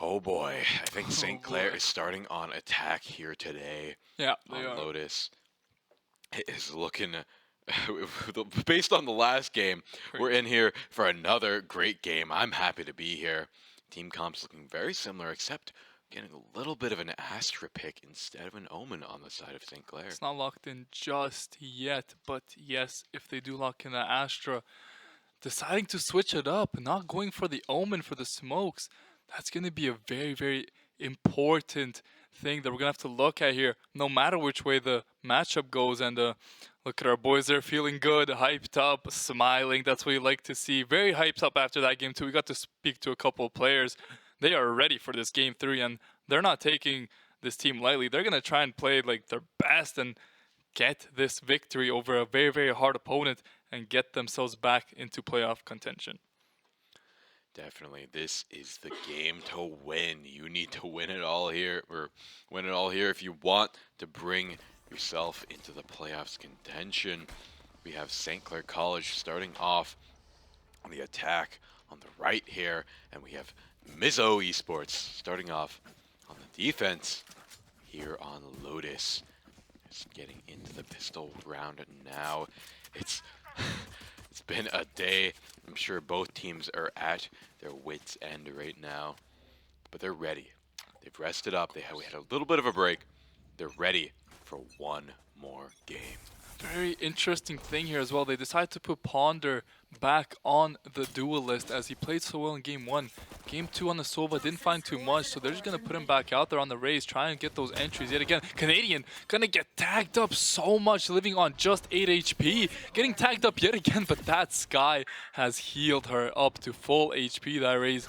Oh boy, I think Oh St. Clair boy. is starting on attack here today Yeah, they on are. Lotus. It is looking, based on the last game, we're in Crazy. here for another great game. I'm happy to be here. Team comp's looking very similar, except getting a little bit of an Astra pick instead of an Omen on the side of St. Clair. It's not locked in just yet, but yes, if they do lock in the Astra, deciding to switch it up, not going for the Omen for the smokes, that's going to be a very, very important thing that we're going to have to look at here, no matter which way the matchup goes. And look at our boys there feeling good, hyped up, smiling. That's what you like to see. Very hyped up after that game, too. We got to speak to a couple of players. They are ready for this game 3, and they're not taking this team lightly. They're going to try and play like their best and get this victory over a very, very hard opponent and get themselves back into playoff contention. Definitely, this is the game to win. You need to win it all here, or win it all here if you want to bring yourself into the playoffs contention. We have St. Clair College starting off on the attack on the right here, and we have Mizzou Esports starting off on the defense here on Lotus. Just getting into the pistol round now. It's it's been a day. I'm sure both teams are at their wits' end right now, but they're ready. They've rested up. We had a little bit of a break. They're ready for one more game. Very interesting thing here as well. They decided to put Ponder back on the duel list as he played so well in Game 1. Game 2 on the Sova didn't find too much, so they're just going to put him back out there on the race, try and get those entries yet again. Canadian going to get tagged up so much, living on just 8 HP. Getting tagged up yet again, but that Sky has healed her up to full HP. That raise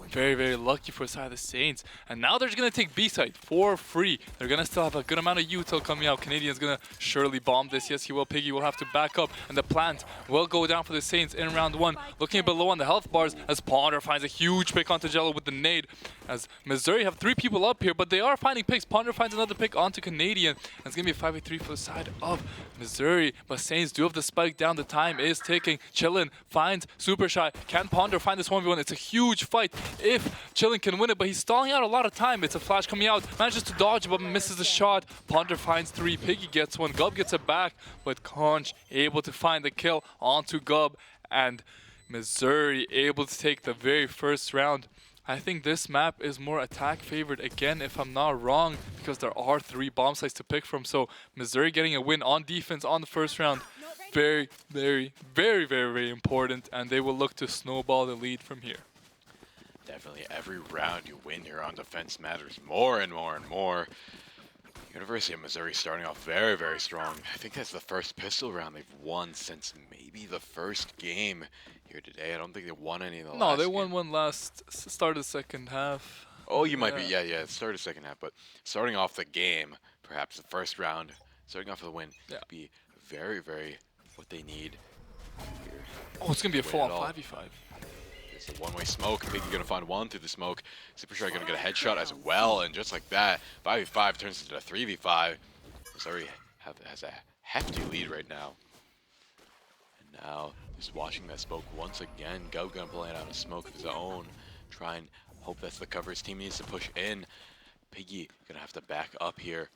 very, very lucky for the side of the Saints. And now they're just going to take B-side for free. They're going to still have a good amount of util coming out. Canadian's going to surely bomb this. Yes, he will. Piggy will have to back up. And the plant will go down for the Saints in round 1. Looking below on the health bars as Ponder finds a huge pick onto Jello with the nade. As Missouri have 3 people up here, but they are finding picks. Ponder finds another pick onto Canadian. And it's going to be a 5v3 for the side of Missouri. But Saints do have the spike down. The time is ticking. Chillin finds Super Shy. Can Ponder find this 1v1? It's a huge fight if Chillin can win it, but he's stalling out a lot of time. It's a flash coming out. Manages to dodge, but misses the shot. Ponder finds 3. Piggy gets 1. Gub gets it back, but Conch able to find the kill onto Gub. And Missouri able to take the very first round. I think this map is more attack favored again, if I'm not wrong, because there are 3 bomb sites to pick from. So Missouri getting a win on defense on the first round, very, very, very, very, very important, and they will look to snowball the lead from here. Definitely every round you win here on defense matters more and more and more. University of Missouri starting off very, very strong. I think that's the first pistol round they've won since maybe the first game here today. I don't think they won any of the last No, they game. won one last start of the second half. Oh, you might be. Yeah, it started second half, but starting off the game, perhaps the first round, starting off with a win, Yeah. be very, very what they need here. Oh, it's gonna be a Win full-on it all. 5v5. It's a one-way smoke. Piggy gonna find one through the smoke. Super Shy gonna get a headshot as well, and just like that, 5v5 turns into a 3v5. Missouri has a hefty lead right now. And now, just watching that smoke once again. Gub gonna play it out of smoke of his own. Try and hope that's the cover his team needs to push in. Piggy gonna have to back up here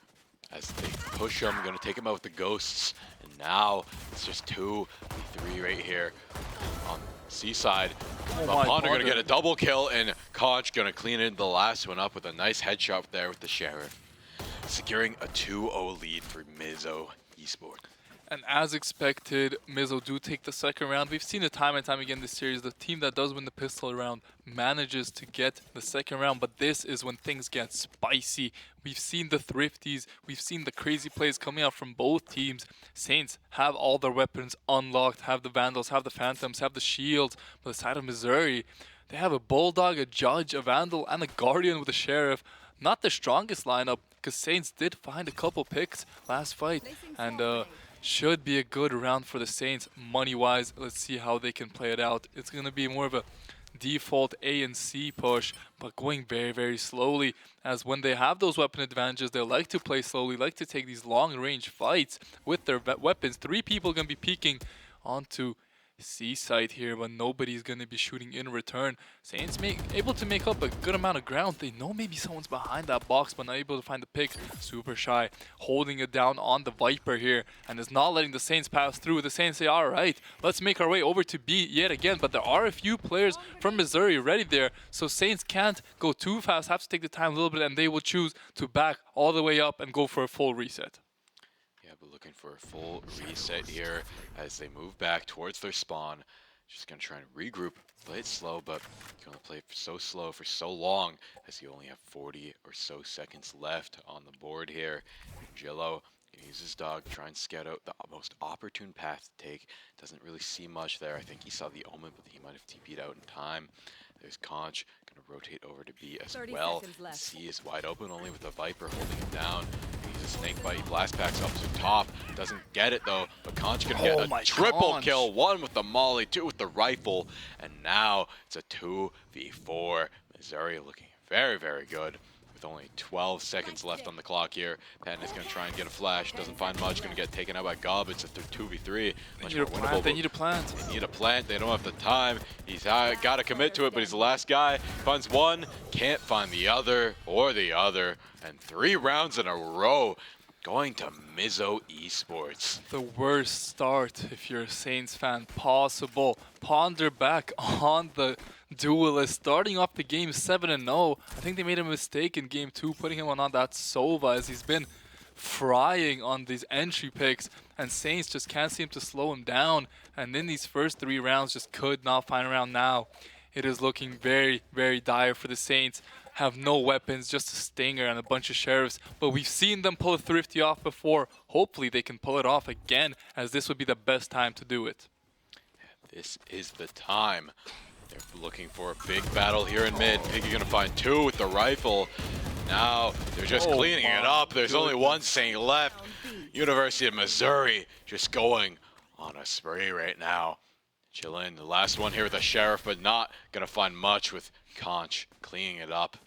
as they push him, gonna take him out with the ghosts. And now it's just 2v3 right here on Seaside. Oh But my Ponder gonna Ponder. get a double kill, and Conch gonna clean in the last one up with a nice headshot there with the Sheriff. Securing a 2-0 lead for Mizzou Esports. And as expected, Mizzou do take the second round. We've seen it time and time again this series. The team that does win the pistol round manages to get the second round, but this is when things get spicy. We've seen the thrifties, we've seen the crazy plays coming out from both teams. Saints have all their weapons unlocked, have the Vandals, have the Phantoms, have the Shields. But the side of Missouri, they have a Bulldog, a Judge, a Vandal, and a Guardian with a Sheriff. Not the strongest lineup, because Saints did find a couple picks last fight. And should be a good round for the Saints money-wise. Let's see how they can play it out. It's going to be more of a default A and C push, but going very, very slowly, as when they have those weapon advantages, they like to play slowly, like to take these long-range fights with their weapons. 3 people going to be peeking onto C side here, but nobody's going to be shooting in return. Saints able to make up a good amount of ground. They know maybe someone's behind that box, but not able to find the pick. Super shy, holding it down on the Viper here, and is not letting the Saints pass through. The Saints say, all right, let's make our way over to B yet again, but there are a few players from Missouri ready there, so Saints can't go too fast, have to take the time a little bit, and they will choose to back all the way up and go for a full reset. But looking for a full reset here as they move back towards their spawn. Just gonna try and regroup, play it slow, but you can only play it so slow for so long as you only have 40 or so seconds left on the board here. Jillo can use his dog, try and scout out the most opportune path to take. Doesn't really see much there. I think he saw the omen, but he might have TP'd out in time. There's Conch, gonna rotate over to B as well. C is wide open, only with the Viper holding him down. He's a snake bite, blast packs up to top. Doesn't get it though, but Conch gonna get a triple kill. 1 with the molly, 2 with the rifle, and now it's a 2v4. Missouri looking very, very good. With only 12 seconds left on the clock here. Patton is going to try and get a flash. Doesn't find much. Going to get taken out by Gob. It's a 2v3. They need a plant. They need a plant. They need a plant. They don't have the time. He's got to commit to it, but he's the last guy. Finds one. Can't find the other or the other. And 3 rounds in a row going to Mizzou Esports. The worst start, if you're a Saints fan, possible. Ponder back on the duelist, starting off the game 7-0. I think they made a mistake in game 2, putting him on that Sova, as he's been frying on these entry picks, and Saints just can't seem to slow him down. And in these first 3 rounds, just could not find a round. Now it is looking very, very dire for the Saints. Have no weapons, just a stinger and a bunch of sheriffs, but we've seen them pull a thrifty off before. Hopefully they can pull it off again, as this would be the best time to do it. This is the time. They're looking for a big battle here in mid. Piggy gonna find 2 with the rifle. Now they're just cleaning it up. There's only 1 Saint left. University of Missouri just going on a spree right now. Chillin, the last one here with the sheriff, but not gonna find much with Conch cleaning it up.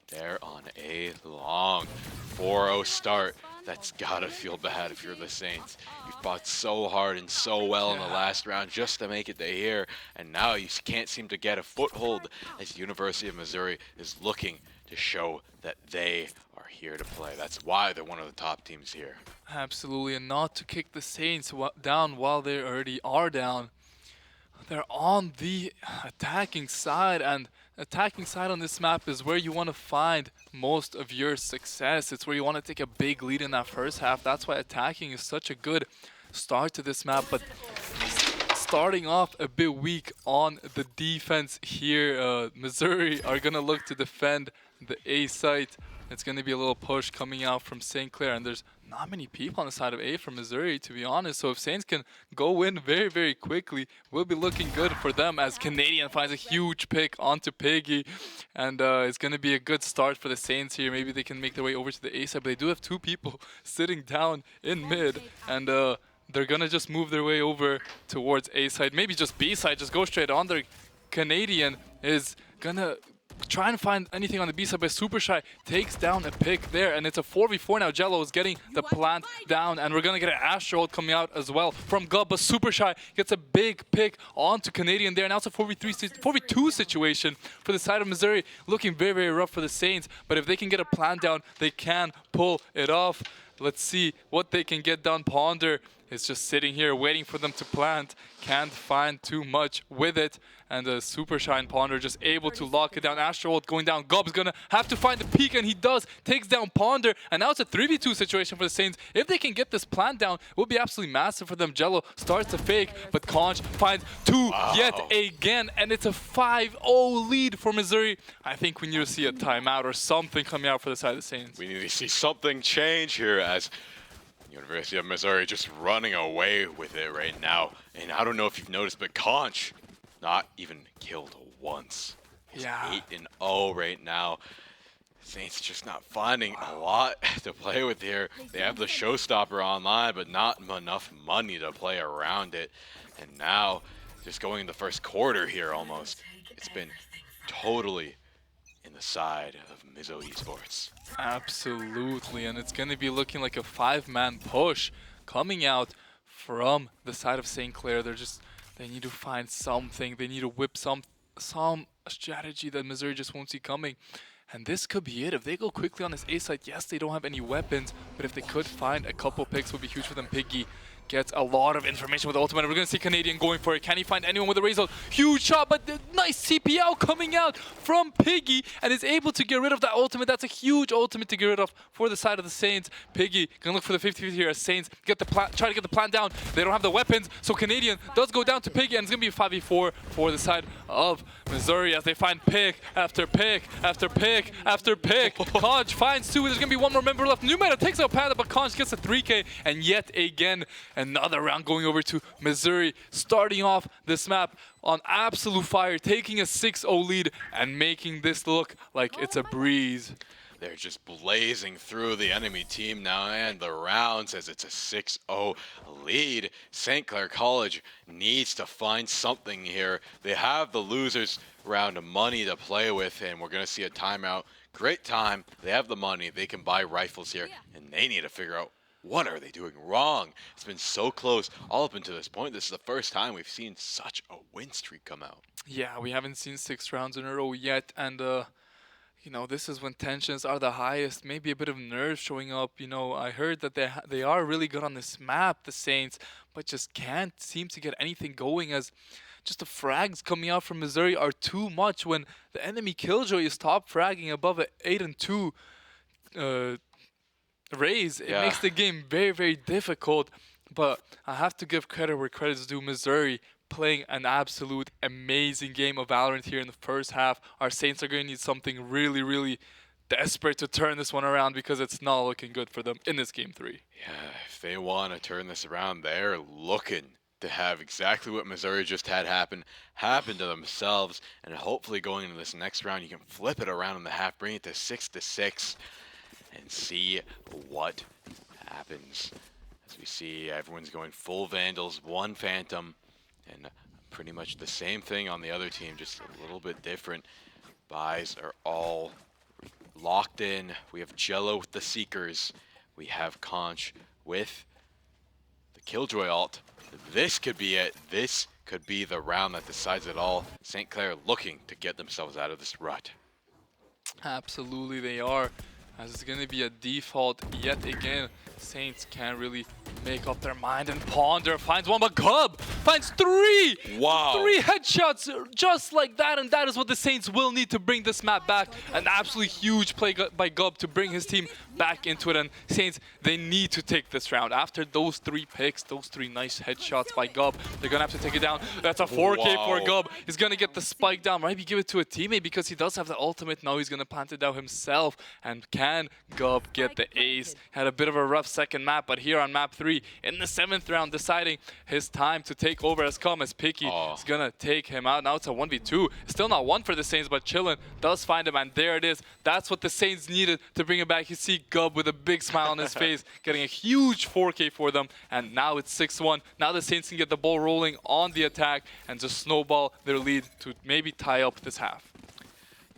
They're on a long 4-0 start. That's gotta feel bad if you're the Saints. You fought so hard and so well in the last round just to make it to here, and now you can't seem to get a foothold as University of Missouri is looking to show that they are here to play. That's why they're one of the top teams here. Absolutely, and not to kick the Saints down while they already are down. They're on the attacking side, and attacking side on this map is where you want to find most of your success. It's where you want to take a big lead in that first half. That's why attacking is such a good start to this map, but starting off a bit weak on the defense here. Missouri are going to look to defend the A site. It's going to be a little push coming out from St. Clair, and there's not many people on the side of A from Missouri, to be honest. So if Saints can go in very, very quickly, will be looking good for them, as Canadian finds a huge pick onto Piggy. And it's going to be a good start for the Saints here. Maybe they can make their way over to the A side, but they do have 2 people sitting down in mid, and they're going to just move their way over towards A side. Maybe just B side, just go straight on there. Canadian is going to try and find anything on the B side, but Super Shy takes down a pick there, and it's a 4v4 now. Jello is getting the plant down, and we're gonna get an Astro coming out as well from Gub, but Super Shy gets a big pick onto Canadian there. Now it's a 4v2 situation for the side of Missouri, looking very, very rough for the Saints, but if they can get a plant down, they can pull it off. Let's see what they can get done. Ponder is just sitting here waiting for them to plant. Can't find too much with it. And the Super Shine Ponder just able to lock it down. Astroworld going down. Gob's gonna have to find the peak, and he does. Takes down Ponder. And now it's a 3v2 situation for the Saints. If they can get this plant down, it will be absolutely massive for them. Jello starts to fake, but Conch finds 2 yet again. And it's a 5-0 lead for Missouri. I think we need to see a timeout or something coming out for the side of the Saints. We need to see something change here, as University of Missouri just running away with it right now. And I don't know if you've noticed, but Conch not even killed once. He's 8-0 right now. Saints just not finding a lot to play with here. They have the showstopper online, but not enough money to play around it. And now, just going in the first quarter here almost. it's been totally in the side of Mizzou Esports. Absolutely, and it's going to be looking like a five-man push coming out from the side of St. Clair. They need to find something. They need to whip some strategy that Missouri just won't see coming. And this could be it. If they go quickly on this A side, yes, they don't have any weapons, but if they could find a couple picks, would be huge for them. Piggy gets a lot of information with the ultimate. We're going to see Canadian going for it. Can he find anyone with a razor? Huge shot, but the nice CPL coming out from Piggy and is able to get rid of that ultimate. That's a huge ultimate to get rid of for the side of the Saints. Piggy can look for the 50-50 here as Saints try to get the plan down. They don't have the weapons, so Canadian does go down to Piggy, and it's going to be a 5v4 for the side of Missouri as they find pick after pick after pick after pick. Conch finds two. There's going to be one more member left. New Meta takes out Panda, but Conch gets a 3K, and yet again, another round going over to Missouri, starting off this map on absolute fire, taking a 6-0 lead and making this look like it's a breeze. They're just blazing through the enemy team now, and the round says it's a 6-0 lead. St. Clair College needs to find something here. They have the losers round of money to play with, and we're going to see a timeout. Great time. They have the money. They can buy rifles here, and they need to figure out what are they doing wrong. It's been so close all up until this point. This is the first time we've seen such a win streak come out. Yeah, we haven't seen 6 rounds in a row yet, and you know, this is when tensions are the highest. Maybe a bit of nerves showing up. You know, I heard that they are really good on this map, the Saints, but just can't seem to get anything going as just the frags coming out from Missouri are too much when the enemy Killjoy is top fragging above an 8-2 raise. It makes the game very, very difficult, but I have to give credit where credit's due. Missouri playing an absolute amazing game of Valorant here in the first half. Our Saints are going to need something really, really desperate to turn this one around because it's not looking good for them in this game 3. Yeah, if they want to turn this around, they're looking to have exactly what Missouri just had happen to themselves, and hopefully going into this next round, you can flip it around in the half, bring it to 6-6, and see what happens. As we see, everyone's going full Vandals, one Phantom, and pretty much the same thing on the other team, just a little bit different. Buys are all locked in. We have Jello with the Seekers. We have Conch with the Killjoy ult. This could be it. This could be the round that decides it all. St. Clair looking to get themselves out of this rut. Absolutely they are, as it's going to be a default yet again. Saints can't really make up their mind, and Ponder finds one, but Gub finds 3! Wow. 3 headshots just like that, and that is what the Saints will need to bring this map back. An absolutely huge play by Gub to bring his team back into it, and Saints, they need to take this round. After those 3 picks, those 3 nice headshots by Gub, they're going to have to take it down. That's a 4K for Gub. He's going to get the spike down. Maybe give it to a teammate because he does have the ultimate. Now he's going to plant it down himself, and can Gub get the ace? Had a bit of a rough second map, but here on map 3, in the 7th round, deciding his time to take over has come, as Picky is going to take him out. Now it's a 1v2. Still not 1 for the Saints, but Chillin does find him, and there it is. That's what the Saints needed to bring it back. You see Gub with a big smile on his face, getting a huge 4K for them, and now it's 6-1. Now the Saints can get the ball rolling on the attack and just snowball their lead to maybe tie up this half.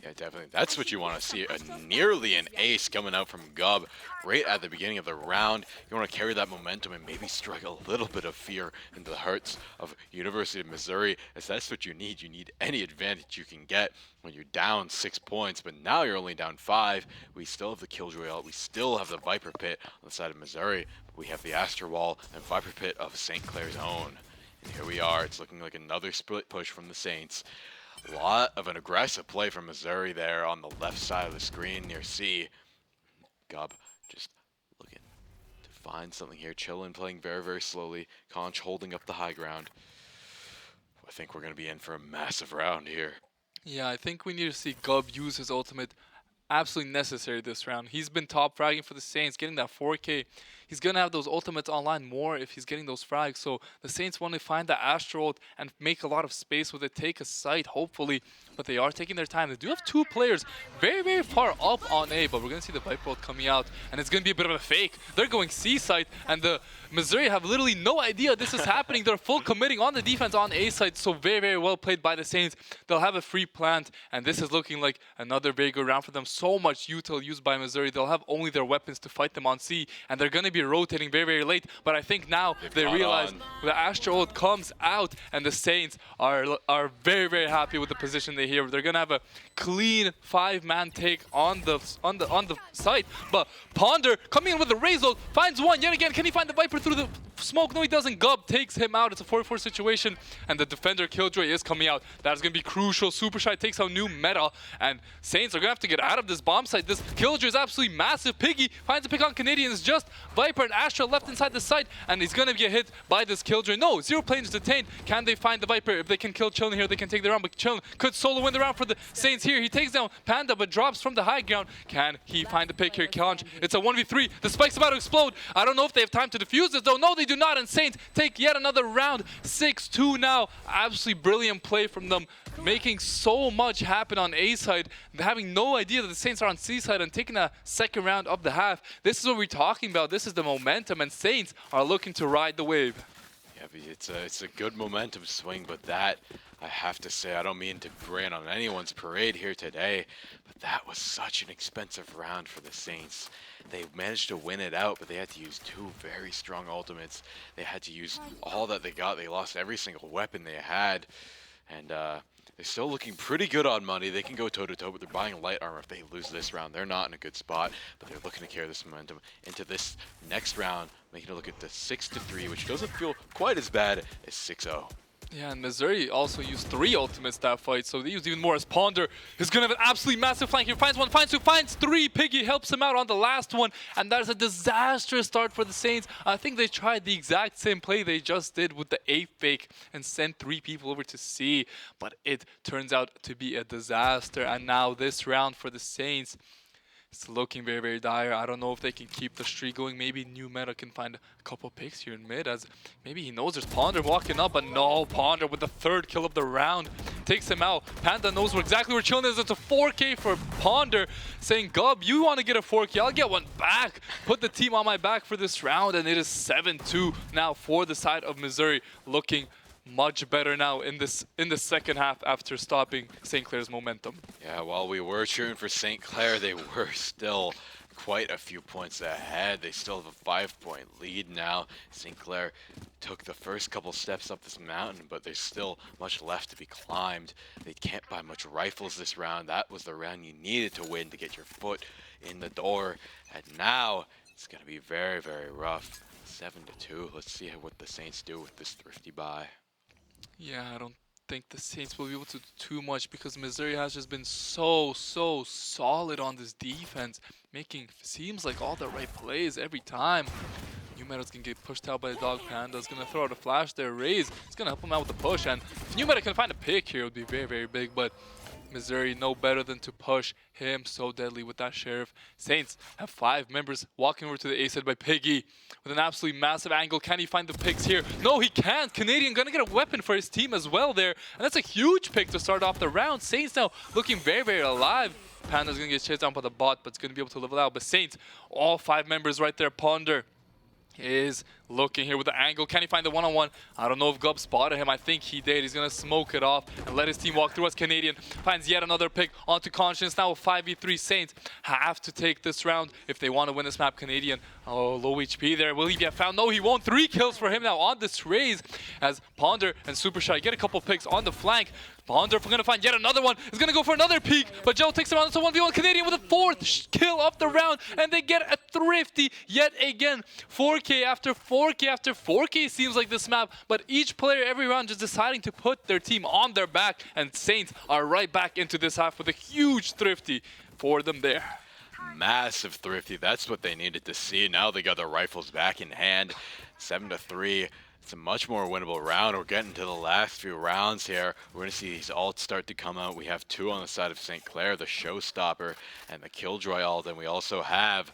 Yeah, definitely. That's what you want to see. Nearly an ace coming out from Gub right at the beginning of the round. You want to carry that momentum and maybe strike a little bit of fear into the hearts of University of Missouri, as that's what you need. You need any advantage you can get when you're down 6 points, but now you're only down 5. We still have the Killjoy ult. We still have the Viper Pit on the side of Missouri. We have the Astro Wall and Viper Pit of St. Clair's own. And here we are. It's looking like another split push from the Saints. A lot of an aggressive play from Missouri there on the left side of the screen near C. Gub just looking to find something here. Chillin playing very, very slowly. Conch holding up the high ground. I think we're going to be in for a massive round here. Yeah, I think we need to see Gub use his ultimate absolutely necessary this round. He's been top fragging for the Saints, getting that 4K. He's going to have those ultimates online more if he's getting those frags. So the Saints want to find the Astro ult and make a lot of space with it, take a site, hopefully. But they are taking their time. They do have two players very, very far up on A, but we're going to see the Viper ult coming out, and it's going to be a bit of a fake. They're going C site, and the Missouri have literally no idea this is happening. They're full committing on the defense on A side, so very, very well played by the Saints. They'll have a free plant, and this is looking like another very good round for them. So much util used by Missouri. They'll have only their weapons to fight them on C, and they're going to be rotating very, very late. But I think now they realize the Astro ult comes out, and the Saints are very, very happy with the position they here. They're going to have a clean 5-man take on the site. But Ponder coming in with the Raze ult, finds one yet again. Can he find the Viper through the smoke? No, he doesn't. Gub takes him out. It's a 4-4 situation, and the defender Killjoy is coming out. That's going to be crucial. Super Shy takes out new meta, and Saints are going to have to get out of this bomb site. This Killjoy is absolutely massive. Piggy finds a pick on Canadians. Just Viper and Astra left inside the site, and he's going to get hit by this Killjoy. No, Zero Planes detained. Can they find the Viper? If they can kill Chillin here, they can take the round, but Chillin could solo win the round for the Saints here. He takes down Panda, but drops from the high ground. Can he find the pick here? Conch, it's a 1v3. The spike's about to explode. I don't know if they have time to defuse this, though. No, they do not, and Saints take yet another round. 6-2 now. Absolutely brilliant play from them, making so much happen on A side, having no idea that the Saints are on C side and taking a second round of the half. This is what we're talking about. This is the momentum, and Saints are looking to ride the wave. Yeah, but it's a good momentum swing, but that, I have to say, I don't mean to rain on anyone's parade here today, but that was such an expensive round for the Saints. They managed to win it out, but they had to use two very strong ultimates. They had to use all that they got. They lost every single weapon they had, and they're still looking pretty good on money. They can go toe-to-toe, but they're buying light armor. If they lose this round, they're not in a good spot, but they're looking to carry this momentum into this next round, making it look at the 6-3, which doesn't feel quite as bad as 6-0. Yeah, and Missouri also used 3 ultimates that fight, so they used even more as Ponder is going to have an absolutely massive flank here. Finds one, finds two, finds 3. Piggy helps him out on the last one, and that is a disastrous start for the Saints. I think they tried the exact same play they just did with the A fake and sent 3 people over to C, but it turns out to be a disaster. And now this round for the Saints, it's looking very, very dire. I don't know if they can keep the streak going. Maybe new meta can find a couple picks here in mid, as maybe he knows there's Ponder walking up, but no, Ponder with the 3rd kill of the round takes him out. Panda knows exactly where Chillin is. It's a 4K for Ponder, saying, Gub, you want to get a 4K? I'll get one back. Put the team on my back for this round, and it is 7-2 now for the side of Missouri, looking much better now in the second half after stopping St. Clair's momentum. Yeah, while we were cheering for St. Clair, they were still quite a few points ahead. They still have a 5-point lead now. St. Clair took the first couple steps up this mountain, but there's still much left to be climbed. They can't buy much rifles this round. That was the round you needed to win to get your foot in the door. And now it's going to be very, very rough. 7-2. Let's see what the Saints do with this thrifty buy. Yeah, I don't think the Saints will be able to do too much because Missouri has just been so solid on this defense, making seems like all the right plays every time. New Meta's gonna get pushed out by the Dog Panda's gonna throw out a flash there. Raze, it's gonna help him out with the push, and if New Meta can find a pick here, it would be very, very big, but Missouri know better than to push him so deadly with that Sheriff. Saints have 5 members walking over to the A side by Piggy with an absolutely massive angle. Can he find the picks here? No, he can't. Canadian gonna get a weapon for his team as well there, and that's a huge pick to start off the round. Saints now looking very, very alive. Panda's gonna get chased down by the bot, but it's gonna be able to level out. But Saints, all 5 members right there. Ponder is looking here with the angle. Can he find the one-on-one? I don't know if Gub spotted him. I think he did. He's going to smoke it off and let his team walk through as Canadian finds yet another pick onto Conscience. Now a 5v3. Saints have to take this round if they want to win this map. Canadian, oh, low HP there. Will he get found? No, he won't. 3 kills for him now on this Raze as Ponder and Super Shy get a couple picks on the flank. Ponder, if we're going to find yet another one, is going to go for another peek, but Joe takes him on. It's a 1v1 Canadian with a 4th kill of the round, and they get a thrifty yet again. 4K after 4K after 4K seems like this map, but each player every round just deciding to put their team on their back, and Saints are right back into this half with a huge thrifty for them there. Massive thrifty. That's what they needed to see. Now they got their rifles back in hand. 7-3. It's a much more winnable round. We're getting to the last few rounds here. We're going to see these ults start to come out. We have 2 on the side of St. Clair, the Showstopper and the Killjoy ult, and we also have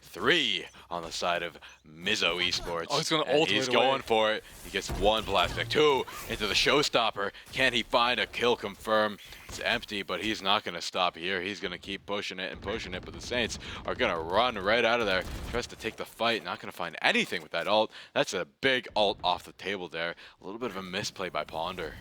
3 on the side of Mizzou Esports. Oh, he's going to and ult he's right going away. for it. He gets 1 blast back, 2 into the Showstopper. Can he find a kill confirm? It's empty, but he's not going to stop here. He's going to keep pushing it and pushing it, but the Saints are going to run right out of there. Tries to take the fight, not going to find anything with that ult. That's a big ult off the table there. A little bit of a misplay by Ponder.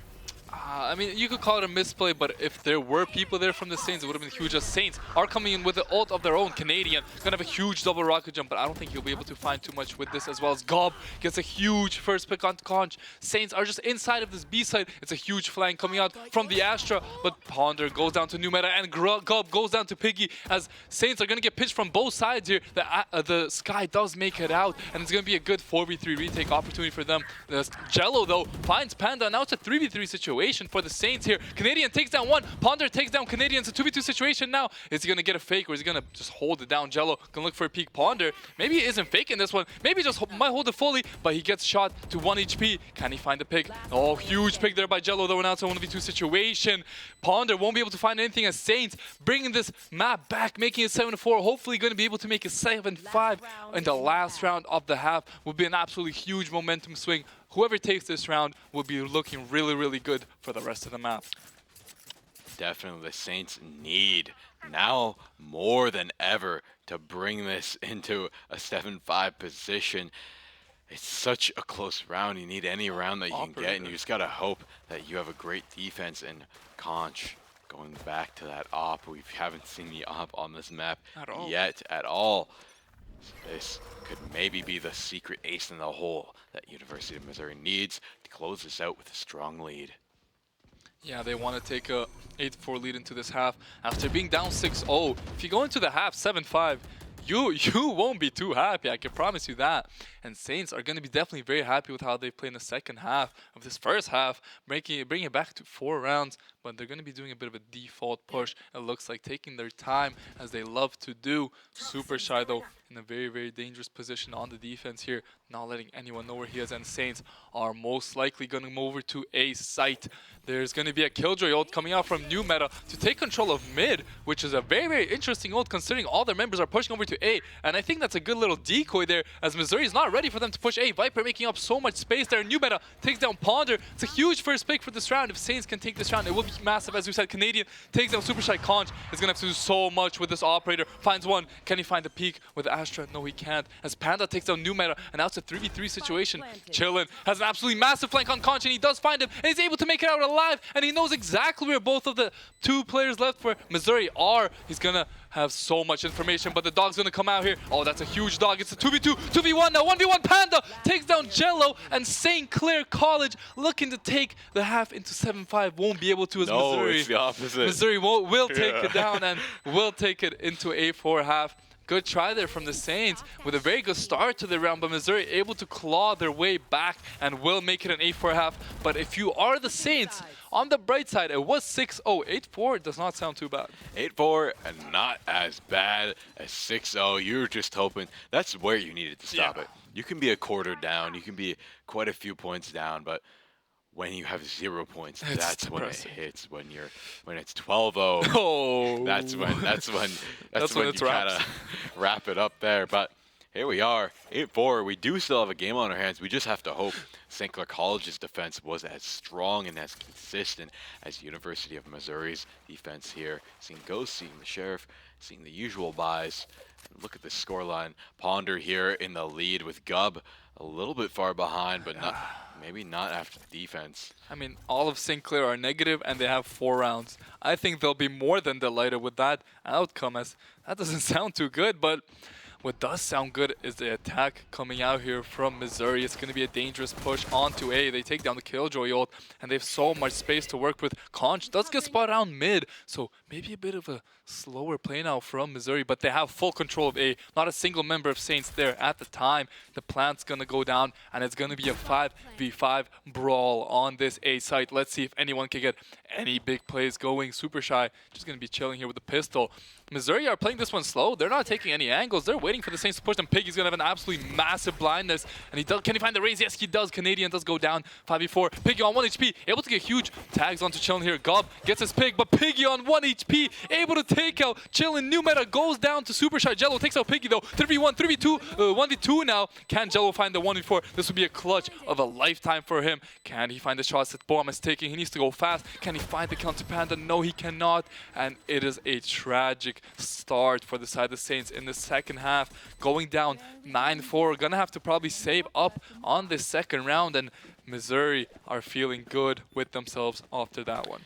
I mean, you could call it a misplay, but if there were people there from the Saints, it would have been huge. As Saints are coming in with the ult of their own. Canadian gonna have a huge double rocket jump, but I don't think he'll be able to find too much with this, as well as Gob gets a huge first pick on Conch. Saints are just inside of this B side. It's a huge flank coming out from the Astra, but Ponder goes down to New Meta and Gob goes down to Piggy, as Saints are gonna get pitched from both sides here. The Sky does make it out, and it's gonna be a good 4v3 retake opportunity for them. The Jello, though, finds Panda. Now it's a 3v3 situation for the Saints here. Canadian takes down 1. Ponder takes down Canadian. It's a 2v2 situation now. Is he going to get a fake, or is he going to just hold it down? Jello going to look for a peek. Ponder, maybe he isn't faking this one. Maybe he just might hold it fully, but he gets shot to 1 HP. Can he find the pick? Oh, huge pick there by Jello, though. Now it's a 1v2 situation. Ponder won't be able to find anything, as Saints bringing this map back, making it 7-4. Hopefully going to be able to make it 7-5 in the last round of the half. Will be an absolutely huge momentum swing. Whoever takes this round will be looking really, really good for the rest of the map. Definitely the Saints need now more than ever to bring this into a 7-5 position. It's such a close round. You need any round that you can get, and you just gotta hope that you have a great defense. And Conch going back to that op. We haven't seen the op on this map yet at all. This could maybe be the secret ace in the hole that University of Missouri needs to close this out with a strong lead. Yeah, they want to take a 8-4 lead into this half after being down 6-0. If you go into the half 7-5, you won't be too happy, I can promise you that. And Saints are going to be definitely very happy with how they play in the second half of this first half, bringing it back to 4 rounds. But they're going to be doing a bit of a default push. It looks like taking their time, as they love to do. Super Shy, though, in a very, very dangerous position on the defense here, not letting anyone know where he is. And Saints are most likely going to move over to A site. There's going to be a Killjoy ult coming out from New Meta to take control of mid, which is a very, very interesting ult considering all their members are pushing over to A. And I think that's a good little decoy there, as Missouri is not ready for them to push A. Viper making up so much space there. New Meta takes down Ponder. It's a huge first pick for this round. If Saints can take this round, it will be massive. As we said, Canadian takes down Super Shy. Conch is going to have to do so much with this operator. Finds 1. Can he find the peak with Astra? No, he can't. As Panda takes down New Meta, and now it's a 3v3 situation. Chillin has an absolutely massive flank on Conch, and he does find him, and he's able to make it out alive, and he knows exactly where both of the 2 players left for Missouri are. He's going to have so much information, but the dog's going to come out here. Oh, that's a huge dog. It's a 2v2, 2v1 now. 1v1 Panda takes down Jello, and St. Clair College looking to take the half into 7-5. Won't be able to, as No, Missouri. it's the opposite. Missouri will take it down and will take it into a 4 half. Good try there from the Saints with a very good start to the round, but Missouri able to claw their way back and will make it an 8-4 half. But if you are the Saints, on the bright side, it was 6-0. 8-4 does not sound too bad. 8-4 and not as bad as 6-0. You were just hoping that's where you needed to stop it. You can be a quarter down, you can be quite a few points down, but when you have 0 points, that's when it hits. When it's 12-0, oh, that's when you gotta wrap it up there. But here we are, 8-4. We do still have a game on our hands. We just have to hope St. Clair College's defense was as strong and as consistent as University of Missouri's defense here. Seeing Ghost, seeing the Sheriff, seeing the usual buys. And look at the scoreline. Ponder here in the lead with Gub a little bit far behind, but not. Maybe not after the defense. I mean, all of St. Clair are negative, and they have 4 rounds. I think they'll be more than delighted with that outcome, as that doesn't sound too good, but what does sound good is the attack coming out here from Missouri. It's going to be a dangerous push onto A. They take down the Killjoy ult, and they have so much space to work with. Conch does get spotted down mid, so maybe a bit of a slower play now from Missouri, but they have full control of A. Not a single member of Saints there at the time. The plant's going to go down, and it's going to be a 5v5 brawl on this A site. Let's see if anyone can get any big plays going. Super Shy just going to be chilling here with the pistol. Missouri are playing this one slow. They're not taking any angles. They're waiting for the Saints to push them. Piggy's going to have an absolutely massive blindness. And can he find the raise? Yes, he does. Canadian does go down 5v4. Piggy on 1 HP, able to get huge tags onto Chillin here. Gob gets his Pig, but Piggy on 1 HP, able to take out Chillin. New meta goes down to Super Shy. Jello takes out Piggy though. 3v1, 3v2, 1v2 now. Can Jello find the 1v4? This would be a clutch of a lifetime for him. Can he find the shots that Bomb is taking? He needs to go fast. Can he find the counter Panda? No, he cannot. And it is a tragic start for the side of the Saints in the second half. Going down 9-4. Gonna have to probably save up on this second round. And Missouri are feeling good with themselves after that one.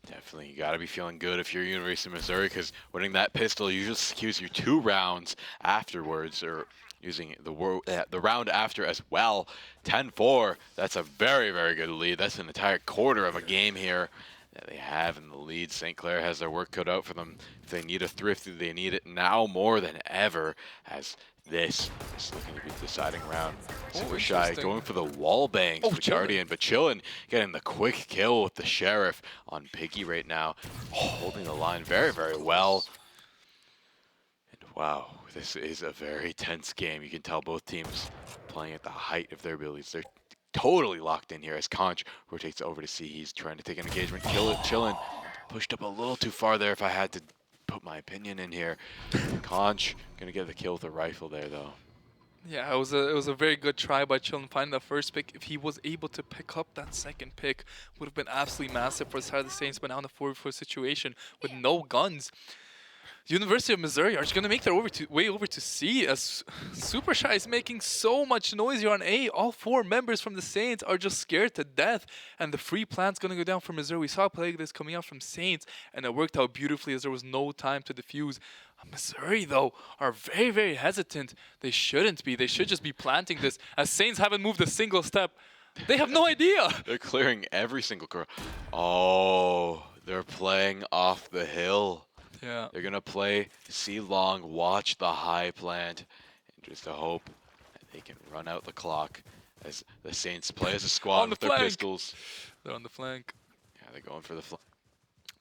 Definitely, you gotta be feeling good if you're University of Missouri, because winning that pistol usually secures you 2 rounds afterwards, or using the round after as well. 10-4, that's a very, very good lead. That's an entire quarter of a game here that they have in the lead. St. Clair has their work cut out for them. If they need a thrifty, they need it now more than ever, as this is looking to be the deciding round. Super Shy going for the wall bangs for Guardian, but Chillin getting the quick kill with the Sheriff on Piggy right now, holding the line very, very well. And wow, this is a very tense game. You can tell both teams playing at the height of their abilities. They're totally locked in here as Conch rotates over to see. He's trying to take an engagement. Chillin pushed up a little too far there if I had to put my opinion in here. Conch gonna get the kill with a rifle there though. Yeah, it was a very good try by Chillin finding the first pick. If he was able to pick up that second pick, would have been absolutely massive for the side of the Saints, but now in a 4v4 situation with no guns. The University of Missouri are just going to make their way over to C, as Super Shy is making so much noise here on A. All 4 members from the Saints are just scared to death, and the free plant's going to go down for Missouri. We saw a play like this coming out from Saints, and it worked out beautifully as there was no time to defuse. Missouri, though, are very, very hesitant. They shouldn't be. They should just be planting this, as Saints haven't moved a single step. They have no idea. They're clearing every single car. Oh, they're playing off the hill. Yeah. They're going to play C long, watch the high plant, and just to hope that they can run out the clock as the Saints play as a squad with their pistols. They're on the flank. Yeah, they're going for the flank.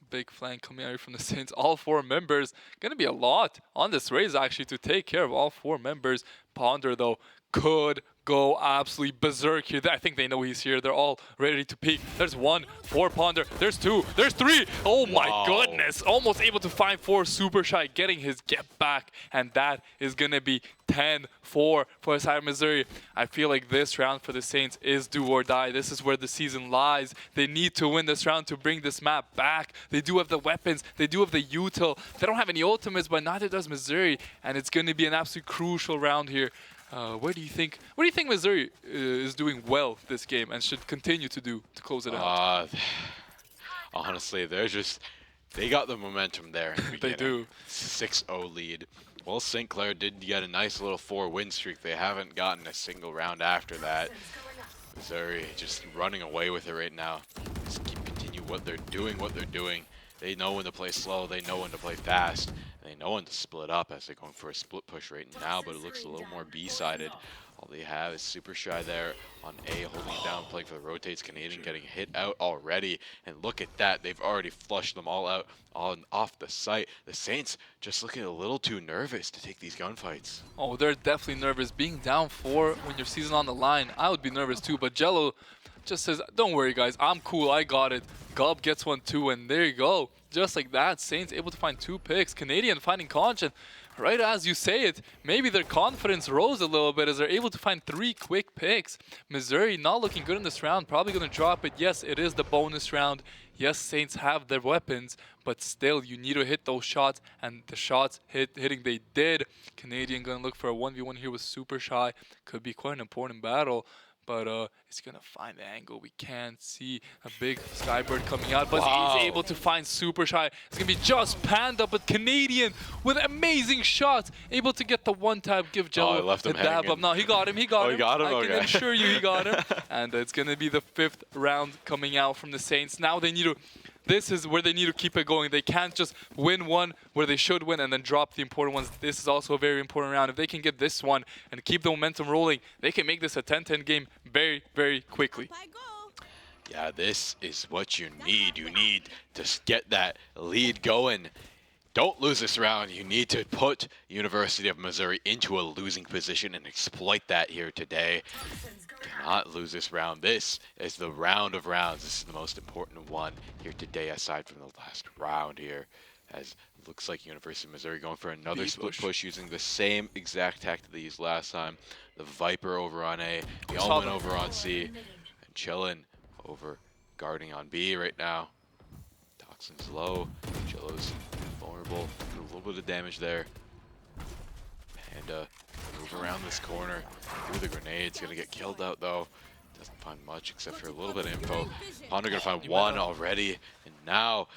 Big flank coming out here from the Saints. All 4 members. Going to be a lot on this race, actually, to take care of all 4 members. Ponder, though, could go absolutely berserk here. I think they know he's here. They're all ready to peek. There's 1 for Ponder. There's 2. There's 3. Oh my goodness. Almost able to find 4. Super Shy getting his get back. And that is going to be 10-4 for the side of Missouri. I feel like this round for the Saints is do or die. This is where the season lies. They need to win this round to bring this map back. They do have the weapons. They do have the util. They don't have any ultimates, but neither does Missouri. And it's going to be an absolutely crucial round here. What do you think Missouri is doing well this game and should continue to do to close it out? Honestly, they got the momentum there in the beginning. They do. 6-0 lead. Well, St. Clair did get a nice little 4-win streak. They haven't gotten a single round after that. Missouri just running away with it right now. Just continue what they're doing. They know when to play slow. They know when to play fast. They know when to split up, as they're going for a split push right now, but it looks a little more B-sided. All they have is Super Shy there on A, holding it down, playing for the rotates. Canadian getting hit out already, and look at that. They've already flushed them all out off the site. The Saints just looking a little too nervous to take these gunfights. Oh, they're definitely nervous. Being down 4 when your season on the line, I would be nervous too, but Jello just says, don't worry guys, I'm cool, I got it. Gob gets 1 too, and there you go. Just like that, Saints able to find 2 picks. Canadian finding Conch, and right as you say it, maybe their confidence rose a little bit as they're able to find 3 quick picks. Missouri not looking good in this round, probably going to drop it. Yes, it is the bonus round. Yes, Saints have their weapons, but still, you need to hit those shots, and the shots hitting they did. Canadian going to look for a 1v1 here with Super Shy. Could be quite an important battle. But it's going to find the angle. We can't see a big Skybird coming out, but he's able to find Super Shy. It's going to be just Panda, but Canadian with amazing shots, able to get the 1-tap, give Jello a dab up. No, he got him, he got him. I can assure you he got him. And it's going to be the 5th round coming out from the Saints. Now they need to... This is where they need to keep it going. They can't just win one where they should win and then drop the important ones. This is also a very important round. If they can get this one and keep the momentum rolling, they can make this a 10-10 game very, very quickly. Yeah, this is what you need. You need to get that lead going. don't lose this round, you need to put University of Missouri into a losing position and exploit that here today. Cannot lose this round. This is the round of rounds. This is the most important one here today, aside from the last round here, as it looks like University of Missouri going for another split push using the same exact tactic they used last time. The Viper over on A, the Omen over on C, and Chillin over guarding on B right now. Toxin's low, Chillo's vulnerable, a little bit of damage there. Panda move around this corner through the grenades, gonna get killed out though. Doesn't find much except for a little bit of info. Ponder gonna find one already, and now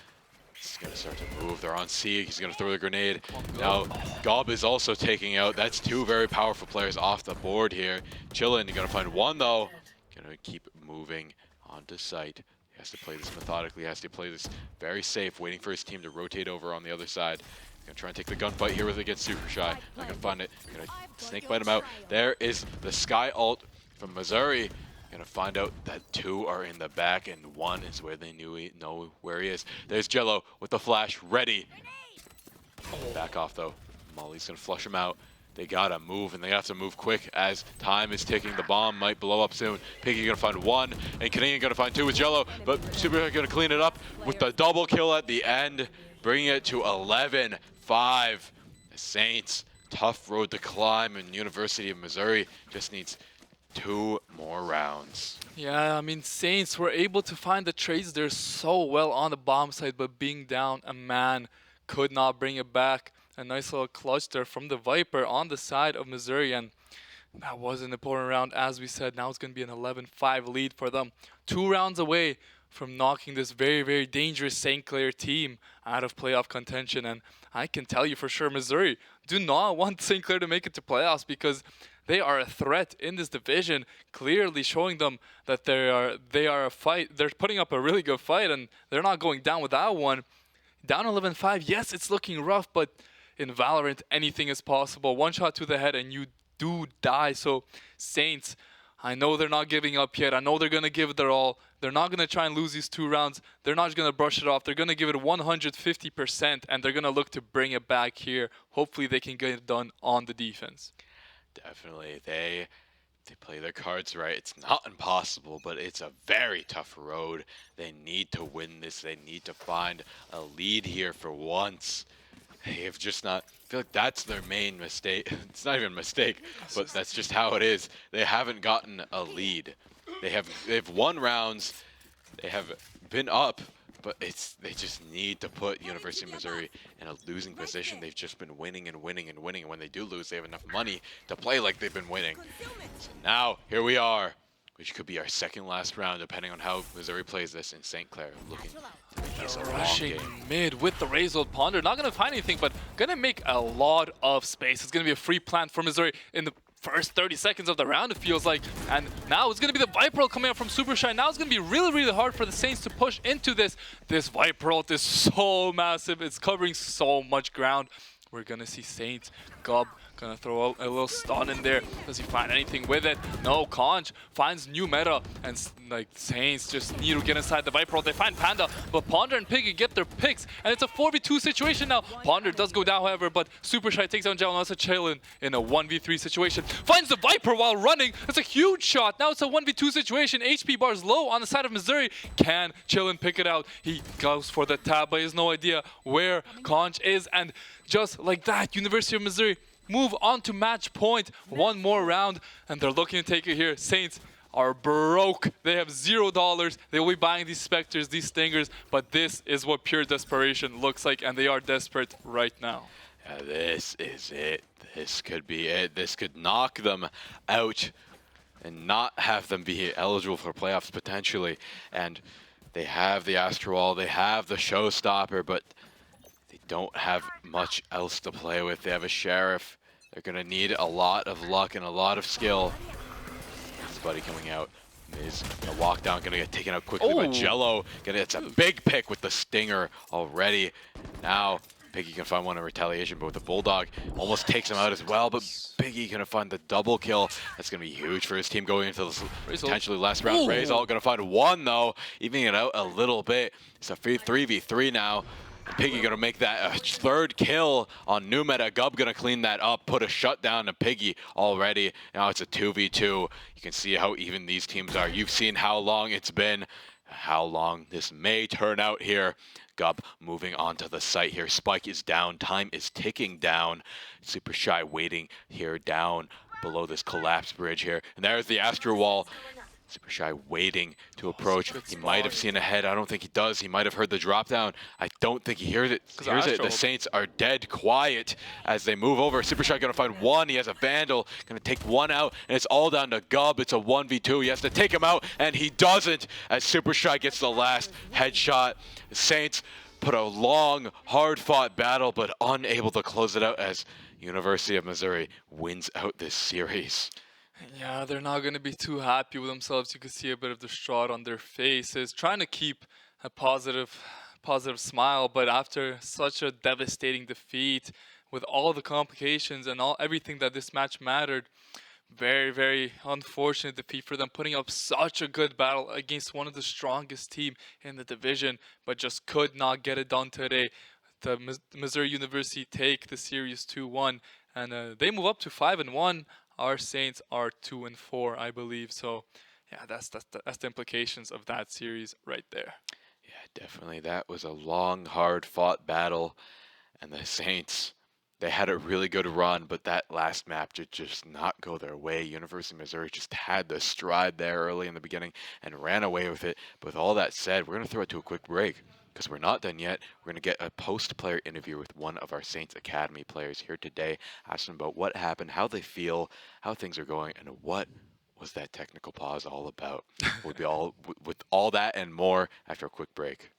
he's gonna start to move. They're on C, he's gonna throw the grenade. Now Gob is also taking out, that's two very powerful players off the board here. Chillin, gonna find one though. Gonna keep moving onto site. He has to play this methodically, he has to play this very safe, waiting for his team to rotate over on the other side. Gonna try and take the gunfight here with against Super Shy. Not gonna find it. Gonna snake bite him out. There is the Sky ult from Missouri. Gonna find out that two are in the back and one is where they know where he is. There's Jello with the flash ready. Back off though. Molly's gonna flush him out. They gotta move, and they have to move quick as time is ticking. The bomb might blow up soon. Piggy gonna find one, and Canadian gonna find two with Jello, but Super gonna clean it up with the double kill at the end, bringing it to 11-5. The Saints, tough road to climb, and University of Missouri just needs 2 more rounds. Yeah, I mean, Saints were able to find the trades there so well on the bomb side, but being down a man could not bring it back. A nice little clutch there from the Viper on the side of Missouri, and that was an important round. As we said, now it's going to be an 11-5 lead for them. 2 rounds away from knocking this very, very dangerous St. Clair team out of playoff contention. And I can tell you for sure, Missouri do not want St. Clair to make it to playoffs, because they are a threat in this division, clearly showing them that they are a fight. They're putting up a really good fight, and they're not going down without one. Down 11-5, yes, it's looking rough, but in Valorant, anything is possible. One shot to the head and you do die. So Saints, I know they're not giving up yet. I know they're going to give it their all. They're not going to try and lose these 2 rounds. They're not going to brush it off. They're going to give it 150%, and they're going to look to bring it back here. Hopefully they can get it done on the defense. Definitely. They play their cards right. It's not impossible, but it's a very tough road. They need to win this. They need to find a lead here for once. They have just not, I feel like that's their main mistake. It's not even a mistake, but that's just how it is. They haven't gotten a lead. They've won rounds. They have been up, but they just need to put University of Missouri in a losing position. They've just been winning and winning and winning, and when they do lose, they have enough money to play like they've been winning. So now, here we are, which could be our second last round, depending on how Missouri plays this in St. Clair, looking to make this a long Rushing game. mid with the Razor Ponder. Not going to find anything, but going to make a lot of space. It's going to be a free plant for Missouri in the first 30 seconds of the round, it feels like. And now it's going to be the Viper ult coming out from Super Shy. Now it's going to be really, really hard for the Saints to push into this. This Viper ult is so massive. It's covering so much ground. We're going to see Saints. Gob gonna throw a little stun in there. Does he find anything with it? No. Conch finds new meta, and like Saints just need to get inside the Viper ult. They find Panda, but Ponder and Piggy get their picks, and it's a 4v2 situation now. Ponder does go down, however, but Super Shy takes down Jello. Now it's a Chillin in a 1v3 situation. Finds the Viper while running. That's a huge shot. Now it's a 1v2 situation. HP bars low on the side of Missouri. Can Chillin pick it out? He goes for the tab, but he has no idea where Conch is, and just like that, University of Missouri move on to match point. 1 more round, and they're looking to take it here. Saints are broke. They have $0. They will be buying these Spectres, these Stingers, but this is what pure desperation looks like, and they are desperate right now. Yeah, this is it. This could be it. This could knock them out and not have them be eligible for playoffs potentially. And they have the Astro Wall, they have the Showstopper, but they don't have much else to play with. They have a Sheriff. They're going to need a lot of luck and a lot of skill. His buddy coming out. Miz going to walk down, going to get taken out quickly by Jello. It's a big pick with the Stinger already. Now, Piggy can find one in retaliation, but with the Bulldog, almost takes him out as well. But Piggy going to find the double kill. That's going to be huge for his team going into this potentially last round. Razor going to find one, though, evening it out a little bit. It's a 3v3 now. Piggy gonna make that a third kill on new meta. Gub gonna clean that up, put a shutdown to Piggy already. Now it's a 2v2. You can see how even these teams are. You've seen how long it's been, how long this may turn out here. Gub moving onto the site here. Spike is down, time is ticking down. Super Shy waiting here down below this collapse bridge here. And there's the Astro Wall. Super Shy waiting to approach. He might have seen ahead. I don't think he does. He might have heard the drop down. I don't think he hears it. The Saints are dead quiet as they move over. Super Shy gonna find one. He has a Vandal. Gonna take one out, and it's all down to Gub. It's a 1v2. He has to take him out, and he doesn't as Super Shy gets the last headshot. The Saints put a long, hard-fought battle, but unable to close it out as University of Missouri wins out this series. Yeah, they're not going to be too happy with themselves. You can see a bit of distraught on their faces, trying to keep a positive smile, but after such a devastating defeat with all the complications and everything that this match mattered, very, very unfortunate defeat for them, putting up such a good battle against one of the strongest team in the division, but just could not get it done today. The Missouri University take the series 2-1, and they move up to 5-1. Our Saints are 2-4, I believe. So, yeah, that's the implications of that series right there. Yeah, definitely. That was a long, hard-fought battle, and the Saints, they had a really good run, but that last map did just not go their way. University of Missouri just had the stride there early in the beginning and ran away with it. But with all that said, we're going to throw it to a quick break because we're not done yet. We're going to get a post-player interview with one of our Saints Academy players here today, asking about what happened, how they feel, how things are going, and what was that technical pause all about. We'll be all with all that and more after a quick break.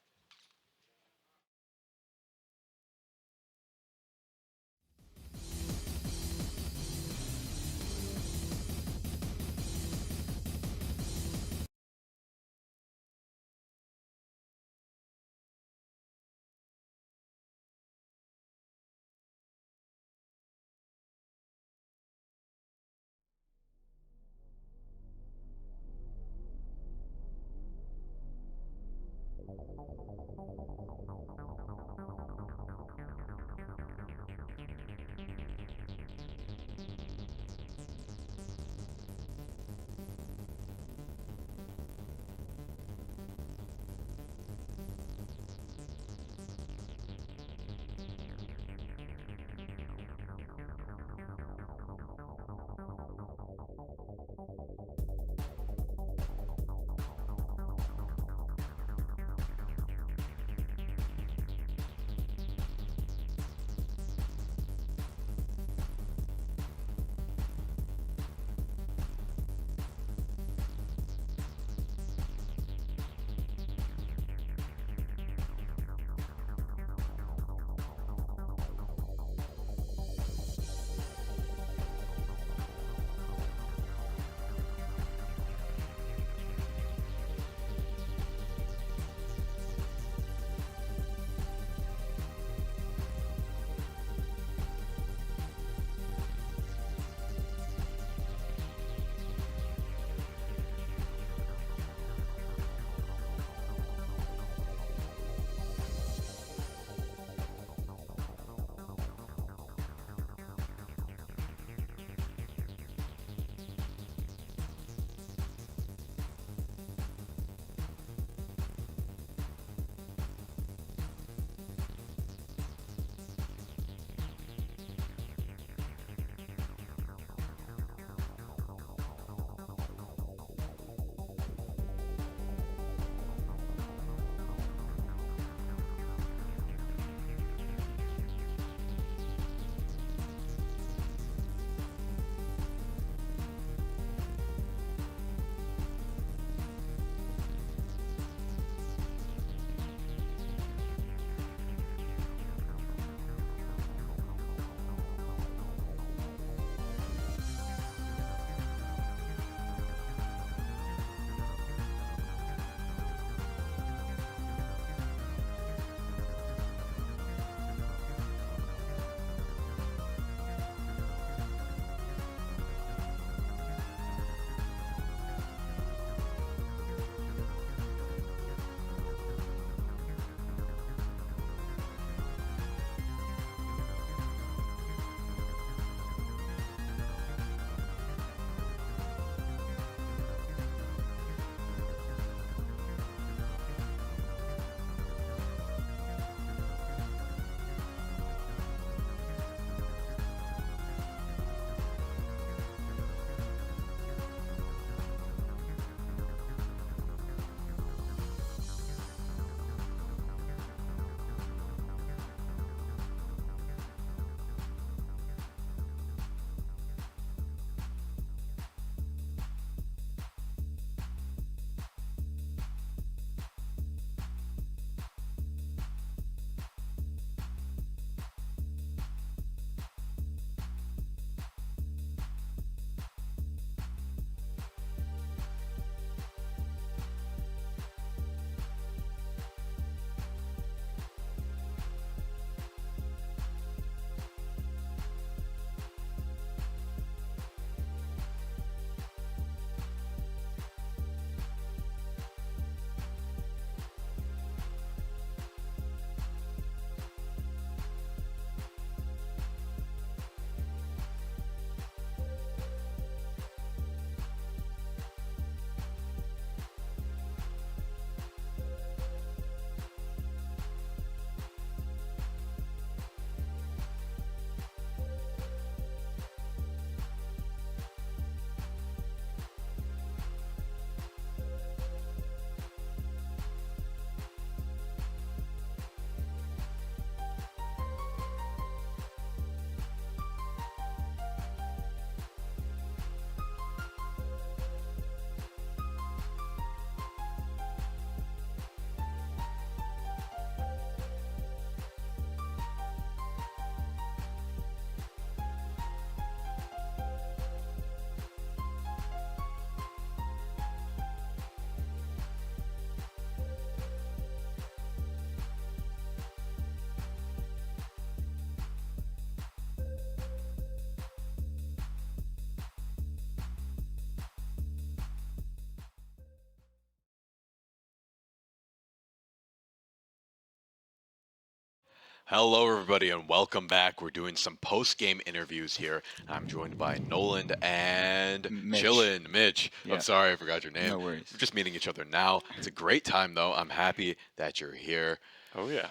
Hello, everybody, and welcome back. We're doing some post-game interviews here. I'm joined by Nolan and Mitch. Chillin, Mitch. Yeah. I'm sorry, I forgot your name. No worries. We're just meeting each other now. It's a great time, though. I'm happy that you're here. Oh, yeah.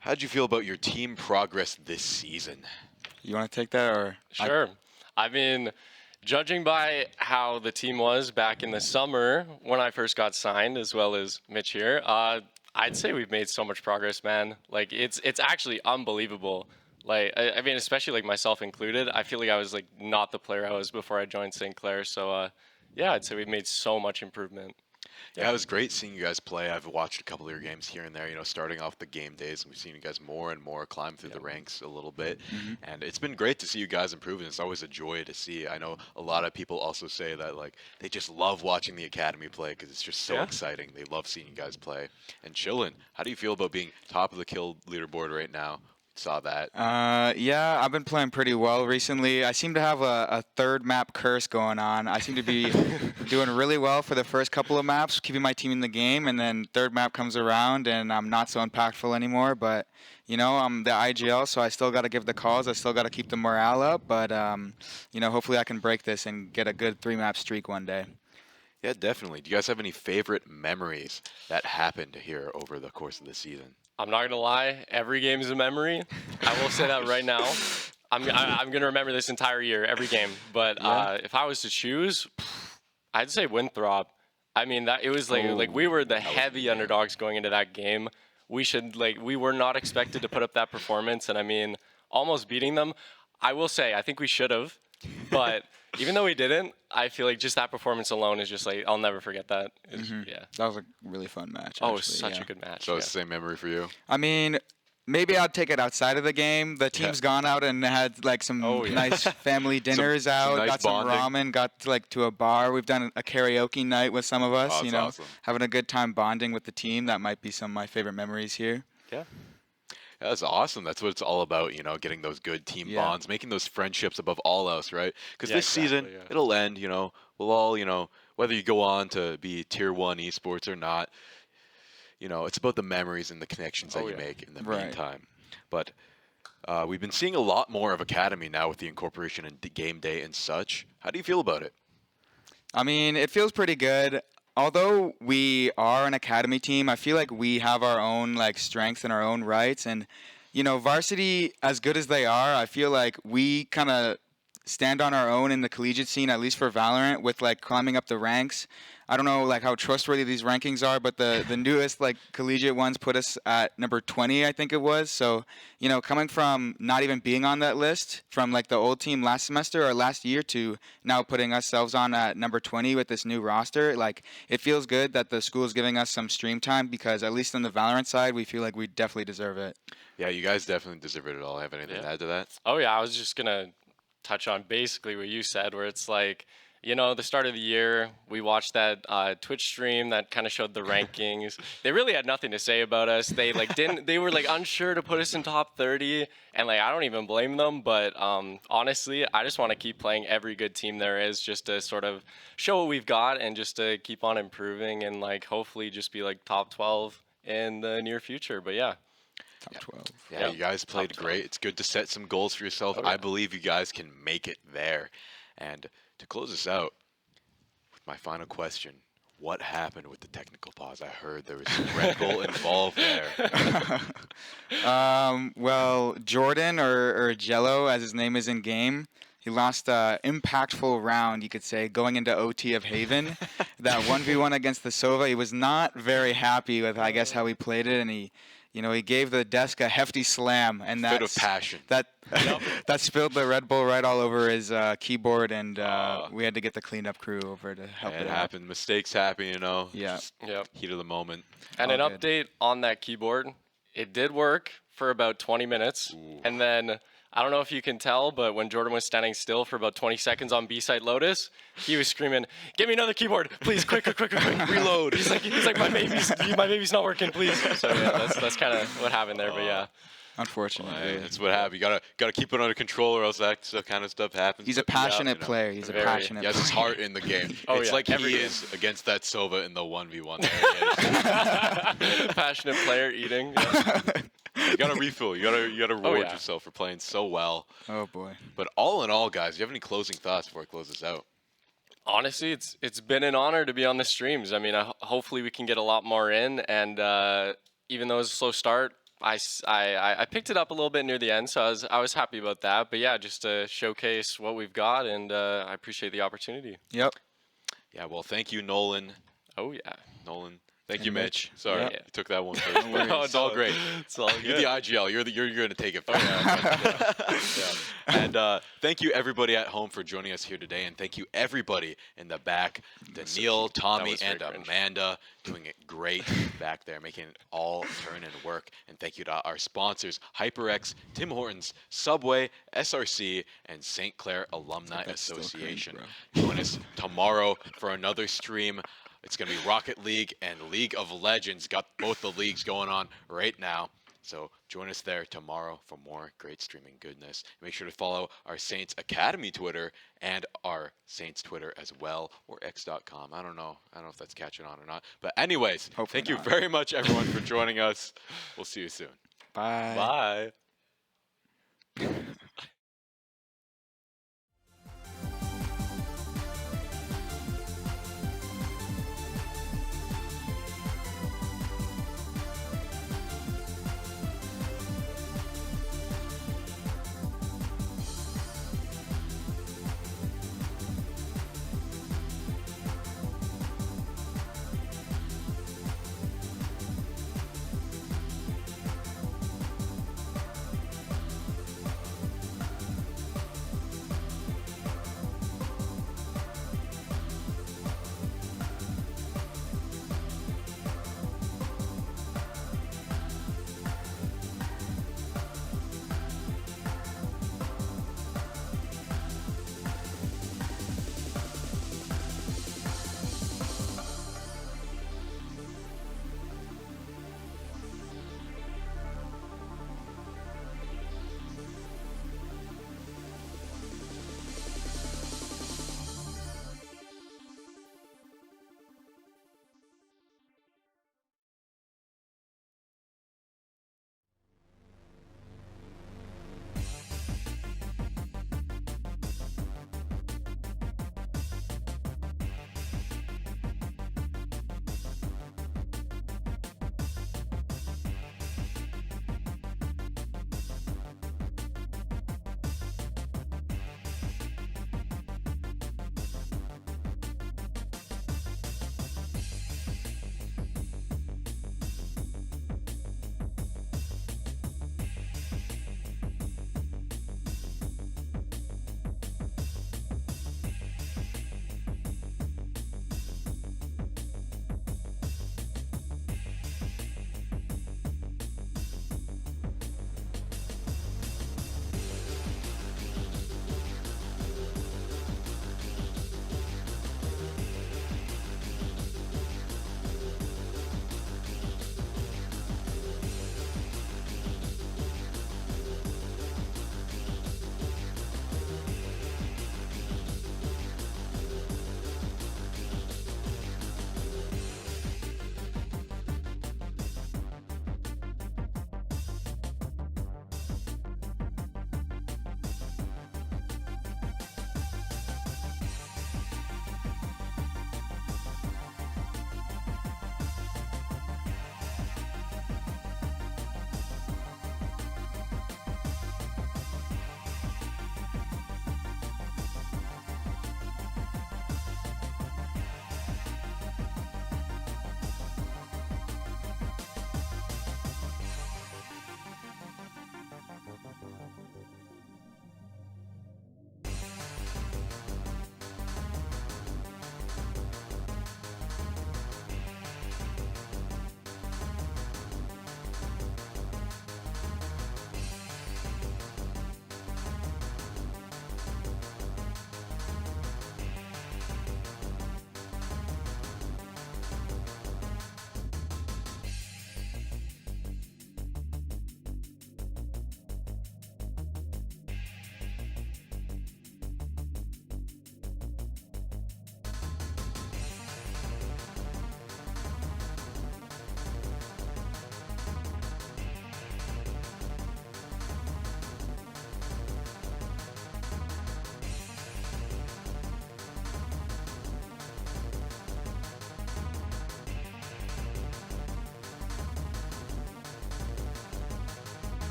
How'd you feel about your team progress this season? You want to take that or? Sure. I mean, judging by how the team was back in the summer when I first got signed, as well as Mitch here, I'd say we've made so much progress, man. Like, it's actually unbelievable. Like, I mean, especially like myself included, I feel like I was like not the player I was before I joined St. Clair. So, yeah, I'd say we've made so much improvement. Yeah, it was great seeing you guys play. I've watched a couple of your games here and there, starting off the game days, and we've seen you guys more and more climb through the ranks a little bit. And it's been great to see you guys improve, and it's always a joy to see. I know a lot of people also say that, like, they just love watching the academy play because it's just so exciting. They love seeing you guys play. And Chillin, how do you feel about being top of the kill leaderboard right now? Saw that. Yeah, I've been playing pretty well recently. I seem to have a third map curse going on. I seem to be doing really well for the first couple of maps, keeping my team in the game, and then third map comes around and I'm not so impactful anymore. But, I'm the IGL, so I still got to give the calls. I still got to keep the morale up. But, hopefully I can break this and get a good 3-map streak one day. Yeah, definitely. Do you guys have any favorite memories that happened here over the course of the season? I'm not going to lie, every game is a memory. I will say that right now. I'm going to remember this entire year, every game. But if I was to choose, I'd say Winthrop. I mean, that it was like we were the heavy underdogs going into that game. We were not expected to put up that performance, and I mean, almost beating them. I will say, I think we should have, but even though we didn't, I feel like just that performance alone is just like I'll never forget that. Yeah. That was a really fun match. Oh, it was such a good match. So it's the same memory for you? I mean, maybe I'd take it outside of the game. The team's gone out and had like some nice family dinners out, nice got some bonding. ramen, got to a bar. We've done a karaoke night with some of us, Oh, that's awesome. having a good time bonding with the team. That might be some of my favorite memories here. Yeah. That's awesome. That's what it's all about, getting those good team bonds, making those friendships above all else, right? Because this season, it'll end, we'll all, whether you go on to be Tier 1 esports or not, it's about the memories and the connections that you make in the meantime. But we've been seeing a lot more of Academy now with the incorporation in game day and such. How do you feel about it? I mean, it feels pretty good. Although we are an academy team, I feel like we have our own strengths and our own rights. And, varsity, as good as they are, I feel like we kind of stand on our own in the collegiate scene, at least for Valorant, with climbing up the ranks. I don't know how trustworthy these rankings are, but the newest collegiate ones put us at number 20, I think it was. So, coming from not even being on that list from the old team last semester or last year to now putting ourselves on at number 20 with this new roster, it feels good that the school is giving us some stream time because at least on the Valorant side, we feel like we definitely deserve it. Yeah, you guys definitely deserve it at all. Have anything to add to that? Oh, yeah, I was just going to touch on basically what you said, where it's the start of the year, we watched that Twitch stream that kind of showed the rankings. They really had nothing to say about us. They they were unsure to put us in top 30, and I don't even blame them. But honestly, I just want to keep playing every good team there is, just to sort of show what we've got and just to keep on improving and hopefully just be top 12 in the near future. But yeah. Top 12. Yeah, you guys played great. It's good to set some goals for yourself. I believe you guys can make it there. And to close us out, with my final question, what happened with the technical pause? I heard there was some Red Bull involved there. Well, Jordan or Jello, as his name is in game, he lost an impactful round, you could say, going into OT of Haven. That 1v1 against the Sova, he was not very happy with, I guess, how he played it, and he gave the desk a hefty slam, and Bit of passion. That spilled the Red Bull right all over his keyboard, and we had to get the cleanup crew over to help it out. Happened. Mistakes happen, Yeah. Yep. Heat of the moment. And an update on that keyboard. It did work for about 20 minutes, and then I don't know if you can tell, but when Jordan was standing still for about 20 seconds on B-side Lotus, he was screaming, "Give me another keyboard, please, quick, reload." He's like, my baby's not working, please. So yeah, that's kind of what happened there, but yeah. Unfortunately. That's what happened. You gotta keep it under control, or else that kind of stuff happens. He's a passionate player. He's a passionate player. He has his heart in the game. It's like he is against that Sova in the 1v1 there. Passionate player eating. Yeah. You gotta refill. You gotta reward yeah. yourself for playing so well. Oh boy. But all in all, guys, do you have any closing thoughts before I close this out? Honestly, it's been an honor to be on the streams. I mean, hopefully we can get a lot more in. And even though it was a slow start, I picked it up a little bit near the end, so I was happy about that. But yeah, just to showcase what we've got, and I appreciate the opportunity. Yep. Yeah, well, thank you, Nolan. Oh yeah. Nolan. Thank And you, Mitch. Sorry, Yeah. you took that one first. No worries. No, it's all great. It's all You're the IGL. You're going to take it. Yeah. And thank you everybody at home for joining us here today, and thank you everybody in the back, Daniil, Tommy, was and very cringe. Amanda, doing it great back there, making it all turn and work. And thank you to our sponsors, HyperX, Tim Hortons, Subway, SRC, and St. Clair Alumni That's still cringe, Association. bro. Join us tomorrow for another stream. It's going to be Rocket League and League of Legends. Got both the leagues going on right now. So join us there tomorrow for more great streaming goodness. Make sure to follow our Saints Academy Twitter and our Saints Twitter as well, or x.com. I don't know if that's catching on or not. But anyways, Hopefully thank you not. very much, everyone, for joining us. We'll see you soon. Bye. Bye.